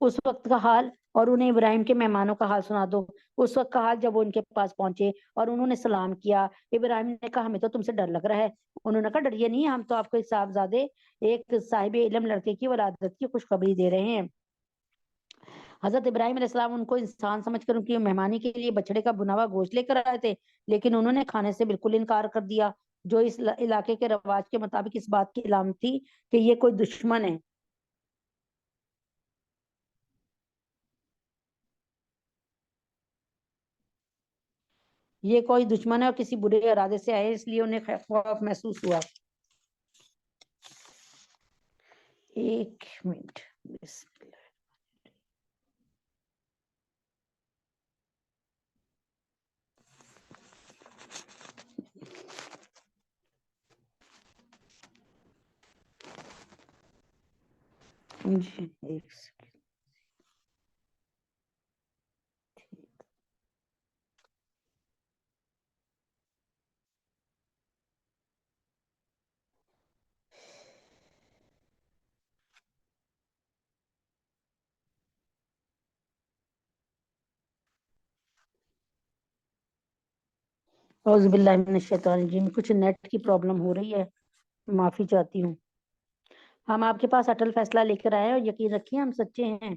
اس وقت کا حال اور انہیں ابراہیم کے مہمانوں کا حال سنا دو. اس وقت کا حال جب وہ ان کے پاس پہنچے اور انہوں نے سلام کیا. ابراہیم نے کہا ہمیں تو تم سے ڈر لگ رہا ہے. انہوں نے کہا ڈریے نہیں, ہم تو آپ کو صاحبزادے ایک صاحب علم لڑکے کی ولادت کی خوشخبری دے رہے ہیں. حضرت ابراہیم علیہ السلام ان کو انسان سمجھ کر ان کی مہمانی کے لیے بچڑے کا بنا ہوا گوشت لے کر آئے تھے, لیکن انہوں نے کھانے سے بالکل انکار کر دیا, جو اس علاقے کے رواج کے مطابق اس بات کی علامت تھی کہ یہ کوئی دشمن ہے. یہ کوئی دشمن ہے اور کسی برے ارادے سے آئے, اس لیے انہیں خوف محسوس ہوا. ایک منٹ. بسم اللہ. جی ایک سیکنڈ. اعوذ باللہ من الشیطان الرجیم. کچھ نیٹ کی پرابلم ہو رہی ہے, معافی چاہتی ہوں. ہم آپ کے پاس اٹل فیصلہ لے کر آئے اور یقین رکھیے ہم سچے ہیں.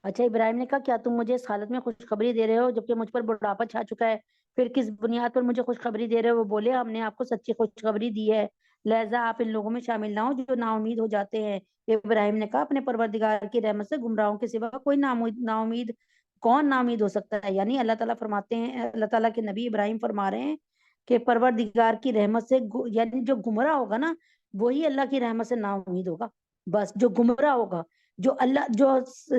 اچھا, ابراہیم نے کہا کیا تم مجھے اس حالت میں خوشخبری دے رہے ہو جبکہ مجھ پر بڑھاپا چھا چکا ہے؟ پھر کس بنیاد پر مجھے خوشخبری دے رہے ہو؟ وہ بولے ہم نے آپ کو سچی خوشخبری دی ہے, لہذا آپ ان لوگوں میں شامل نہ ہو جو نا امید ہو جاتے ہیں. ابراہیم نے کہا اپنے پروردگار کی رحمت سے گمراہوں کے سوا کوئی نا امید کون نا امید ہو سکتا ہے. یعنی اللہ تعالیٰ فرماتے ہیں, اللہ تعالیٰ کے نبی ابراہیم فرما رہے ہیں کہ پروردگار کی رحمت سے یعنی جو گمراہ ہوگا نا وہی اللہ کی رحمت سے نا امید ہوگا. بس جو گمراہ ہوگا, جو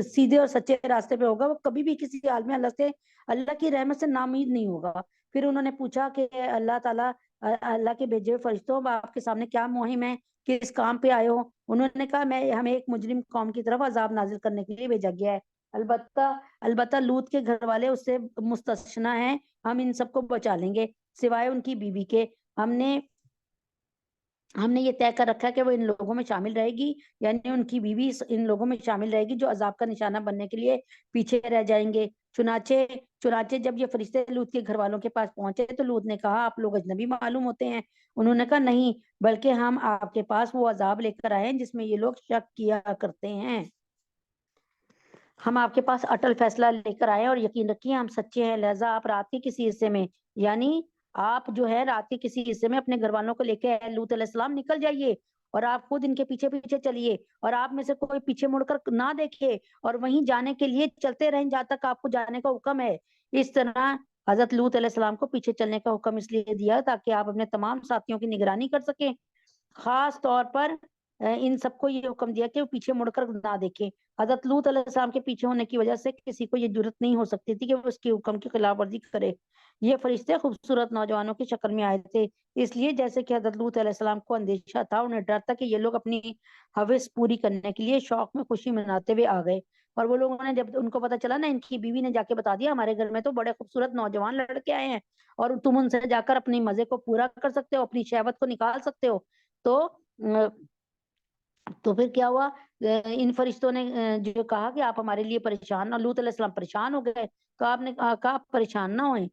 سیدھے اور سچے راستے پہ ہوگا, وہ کبھی بھی کسی حال میں اللہ کی رحمت سے نا امید نہیں ہوگا. پھر انہوں نے پوچھا کہ اللہ تعالیٰ, اللہ کے بھیجے فرشتوں, آپ کے سامنے کیا مہم ہے, کس کام پہ آئے ہو؟ انہوں نے کہا ہمیں ایک مجرم قوم کی طرف عذاب نازل کرنے کے لیے بھیجا گیا ہے. البتہ لوط کے گھر والے اس سے مستثنا ہیں, ہم ان سب کو بچا لیں گے سوائے ان کی بیوی کے. ہم نے یہ طے کر رکھا ہے کہ وہ ان لوگوں میں شامل رہے گی, یعنی ان کی بیوی ان لوگوں میں شامل رہے گی جو عذاب کا نشانہ بننے کے لیے پیچھے رہ جائیں گے. چنانچہ جب یہ فرشتے لوط کے گھر والوں کے پاس پہنچے تو لوط نے کہا آپ لوگ اجنبی معلوم ہوتے ہیں. انہوں نے کہا نہیں, بلکہ ہم آپ کے پاس وہ عذاب لے کر آئے ہیں جس میں یہ لوگ شک کیا کرتے ہیں. ہم آپ کے پاس اٹل فیصلہ لے کر آئے اور یقین رکھیے ہم سچے ہیں, لہٰذا آپ رات کے کسی حصے میں, یعنی آپ جو ہے رات کے کسی حصے میں اپنے گھر والوں کو لے کے لوط علیہ السلام نکل جائیے اور آپ خود ان کے پیچھے پیچھے چلیے اور آپ میں سے کوئی پیچھے مڑ کر نہ دیکھے اور وہیں جانے کے لیے چلتے رہیں جہاں تک آپ کو جانے کا حکم ہے. اس طرح حضرت لوط علیہ السلام کو پیچھے چلنے کا حکم اس لیے دیا تاکہ آپ اپنے تمام ساتھیوں کی نگرانی کر سکیں. خاص طور پر ان سب کو یہ حکم دیا کہ وہ پیچھے مڑ کر نہ دیکھیں. حضرت لوط علیہ السلام کے پیچھے ہونے کی وجہ سے کسی کو یہ جرت نہیں ہو سکتی تھی کہ وہ اس کے حکم کی خلاف ورزی کرے. یہ فرشتے خوبصورت نوجوانوں کی شکل میں آئے تھے, اس لیے جیسے کہ حضرت لوط علیہ السلام کو اندیشہ تھا, انہیں ڈر تھا کہ یہ لوگ اپنی حوث پوری کرنے کے لیے شوق میں خوشی مناتے ہوئے آ گئے. اور وہ لوگوں نے جب ان کو پتا چلا نا, ان کی بیوی نے جا کے بتا دیا ہمارے گھر میں تو بڑے خوبصورت نوجوان لڑکے آئے ہیں اور تم ان سے جا کر اپنی مزے کو پورا کر سکتے ہو, اپنی شہوت کو نکال سکتے ہو. تو پھر کیا ہوا, ان فرشتوں نے جو کہا کہ آپ ہمارے لیے پریشان, اور لوط علیہ السلام پریشان ہو گئے. تو آپ نے کہا آپ پریشان نہ ہوئیں,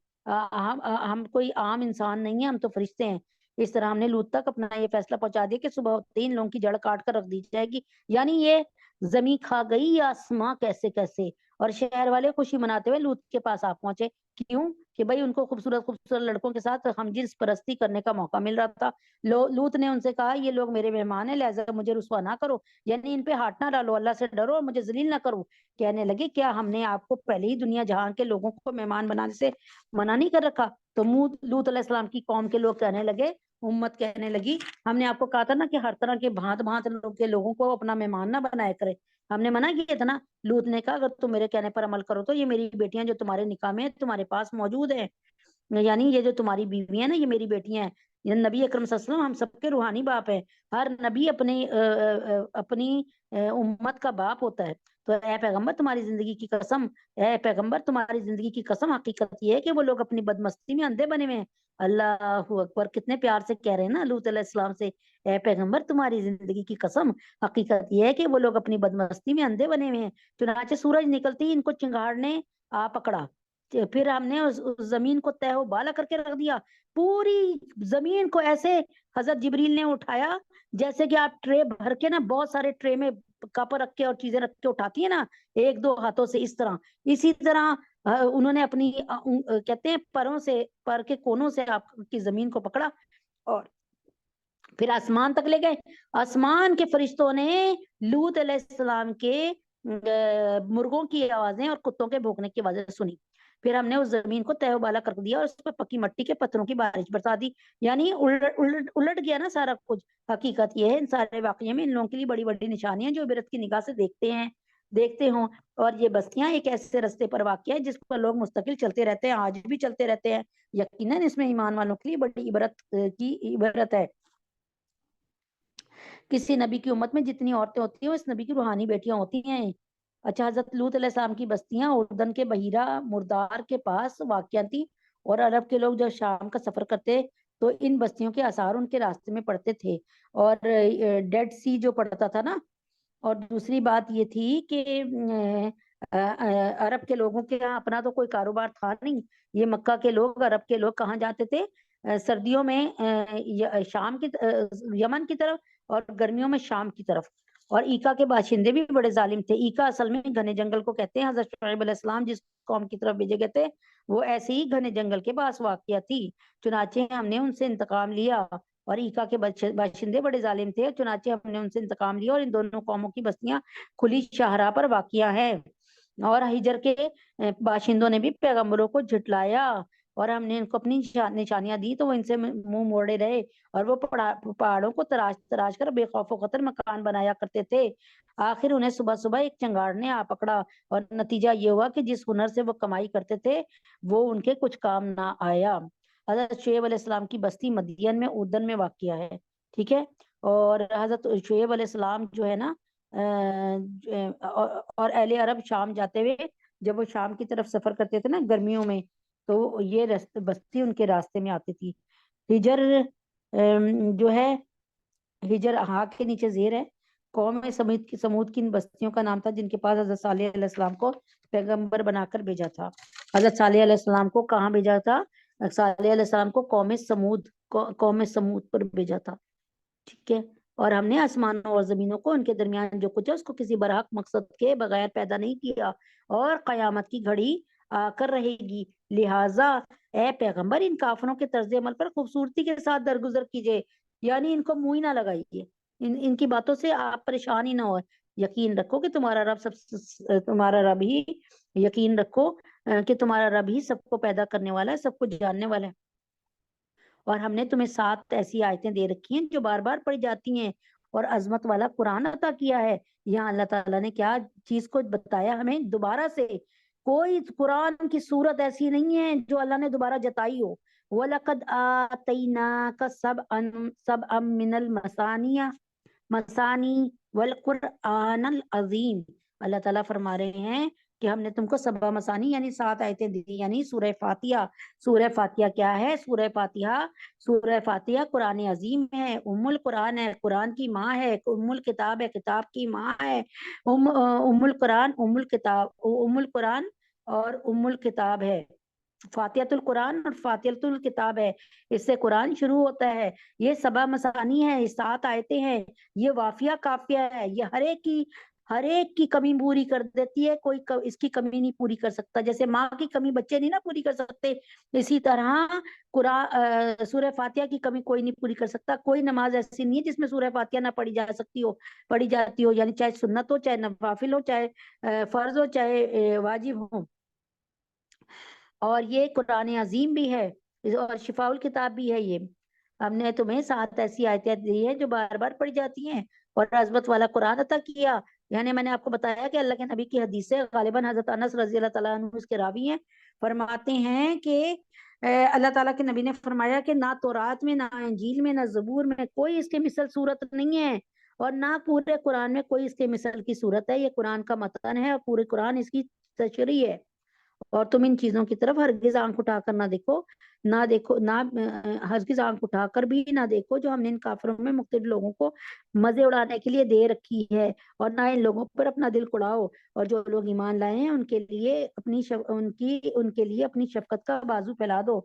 ہم کوئی عام انسان نہیں ہیں, ہم تو فرشتے ہیں. اس طرح ہم نے لوط تک اپنا یہ فیصلہ پہنچا دیا کہ صبح 3 لوگوں کی جڑ کاٹ کر رکھ دی جائے گی, یعنی یہ زمین کھا گئی آسماں کیسے کیسے. اور شہر والے خوشی مناتے ہوئے لوط کے پاس آپ پہنچے. کیوں کہ بھائی ان کو خوبصورت خوبصورت لڑکوں کے ساتھ ہم جنس پرستی کرنے کا موقع مل رہا تھا. لوط نے ان سے کہا یہ لوگ میرے مہمان ہیں, لہذا مجھے رسوا نہ کرو, یعنی ان پہ ہاتھ نہ ڈالو, اللہ سے ڈرو اور مجھے ذلیل نہ کرو. کہنے لگے کیا ہم نے آپ کو پہلے ہی دنیا جہان کے لوگوں کو مہمان بنانے سے منع نہیں کر رکھا؟ تو لوط علیہ السلام کی قوم کے لوگ کہنے لگے, امت کہنے لگی, ہم نے آپ کو کہا تھا نا کہ ہر طرح کے بھانت بھانت کے لوگوں کو اپنا مہمان نہ بنایا کرے, ہم نے منع کیا تھا نا. لوط نے کہا اگر تم میرے کہنے پر عمل کرو تو یہ میری بیٹیاں جو تمہارے نکاح میں تمہارے پاس موجود ہیں, یعنی یہ جو تمہاری بیوی ہیں نا یہ میری بیٹیاں ہیں. یہ نبی اکرم صلی اللہ علیہ وسلم ہم سب کے روحانی باپ ہے. ہر نبی اپنی امت کا باپ ہوتا ہے. تو اے پیغمبر تمہاری زندگی کی قسم، اے پیغمبر تمہاری زندگی کی قسم، حقیقت یہ ہے کہ وہ لوگ اپنی بدمستی میں اندھے بنے ہوئے ہیں۔ اللہ اکبر، کتنے پیار سے کہہ رہے ہیں نا لوط علیہ السلام سے، اے پیغمبر تمہاری زندگی کی قسم، حقیقت یہ ہے کہ وہ لوگ اپنی بدمستی میں اندھے بنے ہوئے ہیں۔ چنانچہ سورج نکلتے ہی ان کو چنگاڑ نے آ پکڑا، پھر ہم نے اس زمین کو تہ و بالا کر کے رکھ دیا، پوری زمین کو ایسے حضرت جبریل نے اٹھایا جیسے کہ آپ ٹرے بھر کے نا، بہت سارے ٹرے میں کپ رکھ کے اور چیزیں رکھ کے اٹھاتی ہیں نا ایک دو ہاتھوں سے، اس طرح اسی طرح انہوں نے اپنی کہتے ہیں پروں سے، پر کے کونوں سے آپ کی زمین کو پکڑا اور پھر آسمان تک لے گئے۔ آسمان کے فرشتوں نے لوط علیہ السلام کے مرغوں کی آوازیں اور کتوں کے بھونکنے کی آوازیں سنی، پھر ہم نے اس زمین کو تہ و بالا کر دیا اور اس پہ پکی مٹی کے پتھروں کی بارش برسا دی، یعنی الٹ گیا نا سارا کچھ۔ حقیقت یہ ہے ان سارے واقعے میں ان لوگوں کے لیے بڑی بڑی نشانیاں جو عبرت کی نگاہ سے دیکھتے ہوں، اور یہ بستیاں ایک ایسے رستے پر واقع ہے جس پر لوگ مستقل چلتے رہتے ہیں، آج بھی چلتے رہتے ہیں۔ یقیناً اس میں ایمان والوں کے لیے بڑی عبرت ہے۔ کسی نبی کی امت میں جتنی عورتیں ہوتی ہیں وہ اس نبی کی روحانی بیٹیاں ہوتی ہیں۔ اچھا، حضرت لوط علیہ السلام کی بستیاں اردن کے بحیرہ مردار کے پاس واقع تھی، اور عرب کے لوگ جب شام کا سفر کرتے تو ان بستیوں کے آثار ان کے راستے میں پڑتے تھے، اور ڈیڈ سی جو پڑتا تھا نا۔ اور دوسری بات یہ تھی کہ عرب کے لوگوں کے یہاں اپنا تو کوئی کاروبار تھا نہیں، یہ مکہ کے لوگ، عرب کے لوگ کہاں جاتے تھے؟ سردیوں میں شام کی یمن کی طرف، اور گرمیوں میں شام کی طرف۔ اور ایکا کے باشندے بھی بڑے ظالم تھے۔ ایکا اصل میں گھنے جنگل کو کہتے ہیں۔ حضرت شعیب علیہ السلام جس قوم کی طرف بھیجے گئے تھے وہ ایسے ہی گھنے جنگل کے پاس واقع تھی، چنانچہ ہم نے ان سے انتقام لیا، اور ایکا کے باشندے بڑے ظالم تھے، چنانچہ ہم نے ان سے انتقام لیا، اور ان دونوں قوموں کی بستیاں کھلی شاہراہ پر واقع ہیں۔ اور ہجر کے باشندوں نے بھی پیغمبروں کو جھٹلایا، اور ہم نے ان کو اپنی نشانیاں دی تو وہ ان سے منہ موڑے رہے، اور وہ پہاڑوں کو تراش کر بے خوف و خطر مکان بنایا کرتے تھے۔ آخر انہیں صبح صبح ایک چنگاڑ نے آ پکڑا، اور نتیجہ یہ ہوا کہ جس ہنر سے وہ کمائی کرتے تھے وہ ان کے کچھ کام نہ آیا۔ حضرت شعیب علیہ السلام کی بستی مدین میں اردن میں واقع ہے، ٹھیک ہے۔ اور حضرت شعیب علیہ السلام جو ہے نا اور اہل عرب شام جاتے ہوئے جب وہ شام کی طرف سفر کرتے تھے نا گرمیوں میں، تو یہ بستی ان کے راستے میں آتی تھی۔ ہجر جو ہے، ہجر ہا کے نیچے زیر ہے، قوم سمود کی ان بستیوں کا نام تھا جن کے پاس حضرت صالح علیہ السلام کو پیغمبر بنا کر بھیجا تھا۔ حضرت صالح علیہ السلام کو کہاں بھیجا تھا؟ صالح علیہ السلام کو قوم سمود پر بھیجا تھا، ٹھیک ہے۔ اور ہم نے آسمانوں اور زمینوں کو ان کے درمیان جو کچھ ہے اس کو کسی برحق مقصد کے بغیر پیدا نہیں کیا، اور قیامت کی گھڑی آ کر رہے گی، لہٰذا اے پیغمبر ان کافروں کے طرز عمل پر خوبصورتی کے ساتھ درگزر کیجئے، یعنی ان کو منہ ہی نہ لگائیے، ان کی باتوں سے آپ پریشان ہی نہ ہو۔ یقین رکھو کہ تمہارا رب ہی یقین رکھو کہ تمہارا رب ہی سب کو پیدا کرنے والا ہے، سب کو جاننے والا ہے۔ اور ہم نے تمہیں 7 ایسی آیتیں دے رکھی ہیں جو بار بار پڑھی جاتی ہیں، اور عظمت والا قرآن عطا کیا ہے۔ یہاں اللہ تعالیٰ نے کیا چیز کو بتایا ہمیں دوبارہ سے، کوئی قرآن کی صورت ایسی نہیں ہے جو اللہ نے دوبارہ جتائی ہو۔ وَلَقَدْ آتَيْنَاكَ سَبْعًا مِّنَ المثانی والقرآن العظیم۔ اللہ تعالیٰ فرما رہے ہیں کہ ہم نے تم کو 7 مثانی یعنی 7 آیتیں دی، یعنی سورہ فاتحہ۔ سورہ فاتحہ کیا ہے؟ سورہ فاتحہ قرآن عظیم ہے، ام القرآن ہے، قرآن کی ماں ہے، ام الکتاب ہے، کتاب کی ماں ہے، ام القرآن اور ام الکتاب ہے۔ فاتحۃ القرآن اور فاتحۃ الکتاب ہے، اس سے قرآن شروع ہوتا ہے۔ یہ 7 مثانی ہے، یہ 7 آیتیں ہیں، یہ وافیہ کافیہ ہے، یہ ہر ایک کی کمی پوری کر دیتی ہے، کوئی اس کی کمی نہیں پوری کر سکتا۔ جیسے ماں کی کمی بچے نہیں نا پوری کر سکتے، اسی طرح سورہ فاتحہ کی کمی کوئی نہیں پوری کر سکتا۔ کوئی نماز ایسی نہیں ہے جس میں سورہ فاتحہ نہ پڑھی جاتی ہو، یعنی چاہے سنت ہو، چاہے نوافل ہو، چاہے فرض ہو، چاہے واجب ہو۔ اور یہ قرآن عظیم بھی ہے اور شفاء الکتاب بھی ہے۔ یہ ہم نے تمہیں 7 ایسی آیتیں دی ہیں جو بار بار پڑھی جاتی ہیں، اور عظمت والا قرآن عطا کیا، یعنی میں نے آپ کو بتایا کہ اللہ کے نبی کی حدیث سے غالباً حضرت انس رضی اللہ تعالیٰ عنہ اس کے راوی ہیں، فرماتے ہیں کہ اللہ تعالیٰ کے نبی نے فرمایا کہ نہ تورات میں، نہ انجیل میں، نہ زبور میں کوئی اس کے مثل صورت نہیں ہے، اور نہ پورے قرآن میں کوئی اس کے مثل کی صورت ہے. یہ قرآن کا متن ہے اور پورے قرآن اس کی تشریح ہے. اور تم ان چیزوں کی طرف ہرگز آنکھ اٹھا کر نہ دیکھو نہ ہرگز آنکھ اٹھا کر بھی نہ دیکھو جو ہم نے ان کافروں میں مختلف لوگوں کو مزے اڑانے کے لیے دے رکھی ہے, اور نہ ان لوگوں پر اپنا دل کڑاؤ, اور جو لوگ ایمان لائے ہیں ان کے لیے اپنی شفقت کا بازو پھیلا دو.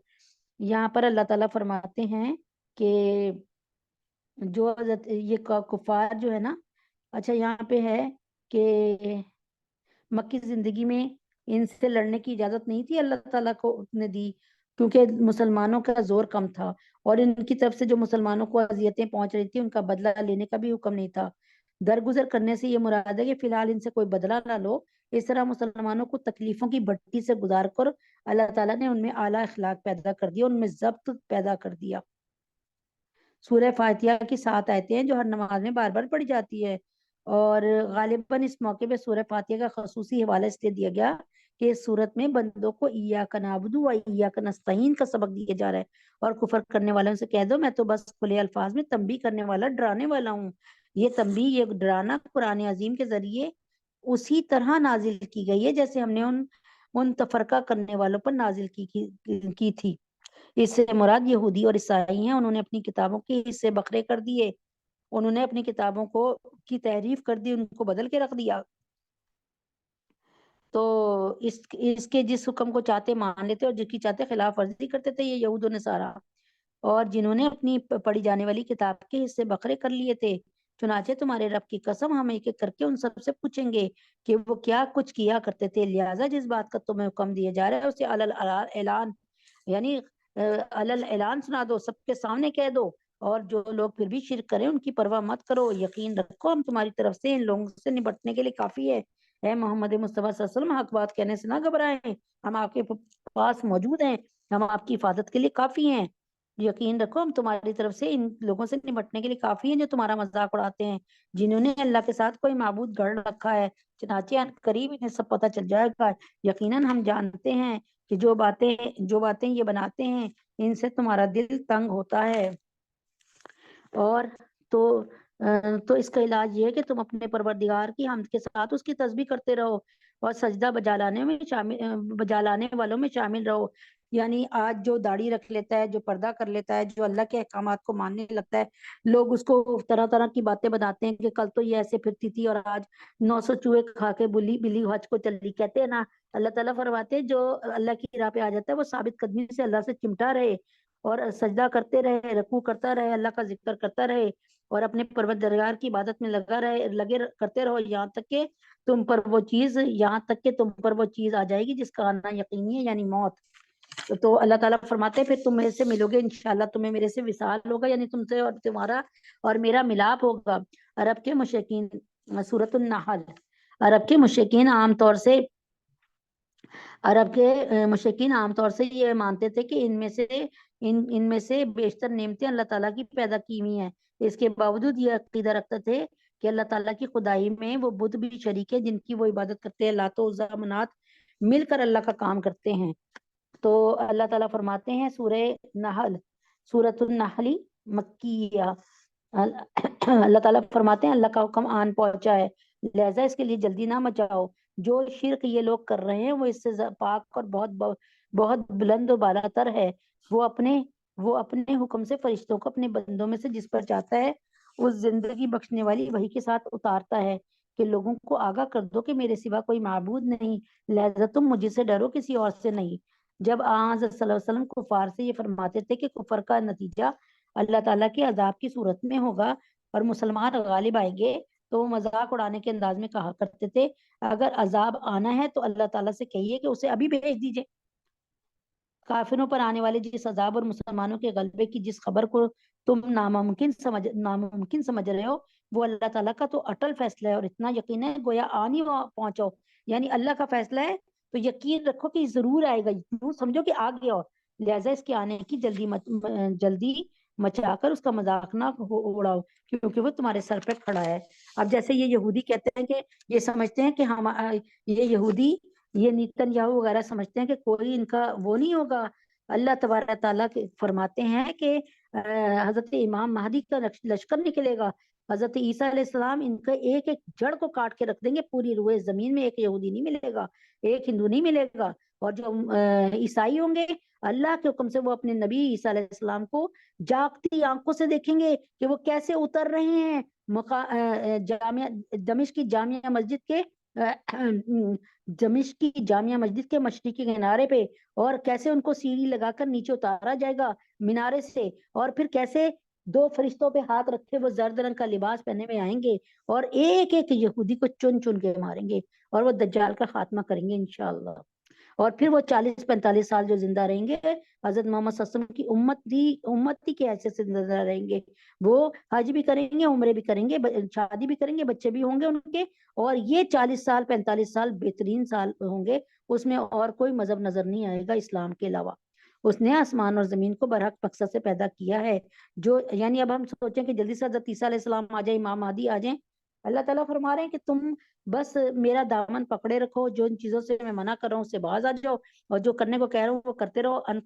یہاں پر اللہ تعالیٰ فرماتے ہیں کہ جو یہ کفار جو ہے نا, اچھا یہاں پہ ہے کہ مکی زندگی میں ان سے لڑنے کی اجازت نہیں تھی, اللہ تعالیٰ کو نے دی, کیونکہ مسلمانوں کا زور کم تھا, اور ان کی طرف سے جو مسلمانوں کو اذیتیں پہنچ رہی تھی ان کا بدلہ لینے کا بھی حکم نہیں تھا. درگزر کرنے سے یہ مراد ہے کہ فی الحال ان سے کوئی بدلہ نہ لو. اس طرح مسلمانوں کو تکلیفوں کی بھٹی سے گزار کر اللہ تعالیٰ نے ان میں اعلیٰ اخلاق پیدا کر دیا, ان میں ضبط پیدا کر دیا. سورہ فاتحہ کی 7 آیتیں ہیں جو ہر نماز میں بار بار پڑھی جاتی ہے, اور غالباً اس موقع پہ سورہ فاتحہ کا خصوصی حوالہ اس لیے دیا گیا کہ اس صورت میں بندوں کو ایاک نعبد و ایاک نستعین کا سبق دیا جا رہا ہے, اور کفر کرنے والوں سے کہہ دو میں تو بس کھلے الفاظ میں تنبیہ کرنے والا, ڈرانے والا ہوں. یہ تنبیہ, یہ ڈرانا قرآن عظیم کے ذریعے اسی طرح نازل کی گئی ہے جیسے ہم نے ان تفرقہ کرنے والوں پر نازل کی تھی. اس سے مراد یہودی اور عیسائی ہیں. انہوں نے اپنی کتابوں کے حصے بکھرے کر دیے, انہوں نے اپنی کتابوں کی تحریف کر دی, ان کو بدل کے رکھ دیا. تو اس کے جس حکم کو چاہتے مان لیتے اور جس کی چاہتے خلاف ورزی کرتے تھے یہ یہود و نصارہ, اور جنہوں نے اپنی پڑھی جانے والی کتاب کے حصے بکھرے کر لیے تھے. چنانچہ تمہارے رب کی قسم ہم ایک ایک کر کے ان سب سے پوچھیں گے کہ وہ کیا کچھ کیا کرتے تھے. لہٰذا جس بات کا تمہیں حکم دیا جا رہا ہے اسے اعلان یعنی اعلان سنا دو, سب کے سامنے کہہ دو, اور جو لوگ پھر بھی شرک کریں ان کی پرواہ مت کرو. یقین رکھو ہم تمہاری طرف سے ان لوگوں سے نپٹنے کے لیے کافی ہے. اے محمد مصطفیٰ صلی اللہ علیہ وسلم, حق بات کہنے سے نہ گھبرائیں, ہم آپ کے پاس موجود ہیں, ہم آپ کی حفاظت کے لیے کافی ہیں. یقین رکھو ہم تمہاری طرف سے ان لوگوں سے نمٹنے کے لیے کافی ہیں جو تمہارا مذاق اڑاتے ہیں, جنہوں نے اللہ کے ساتھ کوئی معبود گڑھ رکھا ہے. چنانچہ قریب انہیں سب پتہ چل جائے گا. یقیناً ہم جانتے ہیں کہ جو باتیں یہ بناتے ہیں ان سے تمہارا دل تنگ ہوتا ہے. اور تو اس کا علاج یہ ہے کہ تم اپنے پروردگار کی حمد کے ساتھ اس کی تسبیح کرتے رہو اور سجدہ بجا لانے والوں میں شامل رہو. یعنی آج جو داڑھی رکھ لیتا ہے, جو پردہ کر لیتا ہے, جو اللہ کے احکامات کو ماننے لگتا ہے, لوگ اس کو طرح طرح کی باتیں بتاتے ہیں کہ کل تو یہ ایسے پھرتی تھی اور آج 900 چوہے کھا کے بلی حج کو چلی, کہتے ہیں نا. اللہ تعالیٰ فرماتے ہیں جو اللہ کی راہ پہ آ جاتا ہے وہ ثابت قدمی سے اللہ سے چمٹا رہے اور سجدہ کرتے رہے, رکوع کرتا رہے, اللہ کا ذکر کرتا رہے, اور اپنے پروردگار کی عبادت میں لگے کرتے رہو یہاں تک کہ تم پر وہ چیز آ جائے گی جس کا آنا یقینی ہے, یعنی موت. تو اللہ تعالیٰ فرماتے ہیں پھر تم میرے سے ملو گے انشاءاللہ, تمہیں میرے سے وصال ہوگا, یعنی تم سے اور تمہارا اور میرا ملاپ ہوگا. عرب کے مشرکین, سورۃ النحل. عرب کے مشرکین عام طور سے یہ مانتے تھے کہ ان میں سے بیشتر نعمتیں اللہ تعالیٰ کی پیدا کی ہوئی ہیں. اس کے باوجود یہ عقیدہ رکھتے تھے کہ اللہ تعالیٰ کی خدائی میں وہ بت بھی شریک ہے جن کی وہ عبادت کرتے ہیں. لات و عزیٰ منات مل کر اللہ کا کام کرتے ہیں. تو اللہ تعالیٰ فرماتے ہیں سورۃ النحل مکیہ, اللہ تعالیٰ فرماتے ہیں اللہ کا حکم آن پہنچا ہے, لہذا اس کے لیے جلدی نہ مچاؤ. جو شرک یہ لوگ کر رہے ہیں وہ اس سے پاک اور بہت بلند و بالا تر ہے. وہ اپنے حکم سے فرشتوں کو اپنے بندوں میں سے جس پر چاہتا ہے اس زندگی بخشنے والی وحی کے ساتھ اتارتا ہے کہ لوگوں کو آگاہ کر دو کہ میرے سوا کوئی معبود نہیں, لہذا تم مجھے سے ڈرو, کسی اور سے نہیں. جب حضرت صلی اللہ علیہ وسلم کفار سے یہ فرماتے تھے کہ کفر کا نتیجہ اللہ تعالیٰ کے عذاب کی صورت میں ہوگا اور مسلمان غالب آئیں گے, تو وہ مذاق اڑانے کے انداز میں کہا کرتے تھے اگر عذاب آنا ہے تو اللہ تعالیٰ سے کہیے کہ اسے ابھی بھیج دیجئے. کافروں پر آنے والے جس عذاب اور مسلمانوں کے غلبے کی جس خبر کو تم ناممکن سمجھ رہے ہو, وہ اللہ تعالیٰ کا تو اٹل فیصلہ ہے, اور اتنا یقین ہے گویا آن ہی پہنچو. یعنی اللہ کا فیصلہ ہے تو یقین رکھو کہ ضرور آئے گا, یوں سمجھو کہ آ گیا, لہٰذا اس کے آنے کی جلدی مچا کر اس کا مذاق نہ اڑاؤ کیونکہ وہ تمہارے سر پہ کھڑا ہے. اب جیسے یہ یہودی کہتے ہیں کہ یہ سمجھتے ہیں کہ یہ یہودی یہ نیتن یاہو وغیرہ سمجھتے ہیں کہ کوئی ان کا وہ نہیں ہوگا. اللہ تبارک تعالیٰ فرماتے ہیں کہ حضرت امام مہدی کا لشکر نکلے گا, حضرت عیسیٰ علیہ السلام ان کا ایک ایک جڑ کو کاٹ کے رکھ دیں گے، پوری روئے زمین میں ایک یہودی نہیں ملے گا، ایک ہندو نہیں ملے گا. اور جو عیسائی ہوں گے، اللہ کے حکم سے وہ اپنے نبی عیسیٰ علیہ السلام کو جاگتی آنکھوں سے دیکھیں گے کہ وہ کیسے اتر رہے ہیں جامعہ دمشق کی جامعہ مسجد کے دمشق کی جامعہ مسجد کے مشرقی کنارے پہ، اور کیسے ان کو سیڑھی لگا کر نیچے اتارا جائے گا مینارے سے، اور پھر کیسے دو فرشتوں پہ ہاتھ رکھے وہ زرد رنگ کا لباس پہنے ہوئے آئیں گے اور ایک ایک یہودی کو چن چن کے ماریں گے اور وہ دجال کا خاتمہ کریں گے انشاءاللہ. اور پھر وہ 40-45 سال جو زندہ رہیں گے حضرت محمد صلی اللہ علیہ وسلم کی امتی کے حیثیت سے زندہ رہیں گے. وہ حج بھی کریں گے، عمرے بھی کریں گے، شادی بھی کریں گے، بچے بھی ہوں گے ان کے. اور یہ 40 سال 45 سال بہترین سال ہوں گے، اس میں اور کوئی مذہب نظر نہیں آئے گا اسلام کے علاوہ. اس نے آسمان اور زمین کو برحق مقصد سے پیدا کیا ہے. جو یعنی اب ہم سوچیں کہ جلدی سے حضرت عیسیٰ علیہ السلام آ جائیں، امام مہدی آ جائیں، اللہ تعالیٰ فرما رہے ہیں کہ تم بس میرا دامن پکڑے رکھو، جو ان چیزوں سے میں منع کر رہا ہوں اس سے باز آ جاؤ، اور جو کرنے کو کہہ رہا ہوں وہ کرتے رہو. ان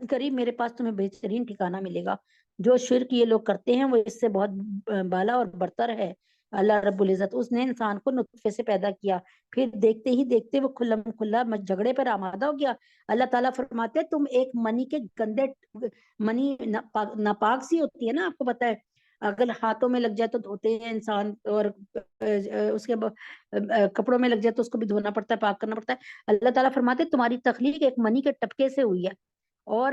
قریب میرے پاس تمہیں بہترین ٹھکانہ ملے گا. جو شرک یہ لوگ کرتے ہیں وہ اس سے بہت بالا اور برتر ہے. اللہ رب العزت اس نے انسان کو نطفے سے پیدا کیا، پھر دیکھتے ہی دیکھتے وہ کھلا جھگڑے پر آمادہ ہو گیا. اللہ تعالیٰ فرماتے تم ایک منی کے گندے منی ناپاک سی ہوتی ہے نا، آپ کو پتا ہے، اگر ہاتھوں میں لگ جائے تو دھوتے ہیں انسان، اور اس کے کپڑوں میں لگ جائے تو اس کو بھی دھونا پڑتا ہے، پاک کرنا پڑتا ہے. اللہ تعالیٰ فرماتے تمہاری تخلیق ایک منی کے ٹپکے سے ہوئی ہے، اور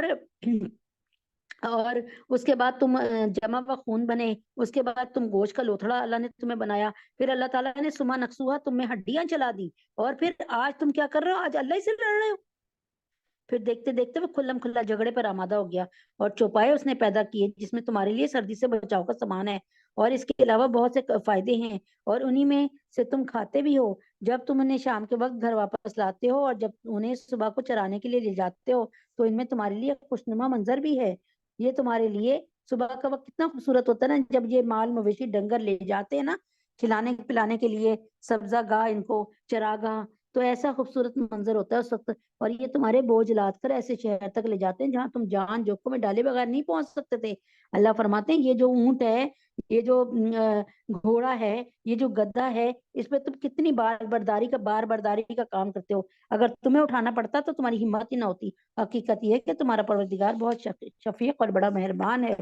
اس کے بعد تم جمع و خون بنے، اس کے بعد تم گوشت کا لوتھڑا اللہ نے تمہیں بنایا، پھر اللہ تعالیٰ نے سما نقصوہا تم میں ہڈیاں چلا دی، اور پھر آج تم کیا کر رہے ہو؟ آج اللہ ہی سے لڑ رہے ہو. پھر دیکھتے دیکھتے وہ کھلا جھگڑے پر آمادہ ہو گیا. اور چوپائے اس نے پیدا کیے جس میں تمہارے لیے سردی سے بچاؤ کا سامان ہے، اور اس کے علاوہ بہت سے فائدے ہیں، اور انہی میں سے تم کھاتے بھی ہو. جب تم انہیں شام کے وقت گھر واپس لاتے ہو اور جب انہیں صبح کو چرانے کے لیے لے جاتے ہو تو ان میں تمہارے لیے خوشنما منظر بھی ہے. یہ تمہارے لیے صبح کا وقت کتنا خوبصورت ہوتا ہے نا، جب یہ مال مویشی ڈنگر لے جاتے ہیں نا کھلانے پلانے کے لیے، سبزہ گاہ ان کو چراگاہ، تو ایسا خوبصورت منظر ہوتا ہے اس وقت. اور یہ تمہارے بوجھ لاد کر ایسے شہر تک لے جاتے ہیں جہاں تم جان جوکھوں میں ڈالے بغیر نہیں پہنچ سکتے تھے. اللہ فرماتے ہیں یہ جو اونٹ ہے، یہ جو گھوڑا ہے، یہ جو گدھا ہے، اس پہ تم کتنی بار برداری کا کام کرتے ہو. اگر تمہیں اٹھانا پڑتا تو تمہاری ہمت ہی نہ ہوتی. حقیقت یہ ہے کہ تمہارا پروردگار بہت شفیق اور بڑا مہربان ہے.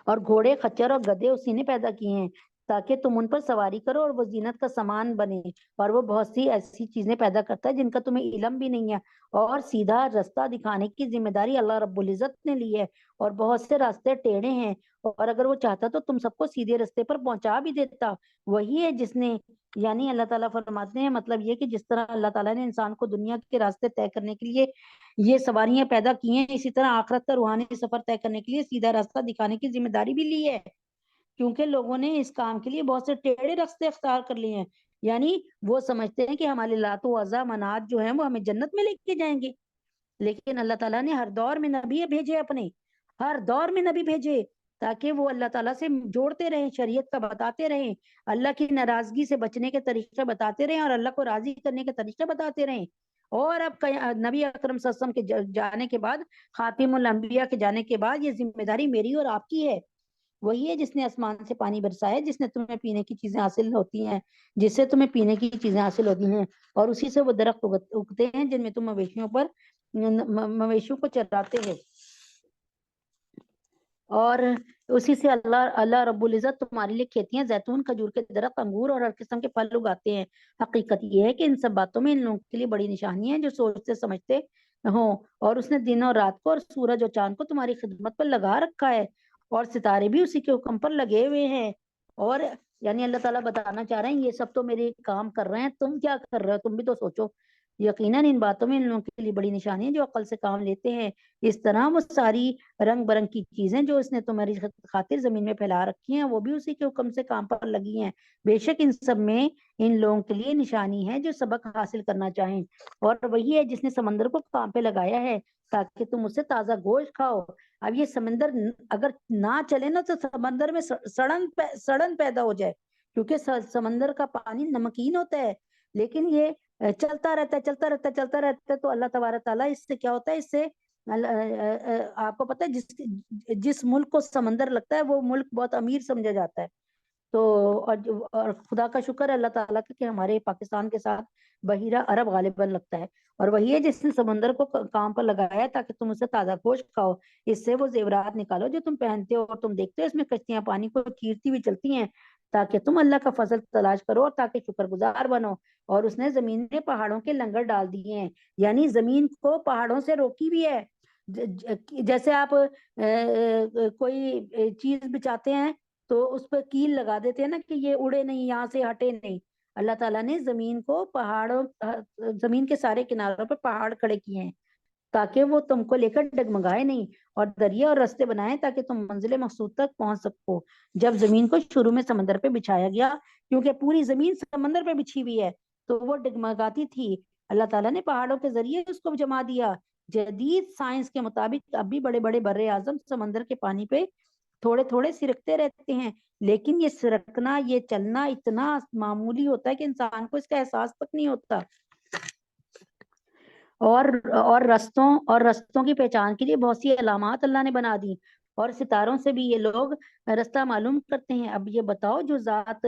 اور گھوڑے، خچر اور گدھے اسی نے پیدا کیے ہیں تاکہ تم ان پر سواری کرو اور وہ زینت کا سامان بنے. اور وہ بہت سی ایسی چیزیں پیدا کرتا ہے جن کا تمہیں علم بھی نہیں ہے، اور سیدھا راستہ دکھانے کی ذمہ داری اللہ رب العزت نے لی ہے. اور بہت سے راستے ٹیڑھے ہیں، اور اگر وہ چاہتا تو تم سب کو سیدھے راستے پر پہنچا بھی دیتا. وہی ہے جس نے، یعنی اللہ تعالیٰ فرماتے ہیں مطلب یہ کہ جس طرح اللہ تعالیٰ نے انسان کو دنیا کے راستے طے کرنے کے لیے یہ سواریاں پیدا کی ہیں، اسی طرح آخرت کا روحانی سفر طے کرنے کے لیے سیدھا راستہ دکھانے کی ذمہ داری بھی لی ہے. کیونکہ لوگوں نے اس کام کے لیے بہت سے ٹیڑھے راستے اختیار کر لیے ہیں. یعنی وہ سمجھتے ہیں کہ ہمارے لات و عزا منات جو ہیں وہ ہمیں جنت میں لے کے جائیں گے. لیکن اللہ تعالیٰ نے ہر دور میں نبی بھیجے، اپنے ہر دور میں نبی بھیجے تاکہ وہ اللہ تعالیٰ سے جوڑتے رہیں، شریعت کا بتاتے رہیں، اللہ کی ناراضگی سے بچنے کے طریقے بتاتے رہیں، اور اللہ کو راضی کرنے کے طریقے بتاتے رہیں. اور اب نبی اکرم صلی اللہ علیہ وسلم کے جانے کے بعد، خاتم الانبیاء کے جانے کے بعد، یہ ذمہ داری میری اور آپ کی ہے. وہی ہے جس نے آسمان سے پانی برسایا، جس نے تمہیں پینے کی چیزیں حاصل ہوتی ہیں، جس سے تمہیں پینے کی چیزیں حاصل ہوتی ہیں، اور اسی سے وہ درخت اگتے ہیں جن میں تم مویشیوں کو چراتے ہیں. اور اسی سے اللہ رب العزت تمہارے لیے کھیتیاں، زیتون، کھجور کے درخت، انگور اور ہر قسم کے پھل اگاتے ہیں. حقیقت یہ ہے کہ ان سب باتوں میں ان لوگوں کے لیے بڑی نشانی ہے جو سوچتے سمجھتے ہوں. اور اس نے دن اور رات کو اور سورج اور چاند کو تمہاری خدمت پر لگا رکھا ہے، اور ستارے بھی اسی کے حکم پر لگے ہوئے ہیں. اور یعنی اللہ تعالیٰ بتانا چاہ رہے ہیں یہ سب تو میرے کام کر رہے ہیں، تم کیا کر رہے ہو؟ تم بھی تو سوچو. یقیناً ان باتوں میں ان لوگوں کے لیے بڑی نشانی ہے جو عقل سے کام لیتے ہیں. اس طرح وہ ساری رنگ برنگ کی چیزیں جو اس نے تمہاری خاطر زمین میں پھیلا رکھی ہیں وہ بھی اسی کے حکم سے کام پر لگی ہیں. بے شک ان سب میں ان لوگوں کے لیے نشانی ہے جو سبق حاصل کرنا چاہیں. اور وہی ہے جس نے سمندر کو کام پہ لگایا ہے تاکہ تم اسے تازہ گوشت کھاؤ. اب یہ سمندر اگر نہ چلے نا تو سمندر میں سڑن پیدا ہو جائے، کیونکہ سمندر کا پانی نمکین ہوتا ہے، لیکن یہ چلتا رہتا ہے. تو اللہ تبارک تعالیٰ اس سے کیا ہوتا ہے، اس سے آپ کو پتا ہے جس ملک کو سمندر لگتا ہے وہ ملک بہت امیر سمجھا جاتا ہے. تو اور خدا کا شکر ہے اللہ تعالیٰ کا کہ ہمارے پاکستان کے ساتھ بحیرہ عرب غالباً لگتا ہے, اور وہی ہے جس نے سمندر کو کام پر لگایا ہے تاکہ تم اسے تازہ گوشت کھاؤ, اس سے وہ زیورات نکالو جو تم پہنتے ہو, اور تم دیکھتے ہو اس میں کشتیاں پانی کو چیرتی ہوئی چلتی ہیں تاکہ تم اللہ کا فضل تلاش کرو اور تاکہ شکر گزار بنو. اور اس نے زمین میں پہاڑوں کے لنگر ڈال دیے ہیں, یعنی زمین کو پہاڑوں سے روکی بھی ہے. جیسے آپ کوئی چیز بچاتے ہیں تو اس پہ کیل لگا دیتے ہیں نا کہ یہ اڑے نہیں, یہاں سے ہٹے نہیں. اللہ تعالیٰ نے زمین کو پہاڑوں زمین کے سارے کناروں پہ پہاڑ کھڑے کیے ہیں تاکہ وہ تم کو لے کر ڈگمگائے نہیں, اور دریا اور رستے بنائے تاکہ تم منزل مقصود تک پہنچ سکو. جب زمین کو شروع میں سمندر پہ بچھایا گیا, کیونکہ پوری زمین سمندر پہ بچھی ہوئی ہے, تو وہ ڈگمگاتی تھی. اللہ تعالیٰ نے پہاڑوں کے ذریعے اس کو جما دیا. جدید سائنس کے مطابق اب بھی بڑے بڑے بر اعظم سمندر کے پانی پہ تھوڑے تھوڑے سرکتے رہتے ہیں, لیکن یہ سرکنا, یہ چلنا اتنا معمولی ہوتا ہے کہ انسان کو اس کا احساس تک نہیں ہوتا. اور رستوں کی پہچان کے لیے بہت سی علامات اللہ نے بنا دی, اور ستاروں سے بھی یہ لوگ رستہ معلوم کرتے ہیں. اب یہ بتاؤ جو ذات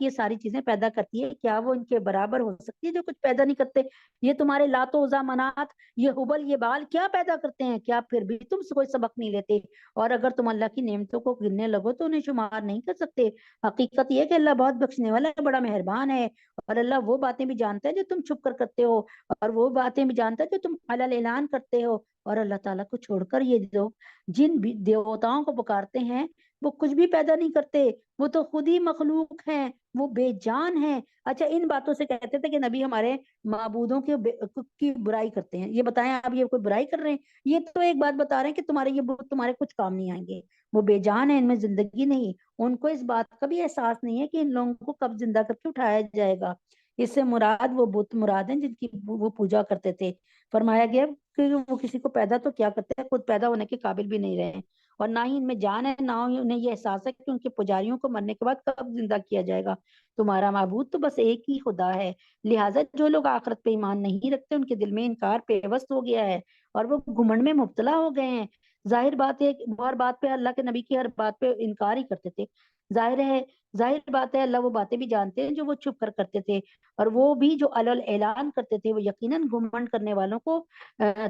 یہ ساری چیزیں پیدا کرتی ہے, کیا وہ ان کے برابر ہو سکتی ہے جو کچھ پیدا نہیں کرتے؟ یہ تمہارے لات و عزا منات, یہ حبل, یہ بال کیا پیدا کرتے ہیں؟ کیا پھر بھی تم سے کوئی سبق نہیں لیتے؟ اور اگر تم اللہ کی نعمتوں کو گننے لگو تو انہیں شمار نہیں کر سکتے. حقیقت یہ کہ اللہ بہت بخشنے والا ہے, بڑا مہربان ہے, اور اللہ وہ باتیں بھی جانتا ہے جو تم چھپ کر کرتے ہو, اور وہ باتیں بھی جانتا ہے جو تم علل اعلان کرتے ہو. اور اللہ تعالیٰ کو چھوڑ کر یہ لوگ جن بھی دیوتاؤں کو پکارتے ہیں وہ کچھ بھی پیدا نہیں کرتے, وہ تو خود ہی مخلوق ہیں, وہ بے جان ہیں. اچھا, ان باتوں سے کہتے تھے کہ نبی ہمارے معبودوں کی برائی کرتے ہیں. یہ بتائیں آپ یہ کوئی برائی کر رہے ہیں؟ یہ تو ایک بات بتا رہے ہیں کہ تمہارے کچھ کام نہیں آئیں گے, وہ بے جان ہیں, ان میں زندگی نہیں. ان کو اس بات کا بھی احساس نہیں ہے کہ ان لوگوں کو کب زندہ کر کے اٹھایا جائے گا. اس سے مراد وہ بت مراد ہیں جن کی وہ پوجا کرتے تھے. فرمایا گیا کہ وہ کسی کو پیدا تو کیا کرتے ہیں, خود پیدا ہونے کے قابل بھی نہیں رہے, اور نہ ہی ان میں جان ہے, نہ ہی انہیں یہ احساس ہے کہ ان کے پجاریوں کو مرنے کے بعد کب زندہ کیا جائے گا. تمہارا معبود تو بس ایک ہی خدا ہے, لہٰذا جو لوگ آخرت پہ ایمان نہیں رکھتے ان کے دل میں انکار پیوست ہو گیا ہے, اور وہ گھمنڈ میں مبتلا ہو گئے ہیں. ظاہر بات ہے, ہر بات پہ اللہ کے نبی کی ہر بات پہ انکار ہی کرتے تھے. ظاہر بات ہے اللہ وہ باتیں بھی جانتے ہیں جو وہ چھپ کر کرتے تھے, اور وہ بھی جو علل اعلان کرتے تھے. وہ یقیناً گھمنڈ کرنے والوں کو,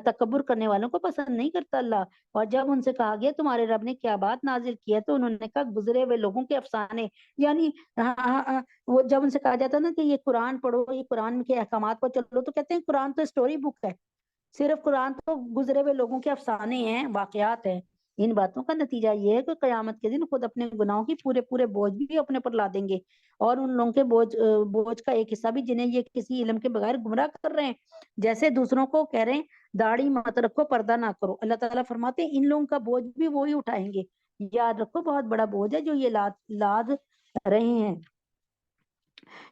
تکبر کرنے والوں کو پسند نہیں کرتا اللہ. اور جب ان سے کہا گیا تمہارے رب نے کیا بات نازل کی ہے, تو انہوں نے کہا گزرے ہوئے لوگوں کے افسانے. یعنی وہ جب ان سے کہا جاتا نا کہ یہ قرآن پڑھو, یہ قرآن کے احکامات پر چلو, تو کہتے ہیں قرآن تو اسٹوری بک ہے, صرف قرآن تو گزرے ہوئے لوگوں کے افسانے ہیں, واقعات ہیں. ان باتوں کا نتیجہ یہ ہے کہ قیامت کے دن خود اپنے گناہوں کی پورے بوجھ بھی اپنے پر لا دیں گے, اور ان لوگوں کے بوجھ کا ایک حصہ بھی جنہیں یہ کسی علم کے بغیر گمراہ کر رہے ہیں, جیسے دوسروں کو کہہ رہے ہیں داڑھی مت رکھو, پردہ نہ کرو. اللہ تعالیٰ فرماتے ہیں ان لوگوں کا بوجھ بھی وہی اٹھائیں گے. یاد رکھو بہت بڑا بوجھ ہے جو یہ لاد رہے ہیں.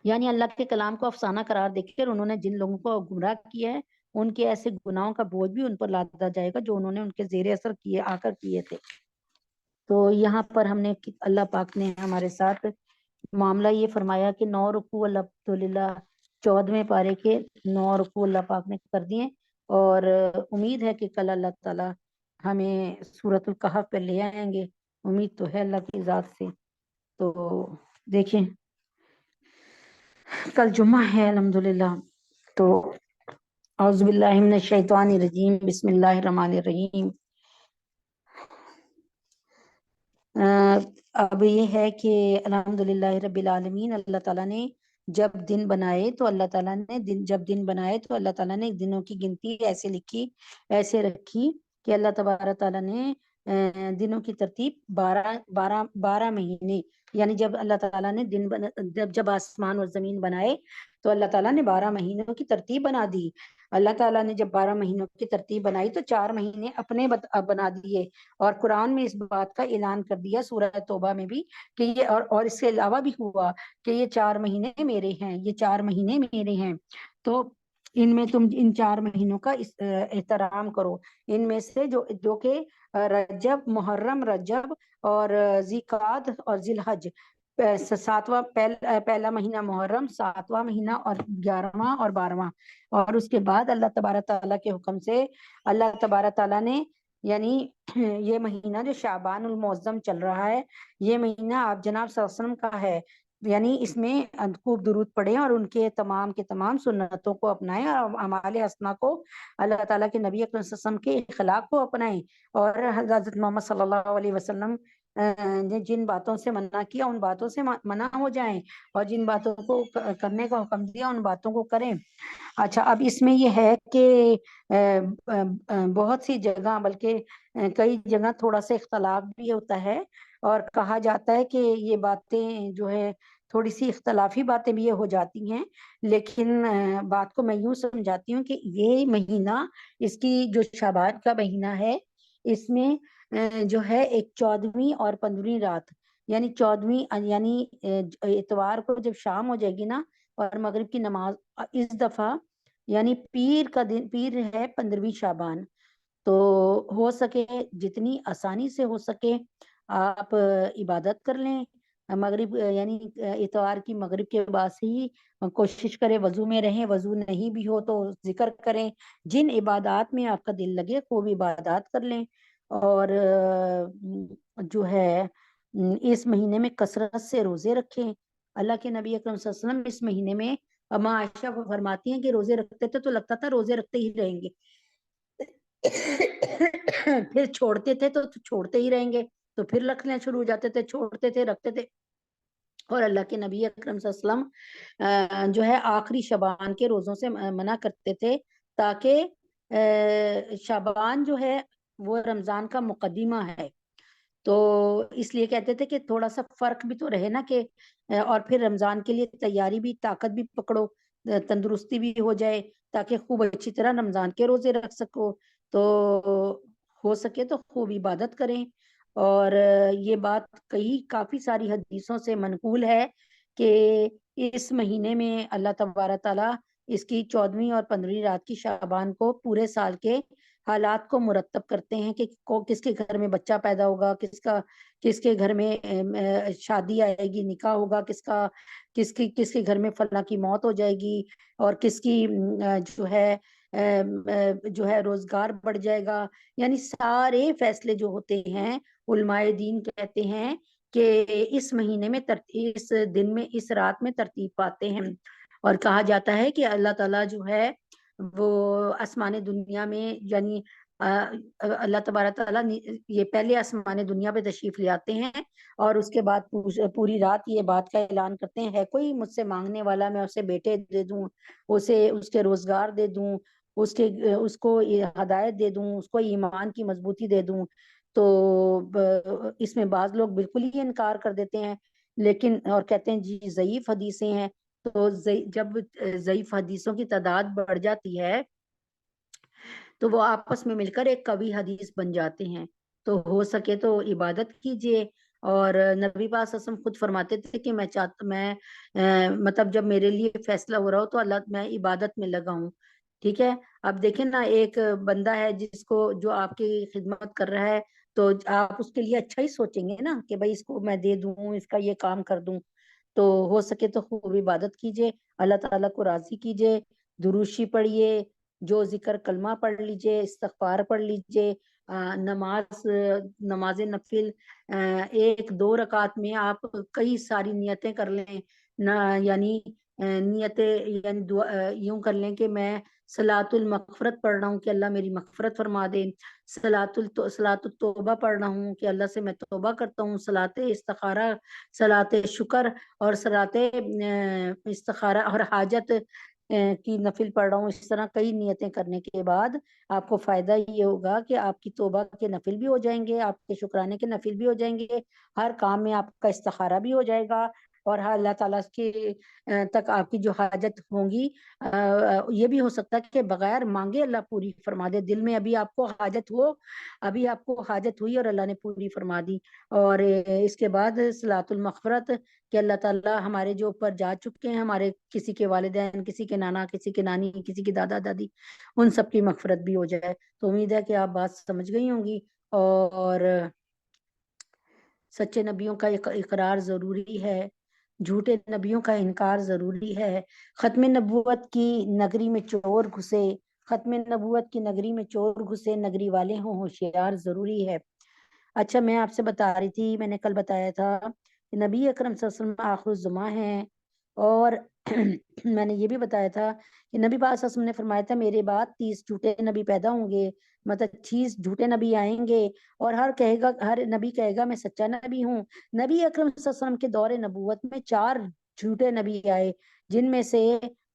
یعنی اللہ کے کلام کو افسانہ قرار دے کر انہوں نے جن لوگوں کو گمراہ کیا ہے, ان کے ایسے گناہوں کا بوجھ بھی ان پر لادا جائے گا جو انہوں نے ان کے زیر اثر آ کر کیے تھے. تو یہاں پر ہم نے اللہ پاک نے ہمارے ساتھ معاملہ یہ فرمایا کہ 9 رکوع الحمدللہ 14ویں پارے کے 9 رکوع اللہ پاک نے کر دیے, اور امید ہے کہ کل اللہ تعالی ہمیں سورۃ الکہف پہ لے آئیں گے. امید تو ہے اللہ کی ذات سے. تو دیکھیں کل جمعہ ہے الحمدللہ. تو اعوذ باللہ من الشیطان الرجیم, بسم اللہ الرحمن الرحیم. اب یہ ہے کہ الحمدللہ رب العالمین, اللہ تعالیٰ نے جب دن بنائے تو اللہ تعالیٰ نے دنوں کی گنتی ایسے لکھی, ایسے رکھی کہ اللہ تبارک تعالیٰ نے دنوں کی ترتیب 12 مہینے, یعنی جب اللہ تعالیٰ نے جب آسمان اور زمین بنائے تو اللہ تعالیٰ نے 12 مہینوں کی ترتیب بنا دی. اللہ تعالیٰ نے جب 12 مہینوں کی ترتیب بنائی تو 4 مہینے اپنے بنا دیے, اور قرآن میں اس بات کا اعلان کر دیا سورہ توبہ میں بھی کہ یہ اور اس کے علاوہ بھی ہوا کہ یہ 4 مہینے میرے ہیں, یہ 4 مہینے میرے ہیں. تو ان میں تم ان 4 مہینوں کا احترام کرو. ان میں سے جو کہ رجب, محرم, رجب اور ذی القعدہ اور ذی الحج, پہلا مہینہ محرم، 7واں مہینہ اور 11واں اور 12واں، اور اس کے بعد اللہ تبارک تعالیٰ کے حکم سے اللہ تبارک تعالیٰ نے یعنی یہ مہینہ جو شعبان المعظم چل رہا ہے، یہ مہینہ آپ جناب صلی اللہ علیہ وسلم کا ہے، یعنی اس میں خوب درود پڑھیں اور ان کے تمام سنتوں کو اپنائیں اور اعمال حسنہ کو، اللہ تعالیٰ کے نبی اکرم صلی اللہ علیہ وسلم کے اخلاق کو اپنائیں، اور حضرت محمد صلی اللہ علیہ وسلم نے جن باتوں سے منع کیا ان باتوں سے منع ہو جائیں، اور جن باتوں کو کرنے کا حکم دیا ان باتوں کو کریں۔ اچھا، اب اس میں یہ ہے کہ بہت سی جگہ، بلکہ کئی جگہ تھوڑا سا اختلاف بھی ہوتا ہے، اور کہا جاتا ہے کہ یہ باتیں جو ہے تھوڑی سی اختلافی باتیں بھی یہ ہو جاتی ہیں، لیکن بات کو میں یوں سمجھاتی ہوں کہ یہ مہینہ، اس کی جو شعبان کا مہینہ ہے، اس میں جو ہے ایک 14ویں اور 15ویں رات، یعنی 14ویں یعنی اتوار کو جب شام ہو جائے گی نا اور مغرب کی نماز، اس دفعہ یعنی پیر کا دن، پیر ہے 15ویں شعبان، تو ہو سکے جتنی آسانی سے ہو سکے آپ عبادت کر لیں، مغرب یعنی اتوار کی مغرب کے بعد سے ہی کوشش کریں وضو میں رہیں، وضو نہیں بھی ہو تو ذکر کریں، جن عبادات میں آپ کا دل لگے خوب عبادات کر لیں، اور جو ہے اس مہینے میں کثرت سے روزے رکھیں۔ اللہ کے نبی اکرم صلی اللہ علیہ وسلم اس مہینے میں، ماں عائشہ فرماتی ہیں کہ روزے رکھتے تھے تو لگتا تھا روزے رکھتے ہی رہیں گے، پھر چھوڑتے تھے تو چھوڑتے ہی رہیں گے، تو پھر رکھنے شروع ہو جاتے تھے، چھوڑتے تھے رکھتے تھے، اور اللہ کے نبی اکرم صلی اللہ علیہ وسلم جو ہے آخری شعبان کے روزوں سے منع کرتے تھے، تاکہ شعبان جو ہے وہ رمضان کا مقدمہ ہے، تو اس لیے کہتے تھے کہ تھوڑا سا فرق بھی تو رہے نا، کہ اور پھر رمضان کے لیے تیاری بھی، طاقت بھی پکڑو، تندرستی بھی ہو جائے، تاکہ خوب اچھی طرح رمضان کے روزے رکھ سکو، تو ہو سکے تو خوب عبادت کریں۔ اور یہ بات کافی ساری حدیثوں سے منقول ہے کہ اس مہینے میں اللہ تبارک تعالیٰ اس کی 14ویں اور 15ویں رات کی شعبان کو پورے سال کے حالات کو مرتب کرتے ہیں کہ کس کے گھر میں بچہ پیدا ہوگا، کس کے گھر میں شادی آئے گی، نکاح ہوگا، کس کے گھر میں فلاں کی موت ہو جائے گی، اور کس کی جو ہے روزگار بڑھ جائے گا، یعنی سارے فیصلے جو ہوتے ہیں علماء دین کہتے ہیں کہ اس مہینے میں اس دن میں، اس رات میں ترتیب پاتے ہیں، اور کہا جاتا ہے کہ اللہ تعالیٰ جو ہے وہ آسمان دنیا میں، یعنی اللہ تبارک تعالیٰ یہ پہلے آسمان دنیا پہ تشریف لے آتے ہیں، اور اس کے بعد پوری رات یہ بات کا اعلان کرتے ہیں، ہے کوئی مجھ سے مانگنے والا، میں اسے بیٹے دے دوں، اس کے روزگار دے دوں، اس کو ہدایت دے دوں، اس کو ایمان کی مضبوطی دے دوں، تو اس میں بعض لوگ بالکل ہی انکار کر دیتے ہیں، لیکن اور کہتے ہیں جی ضعیف حدیثیں ہیں، تو جب ضعیف حدیثوں کی تعداد بڑھ جاتی ہے تو وہ آپس میں مل کر ایک قوی حدیث بن جاتے ہیں، تو ہو سکے تو عبادت کیجئے، اور نبی پاک صلی اللہ علیہ وسلم خود فرماتے تھے کہ میں مطلب جب میرے لیے فیصلہ ہو رہا ہو تو اللہ میں عبادت میں لگا ہوں، ٹھیک ہے۔ اب دیکھیں نا، ایک بندہ ہے جو آپ کی خدمت کر رہا ہے، تو آپ اس کے لیے اچھا ہی سوچیں گے نا کہ بھائی اس کو میں دے دوں، اس کا یہ کام کر دوں، تو ہو سکے تو خوب عبادت کیجئے، اللہ تعالیٰ کو راضی کیجئے، دروشی پڑھیے، جو ذکر کلمہ پڑھ لیجئے، استغفار پڑھ لیجئے، نماز نفل 1-2 رکعت میں آپ کئی ساری نیتیں کر لیں، یعنی نیتیں یعنی یوں کر لیں کہ میں صلاۃ المغفرت پڑھ رہا ہوں کہ اللہ میری مغفرت فرما دے، صلاۃ التوبہ پڑھ رہا ہوں کہ اللہ سے میں توبہ کرتا ہوں، صلاۃ استخارہ، صلاۃ شکر، اور صلاۃ استخارہ اور حاجت کی نفل پڑھ رہا ہوں، اس طرح کئی نیتیں کرنے کے بعد آپ کو فائدہ یہ ہوگا کہ آپ کی توبہ کے نفل بھی ہو جائیں گے، آپ کے شکرانے کے نفل بھی ہو جائیں گے، ہر کام میں آپ کا استخارہ بھی ہو جائے گا، اور اللہ تعالیٰ کے تک آپ کی جو حاجت ہوں گی، یہ بھی ہو سکتا ہے کہ بغیر مانگے اللہ پوری فرما دے، دل میں ابھی آپ کو حاجت ہوئی اور اللہ نے پوری فرما دی، اور اس کے بعد صلاۃ المغفرت کہ اللہ تعالیٰ ہمارے جو اوپر جا چکے ہیں، ہمارے کسی کے والدین، کسی کے نانا، کسی کے نانی، کسی کے دادا دادی، ان سب کی مغفرت بھی ہو جائے، تو امید ہے کہ آپ بات سمجھ گئی ہوں گی، اور سچے نبیوں کا اقرار ضروری ہے، جھوٹے نبیوں کا انکار ضروری ہے۔ ختم نبوت کی نگری میں چور گھسے، ختم نبوت کی نگری میں چور گھسے، نگری والے ہوں ہوشیار ضروری ہے۔ اچھا، میں آپ سے بتا رہی تھی، میں نے کل بتایا تھا کہ نبی اکرم صلی اللہ علیہ وسلم آخر الزماں ہیں، اور میں نے یہ بھی بتایا تھا کہ نبی پاک صلی اللہ علیہ وسلم نے فرمایا تھا میرے بعد 30 جھوٹے نبی پیدا ہوں گے، مطلب 30 جھوٹے نبی آئیں گے، اور ہر نبی کہے گا میں سچا نبی ہوں۔ نبی اکرم صلی اللہ علیہ وسلم کے دور نبوت میں 4 جھوٹے نبی آئے، جن میں سے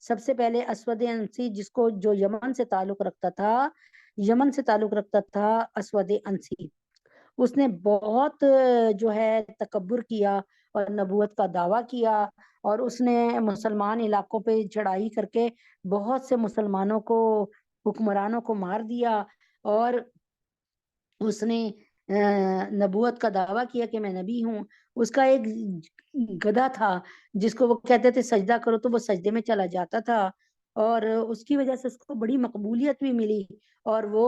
سب سے پہلے اسود انسی، جو یمن سے تعلق رکھتا تھا اسود انسی، اس نے بہت جو ہے تکبر کیا اور نبوت کا دعویٰ کیا، اور اس نے مسلمان علاقوں پہ چڑھائی کر کے بہت سے مسلمانوں کو، حکمرانوں کو مار دیا، اور اس نے نبوت کا دعویٰ کیا کہ میں نبی ہوں۔ اس کا ایک گدھا تھا جس کو وہ کہتے تھے سجدہ کرو تو وہ سجدے میں چلا جاتا تھا، اور اس کی وجہ سے اس کو بڑی مقبولیت بھی ملی، اور وہ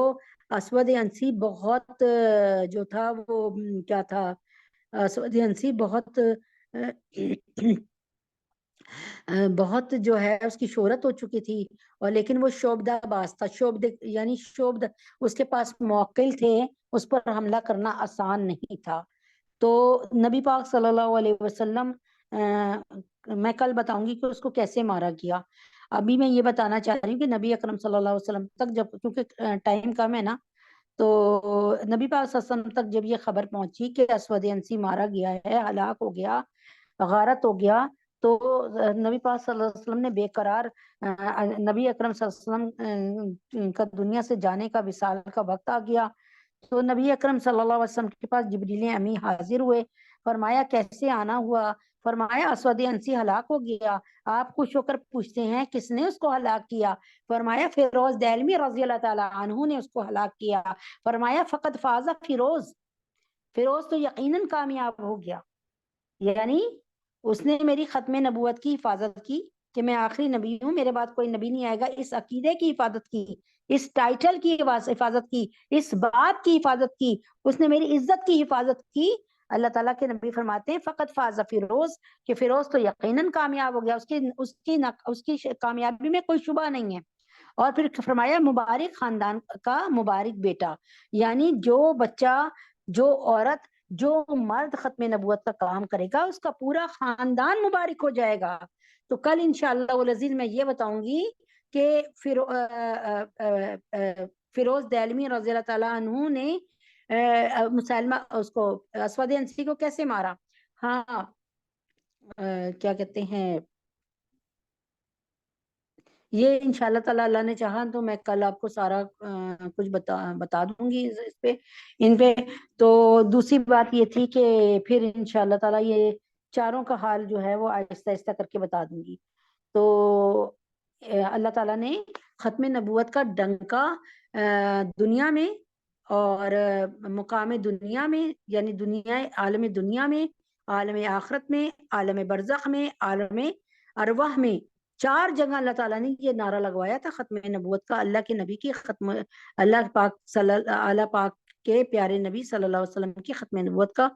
اسود انسی بہت جو تھا وہ کیا تھا، اسود انسی بہت جو ہے اس کی شہرت ہو چکی تھی، اور لیکن وہ شعبدہ باز تھا، یعنی اس کے پاس موکل تھے، اس پر حملہ کرنا آسان نہیں تھا۔ تو نبی پاک صلی اللہ علیہ وسلم میں کل بتاؤں گی کہ اس کو کیسے مارا گیا۔ ابھی میں یہ بتانا چاہ رہی ہوں کہ نبی اکرم صلی اللہ علیہ وسلم تک کیونکہ ٹائم کم ہے نا، تو نبی پاک صلی اللہ علیہ وسلم تک جب یہ خبر پہنچی کہ اسود انسی مارا گیا ہے، ہلاک ہو گیا، غارت ہو گیا، تو نبی پاک صلی اللہ علیہ وسلم نے بے قرار نبی اکرم صلی اللہ علیہ وسلم کا دنیا سے جانے کا، وصال کا وقت آ گیا، تو نبی اکرم صلی اللہ علیہ وسلم کے پاس جبریل امی حاضر ہوئے۔ فرمایا کیسے آنا ہوا؟ فرمایا اسود انسی ہلاک ہو گیا۔ آپ خوش ہو کر پوچھتے ہیں کس نے اس کو ہلاک کیا؟ فرمایا فیروز دہلوی رضی اللہ تعالی عنہ نے اس کو ہلاک کیا۔ فرمایا فقط فاز فیروز تو یقیناً کامیاب ہو گیا، یعنی اس نے میری ختم نبوت کی حفاظت کی کہ میں آخری نبی ہوں، میرے بعد کوئی نبی نہیں آئے گا، اس عقیدے کی حفاظت کی، اس ٹائٹل کی حفاظت کی، اس بات کی حفاظت کی، اس نے میری عزت کی حفاظت کی۔ اللہ تعالیٰ کے نبی فرماتے ہیں فقط فاز فیروز، کہ فیروز تو یقیناً کامیاب ہو گیا، اس کی کامیابی میں کوئی شبہ نہیں ہے۔ اور پھر فرمایا مبارک خاندان کا مبارک بیٹا، یعنی جو بچہ، جو عورت، جو مرد ختم نبوت کا کام کرے گا اس کا پورا خاندان مبارک ہو جائے گا۔ تو کل انشاءاللہ والعزیز میں یہ بتاؤں گی کہ فیروز دہلوی رضی اللہ تعالیٰ عنہ نے مسلمہ اس کو اسود انسی کو کیسے مارا۔ ہاں کیا کہتے ہیں، یہ انشاءاللہ تعالیٰ اللہ نے چاہا تو میں کل آپ کو سارا کچھ بتا دوں گی اس پہ، ان پہ۔ تو دوسری بات یہ تھی کہ پھر انشاءاللہ تعالیٰ یہ چاروں کا حال جو ہے وہ آہستہ آہستہ کر کے بتا دوں گی۔ تو اللہ تعالیٰ نے ختم نبوت کا ڈنکا دنیا میں اور مقام دنیا میں، یعنی عالم دنیا میں، عالم آخرت میں، عالم برزخ میں، عالم ارواح میں، 4 جگہ اللہ تعالیٰ نے یہ نعرہ لگوایا تھا ختم نبوت کا، اللہ کے نبی کی اللہ پاک کے پیارے نبی صلی اللہ علیہ وسلم کی ختم نبوت کا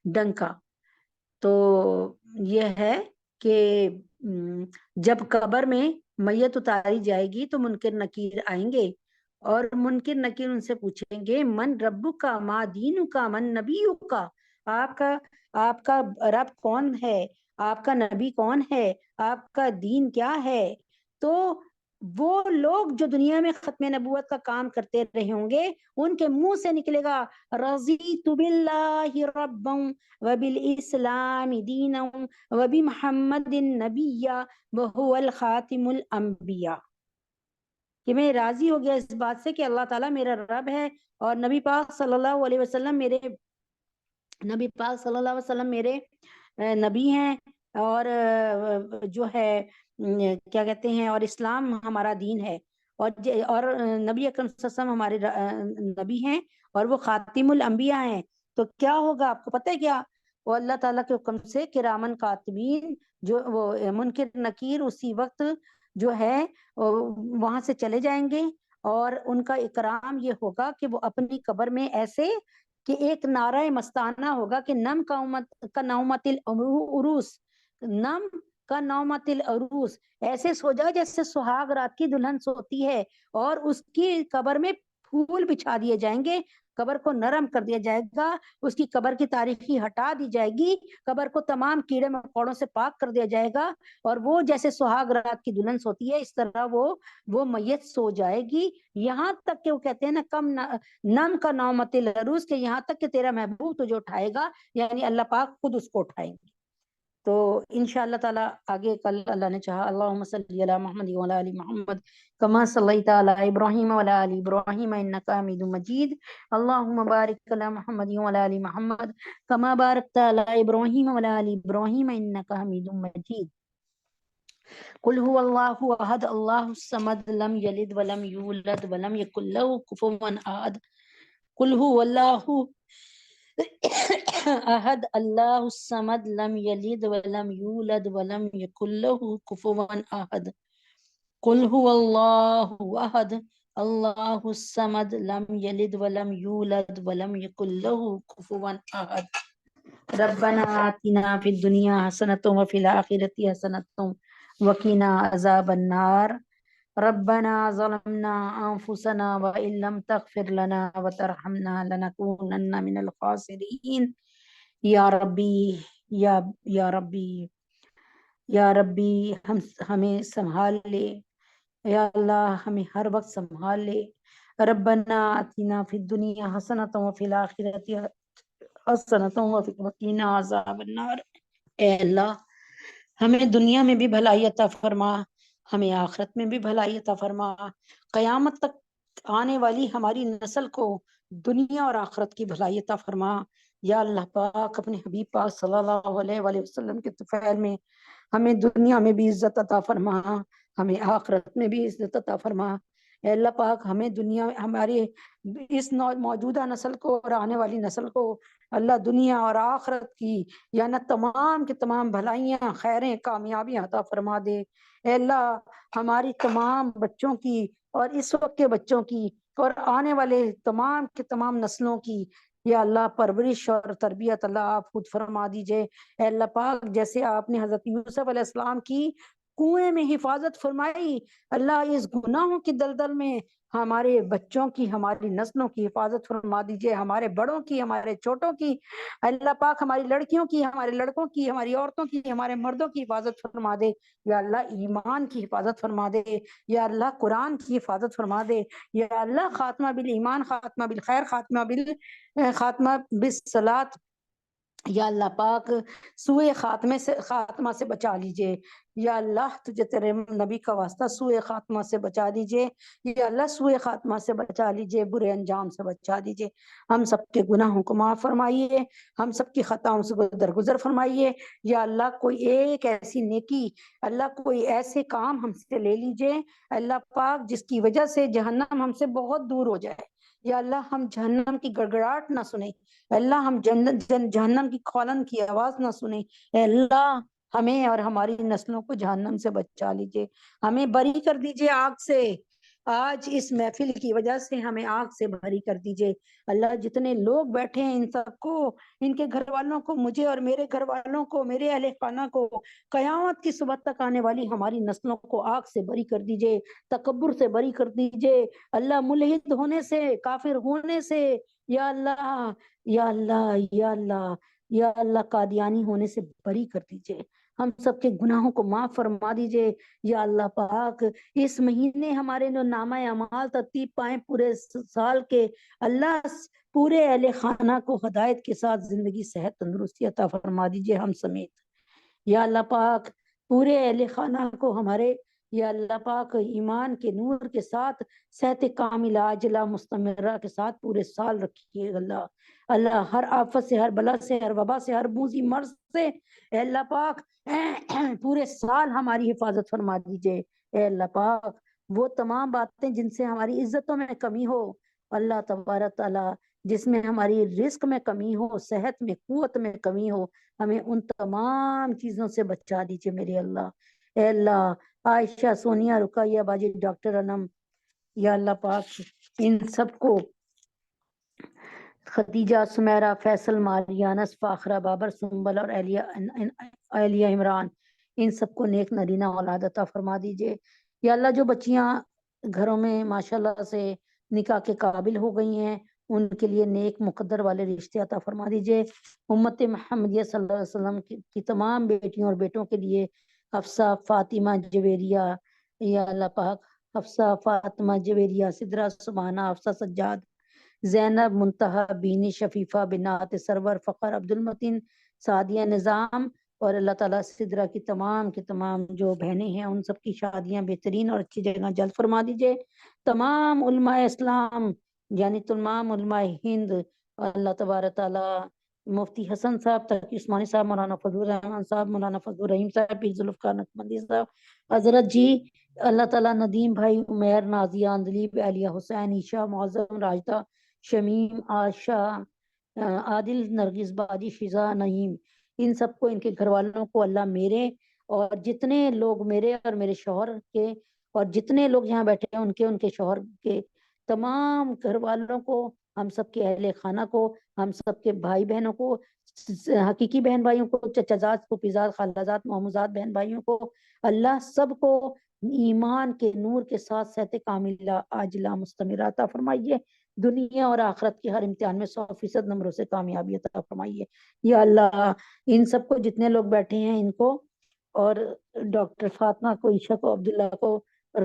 ڈنکا۔ تو یہ ہے کہ جب قبر میں میت اتاری جائے گی تو منکر نکیر آئیں گے، اور منکر نکیر ان سے پوچھیں گے من ربک کا، ما دینک کا، من نبیک کا، آپ کا رب کون ہے، آپ کا نبی کون ہے، آپ کا دین کیا ہے۔ تو وہ لوگ جو دنیا میں ختم نبوت کا کام کرتے رہے ہوں گے، ان کے منہ سے نکلے گا رضیت باللہ ربا وبالاسلام دینا وبمحمد نبیا وهو الخاتم الانبیاء، کہ میں راضی ہو گیا اس بات سے کہ اللہ تعالیٰ میرا رب ہے، اور نبی پاک صلی اللہ علیہ وسلم میرے نبی ہیں، اور جو ہے کیا کہتے ہیں، اور اسلام ہمارا دین ہے، اور نبی اکرم صلی اللہ علیہ وسلم ہمارے نبی ہیں، اور وہ خاتم الانبیاء ہیں۔ تو کیا ہوگا آپ کو پتہ ہے کیا؟ وہ اللہ تعالیٰ کے حکم سے کرامن کاتبین، جو وہ منکر نکیر اسی وقت جو ہے وہاں سے چلے جائیں گے، اور ان کا اکرام یہ ہوگا کہ وہ اپنی قبر میں ایسے کہ ایک نعرہ مستانہ ہوگا کہ نم کا نومت العروس، نم کا نومت العروس، ایسے سو جا جیسے سہاگ رات کی دلہن سوتی ہے، اور اس کی قبر میں پھول بچھا دیے جائیں گے، قبر کو نرم کر دیا جائے گا، اس کی قبر کی تاریخی ہٹا دی جائے گی، قبر کو تمام کیڑے مکوڑوں سے پاک کر دیا جائے گا، اور وہ جیسے سہاگ رات کی دلہن سوتی ہے اس طرح وہ میت سو جائے گی، یہاں تک کہ وہ کہتے ہیں نا نم کا نومت العروس، کہ یہاں تک کہ تیرا محبوب تجھے اٹھائے گا، یعنی اللہ پاک خود اس کو اٹھائیں گے۔ تو انشاءاللہ تعالی آگے کل اللہ نے چاہا، اللہم صلی علی محمد وعلی آل محمد کما صلیت علی ابراہیم وعلی آل ابراہیم انک حمید مجید، اللہم بارک علی محمد وعلی آل محمد کما بارکت علی ابراہیم وعلی آل ابراہیم انک حمید مجید۔ قل هو اللہ احد اللہ الصمد لم یلد ولم یولد ولم یکن له کفوا احد، قل هو اللہ احد اللہ الصمد لم یلد ولم یولد ولم یکن له کفوا احد، قل هو اللہ احد اللہ الصمد لم یلد ولم یولد ولم یکن له کفوا احد۔ ربنا آتنا فی الدنیا حسنۃ وفی الآخرۃ حسنۃ وقنا عذاب النار، ربنا ظلمنا انفسنا وان لم تغفر لنا وترحمنا لنكونن من الخاسرین۔ یا ربی یا ربی یا ربی ہمیں سنبھال لے، یا اللہ ہمیں ہر وقت سنبھال لے۔ ربنا آتنا فی الدنیا حسنۃ وفی الآخرۃ حسنۃ وقنا عذاب النار، اے اللہ ہمیں دنیا میں بھی بھلائی عطا فرما، ہمیں آخرت میں بھی بھلائی عطا فرما، قیامت تک آنے والی ہماری نسل کو دنیا اور آخرت کی بھلائی عطا فرما۔ یا اللہ پاک اپنے حبیب پاک صلی اللہ علیہ وآلہ وسلم کے طفیل میں ہمیں دنیا میں بھی عزت عطا فرما، ہمیں آخرت میں بھی عزت عطا فرما۔ اے اللہ پاک ہمیں دنیا ہمارے اس موجودہ نسل کو اور آنے والی نسل کو اللہ دنیا اور آخرت کی یا نہ تمام کے تمام بھلائیاں، خیریں، کامیابیاں عطا فرما دے۔ اے اللہ ہماری تمام بچوں کی اور اس وقت کے بچوں کی اور آنے والے تمام کے تمام نسلوں کی یا اللہ پرورش اور تربیت اللہ آپ خود فرما دیجئے۔ اے اللہ پاک جیسے آپ نے حضرت یوسف علیہ السلام کی کنویں میں حفاظت فرمائی، اللہ اس گناہوں کی دلدل میں ہمارے بچوں کی، ہماری نسلوں کی حفاظت فرما دیجئے، ہمارے بڑوں کی، ہمارے چھوٹوں کی، اللہ پاک ہماری لڑکیوں کی، ہمارے لڑکوں کی، ہماری عورتوں کی، ہمارے مردوں کی حفاظت فرما دے۔ یا اللہ ایمان کی حفاظت فرما دے، یا اللہ قرآن کی حفاظت فرما دے، یا اللہ خاتمہ بالایمان، خاتمہ بالخیر، خاتمہ بالصلاۃ، یا اللہ پاک سوئے خاتمہ سے بچا لیجئے۔ یا اللہ تجھے تیرے نبی کا واسطہ سوئے خاتمہ سے بچا دیجئے، یا اللہ سوئے خاتمہ سے بچا لیجئے، برے انجام سے بچا دیجئے۔ ہم سب کے گناہوں کو معاف فرمائیے، ہم سب کی خطاؤں سے درگزر فرمائیے۔ یا اللہ کوئی ایک ایسی نیکی، اللہ کوئی ایسے کام ہم سے لے لیجئے اللہ پاک جس کی وجہ سے جہنم ہم سے بہت دور ہو جائے۔ یا اللہ ہم جہنم کی گڑگڑاہٹ نہ سنیں، اللہ ہم جہنم کی کھولن کی آواز نہ سنیں۔ اے اللہ ہمیں اور ہماری نسلوں کو جہنم سے بچا لیجئے، ہمیں بری کر دیجئے آگ سے، آج اس محفل کی وجہ سے ہمیں آگ سے بری کر دیجئے۔ اللہ جتنے لوگ بیٹھے ہیں ان سب کو، ان کے گھر والوں کو، مجھے اور میرے گھر والوں کو، میرے اہل خانہ کو، قیامت کی صبح تک آنے والی ہماری نسلوں کو آگ سے بری کر دیجئے، تکبر سے بری کر دیجئے، اللہ ملحد ہونے سے، کافر ہونے سے، یا اللہ یا اللہ یا اللہ یا اللہ قادیانی ہونے سے بری کر دیجئے، ہم سب کے گناہوں کو معاف فرما دیجئے۔ یا اللہ پاک اس مہینے ہمارے جو نامہ اعمال ترتیب پائیں پورے سال کے، اللہ پورے اہل خانہ کو ہدایت کے ساتھ زندگی، صحت، تندرستی عطا فرما دیجئے ہم سمیت۔ یا اللہ پاک پورے اہل خانہ کو ہمارے یا اللہ پاک ایمان کے نور کے ساتھ، صحت کاملہ عاجلہ مستمرہ کے ساتھ پورے سال رکھیے اللہ۔ اللہ ہر آفت سے، ہر بلا سے، ہر وبا سے، ہر موذی مرض سے اے اللہ پاک پورے سال ہماری حفاظت فرما دیجئے۔ اے اللہ پاک وہ تمام باتیں جن سے ہماری عزتوں میں کمی ہو، اللہ تبارک تعالی جس میں ہماری رزق میں کمی ہو، صحت میں، قوت میں کمی ہو، ہمیں ان تمام چیزوں سے بچا دیجئے میرے اللہ۔ اے اللہ عائشہ، سونیا، رقیہ باجی، ڈاکٹر انم، یا اللہ پاک ان سب کو خدیجہ، سمیرہ، فیصل، ماریہ، انس، فاخرہ، بابر، سنبل اور اہلیہ عمران، ان سب کو نیک نرینہ اولاد عطا فرما دیجئے یا اللہ۔ جو بچیاں گھروں میں ماشاءاللہ سے نکاح کے قابل ہو گئی ہیں، ان کے لیے نیک مقدر والے رشتے عطا فرما دیجئے۔ امت محمدیہ صلی اللہ علیہ وسلم کی تمام بیٹیوں اور بیٹوں کے لیے حفصہ، فاطمہ، جویریہ یا اللہ پاک، حفصہ، فاطمہ، جویریہ، سدرہ، سبحانہ، حفصہ، سجاد، زینب، منتہا، بینی، شفیفہ، بنات سرور، فخر، عبد المتین، سعدیہ، نظام اور اللہ تعالیٰ سدرہ کی تمام جو بہنیں ہیں ان سب کی شادیاں بہترین اور اچھی جگہ جلد فرما دیجئے۔ تمام علماء اسلام یعنی تمام علماء ہند اور اللہ تبارک تعالیٰ مفتی حسن صاحب، تقی عثمانی صاحب، مولانا فضل الرحمان صاحب، مولانا فضل الرحیم صاحب، پیر ذوالفقار نقشبندی صاحب حضرت جی، اللہ تعالیٰ ندیم بھائی، عمیر، نازیہ، اندلیب، اہلیہ حسین، عیشہ، معظم، راجدہ، شمیم، عائشہ، عادل، نرگس، باجی، فضا، نعیم، ان سب کو، ان کے گھر والوں کو اللہ میرے اور جتنے لوگ میرے اور میرے شوہر کے اور جتنے لوگ یہاں بیٹھے ہیں ان کے شوہر کے تمام گھر والوں کو، ہم سب کے اہل خانہ کو، ہم سب کے بھائی بہنوں کو، حقیقی بہن بھائیوں کو، چچا زاد، پھوپھی زاد، خالہ زاد، مامو زاد بہن بھائیوں کو، اللہ سب کو ایمان کے نور کے ساتھ صحت کاملہ عاجلہ مستمرہ عطا فرمائیے۔ دنیا اور آخرت کے ہر امتحان میں 100% نمبروں سے کامیابی عطا فرمائیے یا اللہ۔ ان سب کو، جتنے لوگ بیٹھے ہیں ان کو، اور ڈاکٹر فاطمہ کو، عائشہ کو، عبداللہ کو اور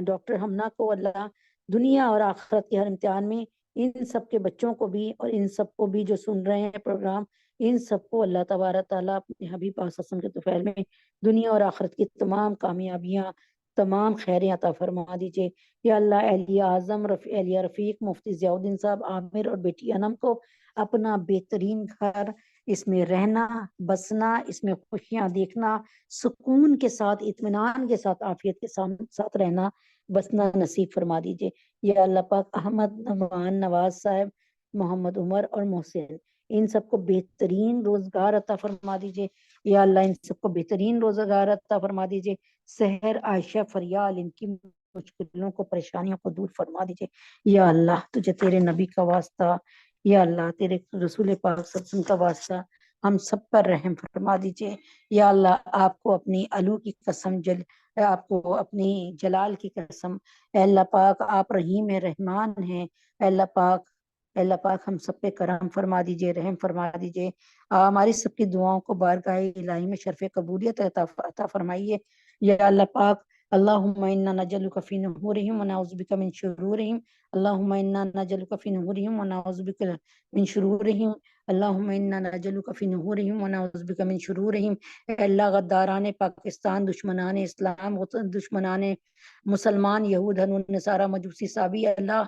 ڈاکٹر ہمنا کو، اللہ دنیا اور آخرت کے ہر امتحان میں ان سب کے بچوں کو بھی اور ان سب کو بھی جو سن رہے ہیں پروگرام، ان سب کو اللہ تبارک تعالیٰ اپنے حبیب پاک صلی اللہ علیہ وسلم کے طفیل میں دنیا اور آخرت کی تمام کامیابیاں، تمام خیریں عطا فرما دیجئے یا اللہ۔ اہلیہ اعظم، اہلیہ رفیق، مفتی ضیاء الدین صاحب، عامر اور بیٹی انم کو اپنا بہترین گھر، اس میں رہنا بسنا، اس میں خوشیاں دیکھنا، سکون کے ساتھ، اطمینان کے ساتھ، عافیت کے ساتھ رہنا بسنا نصیب فرما دیجئے یا اللہ پاک۔ احمد، نعمان، نواز صاحب، محمد عمر اور محسن، ان سب کو بہترین روزگار عطا فرما دیجئے یا اللہ، ان سب کو بہترین روزگار عطا فرما دیجئے۔ سحر، عائشہ، فریال، ان کی مشکلوں کو، پریشانیوں کو دور فرما دیجئے یا اللہ۔ تجھے تیرے نبی کا واسطہ یا اللہ، تیرے رسول پاک صلی اللہ علیہ وسلم کا واسطہ، ہم سب پر رحم فرما دیجئے یا اللہ۔ آپ کو اپنی علو کی قسم، آپ کو اپنی جلال کی قسم، اے اللہ پاک، آپ رحیم رحمان ہیں، اے اللہ پاک، اے اللہ پاک، ہم سب پہ کرم فرما دیجئے، رحم فرما دیجئے۔ ہماری سب کی دعاؤں کو بارگاہ الہی میں شرف قبولیت عطا فرمائیے یا اللہ پاک۔ اللہم انا نجعلک فی نحورہم ونعوذ بک من شرورہم، اللہم انا نجعلک فی نحورہم ونعوذ بک من شرورہم، اللہم انا نجعلک فی نحورہم ونعوذ بک من شرورہم۔ اے اللہ، غداران پاکستان، دشمنان اسلام، دشمنان مسلمان، یہود، نصارہ، مجوسی، صابی، اللہ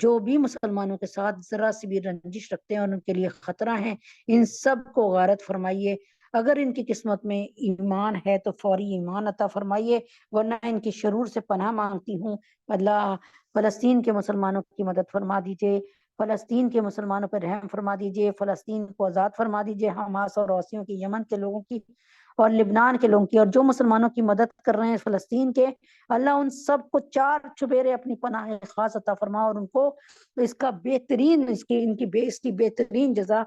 جو بھی مسلمانوں کے ساتھ ذرا سی بھی رنجش رکھتے ہیں اور ان کے لیے خطرہ ہیں، ان سب کو غارت فرمائیے۔ اگر ان کی قسمت میں ایمان ہے تو فوری ایمان عطا فرمائیے، ورنہ ان کی شرور سے پناہ مانگتی ہوں اللہ۔ فلسطین کے مسلمانوں کی مدد فرما دیجئے، فلسطین کے مسلمانوں پر رحم فرما دیجئے، فلسطین کو آزاد فرما دیجئے حماس اور حوثیوں کی، یمن کے لوگوں کی اور لبنان کے لوگوں کی، اور جو مسلمانوں کی مدد کر رہے ہیں فلسطین کے، اللہ ان سب کو چار چبیرے اپنی پناہ خاص عطا فرما اور ان کو اس کا بہترین، ان کی بہترین جزا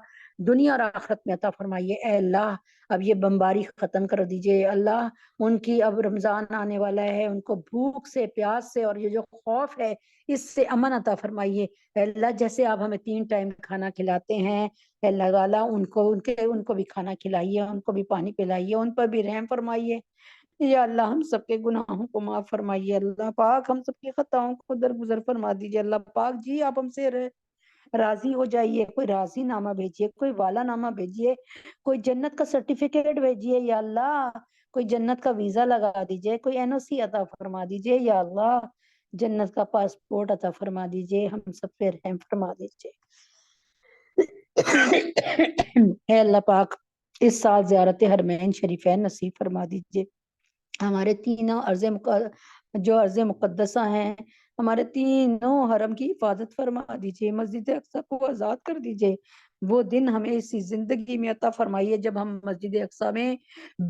دنیا اور آخرت میں عطا فرمائیے اے اللہ۔ اب یہ بمباری ختم کر دیجئے اللہ، ان کی اب رمضان آنے والا ہے، ان کو بھوک سے، پیاس سے اور یہ جو خوف ہے اس سے امن عطا فرمائیے اے اللہ۔ جیسے آپ ہمیں 3 ٹائم کھانا کھلاتے ہیں اے اللہ تعالیٰ، ان کو بھی کھانا کھلائیے، ان کو بھی پانی پلائیے، ان پر بھی رحم فرمائیے یا اللہ۔ ہم سب کے گناہوں کو معاف فرمائیے اللہ پاک، ہم سب کی خطاؤں کو درگزر فرما دیجیے اللہ پاک جی۔ آپ ہم سے راضی ہو جائیے، کوئی راضی نامہ بھیجیے، کوئی والا نامہ بھیجیے، کوئی جنت کا سرٹیفکیٹ بھیجیے یا اللہ، کوئی جنت کا ویزا لگا دیجیے، کوئی NOC عطا فرما دیجیے یا اللہ، جنت کا پاسپورٹ عطا فرما دیجیے، ہم سب پہ رحم فرما دیجیے اے اللہ پاک۔ اس سال زیارت حرمین شریفین نصیب فرما دیجیے۔ ہمارے تینوں جو ارض مقدسہ ہیں، ہمارے تینوں حرم کی حفاظت فرما دیجیے، مسجد اقصی کو آزاد کر دیجیے۔ وہ دن ہمیں اسی زندگی میں عطا فرمائیے جب ہم مسجد اقصی میں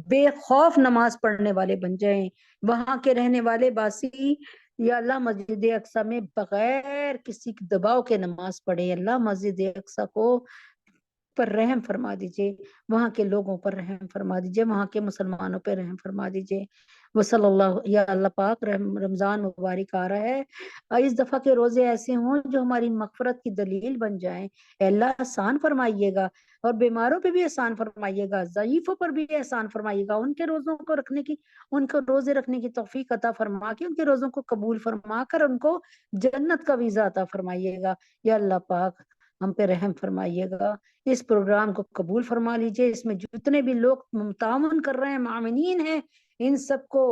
بے خوف نماز پڑھنے والے بن جائیں، وہاں کے رہنے والے باسی یا اللہ مسجد اقصی میں بغیر کسی دباؤ کے نماز پڑھے، اللہ مسجد اقصی کو پر رحم فرما دیجئے، وہاں کے لوگوں پر رحم فرما دیجئے، وہاں کے مسلمانوں پر رحم فرما دیجئے۔ وہ صلی اللہ، یا اللہ پاک رمضان مبارک آ رہا ہے، اس دفعہ کے روزے ایسے ہوں جو ہماری مغفرت کی دلیل بن جائیں، اے اللہ آسان فرمائیے گا، اور بیماروں پہ بھی احسان فرمائیے گا، ضعیفوں پر بھی احسان فرمائیے گا، ان کے روزوں کو رکھنے کی، ان کو روزے رکھنے کی توفیق عطا فرما کے ان کے روزوں کو قبول فرما کر ان کو جنت کا ویزا عطا فرمائیے گا۔ یا اللہ پاک ہم پہ رحم فرمائیے گا، اس پروگرام کو قبول فرما لیجئے، اس میں جتنے بھی لوگ تعاون کر رہے ہیں، معاونین ہیں، ان سب کو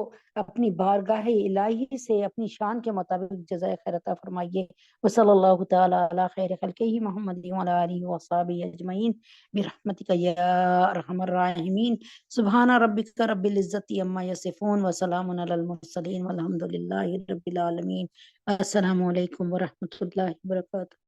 اپنی بارگاہ الہی سے اپنی شان کے مطابق جزائے خیر عطا فرمائیے۔ وصلی اللہ تعالی علی خیر خلقہ محمد وعلی آلہ وصحبہ اجمعین برحمتک یا ارحم الراحمین۔ سبحان ربک رب العزت عما یصفون وسلام علی المرسلین والحمد للہ رب العالمین۔ السلام علیکم ورحمۃ اللہ وبرکاتہ۔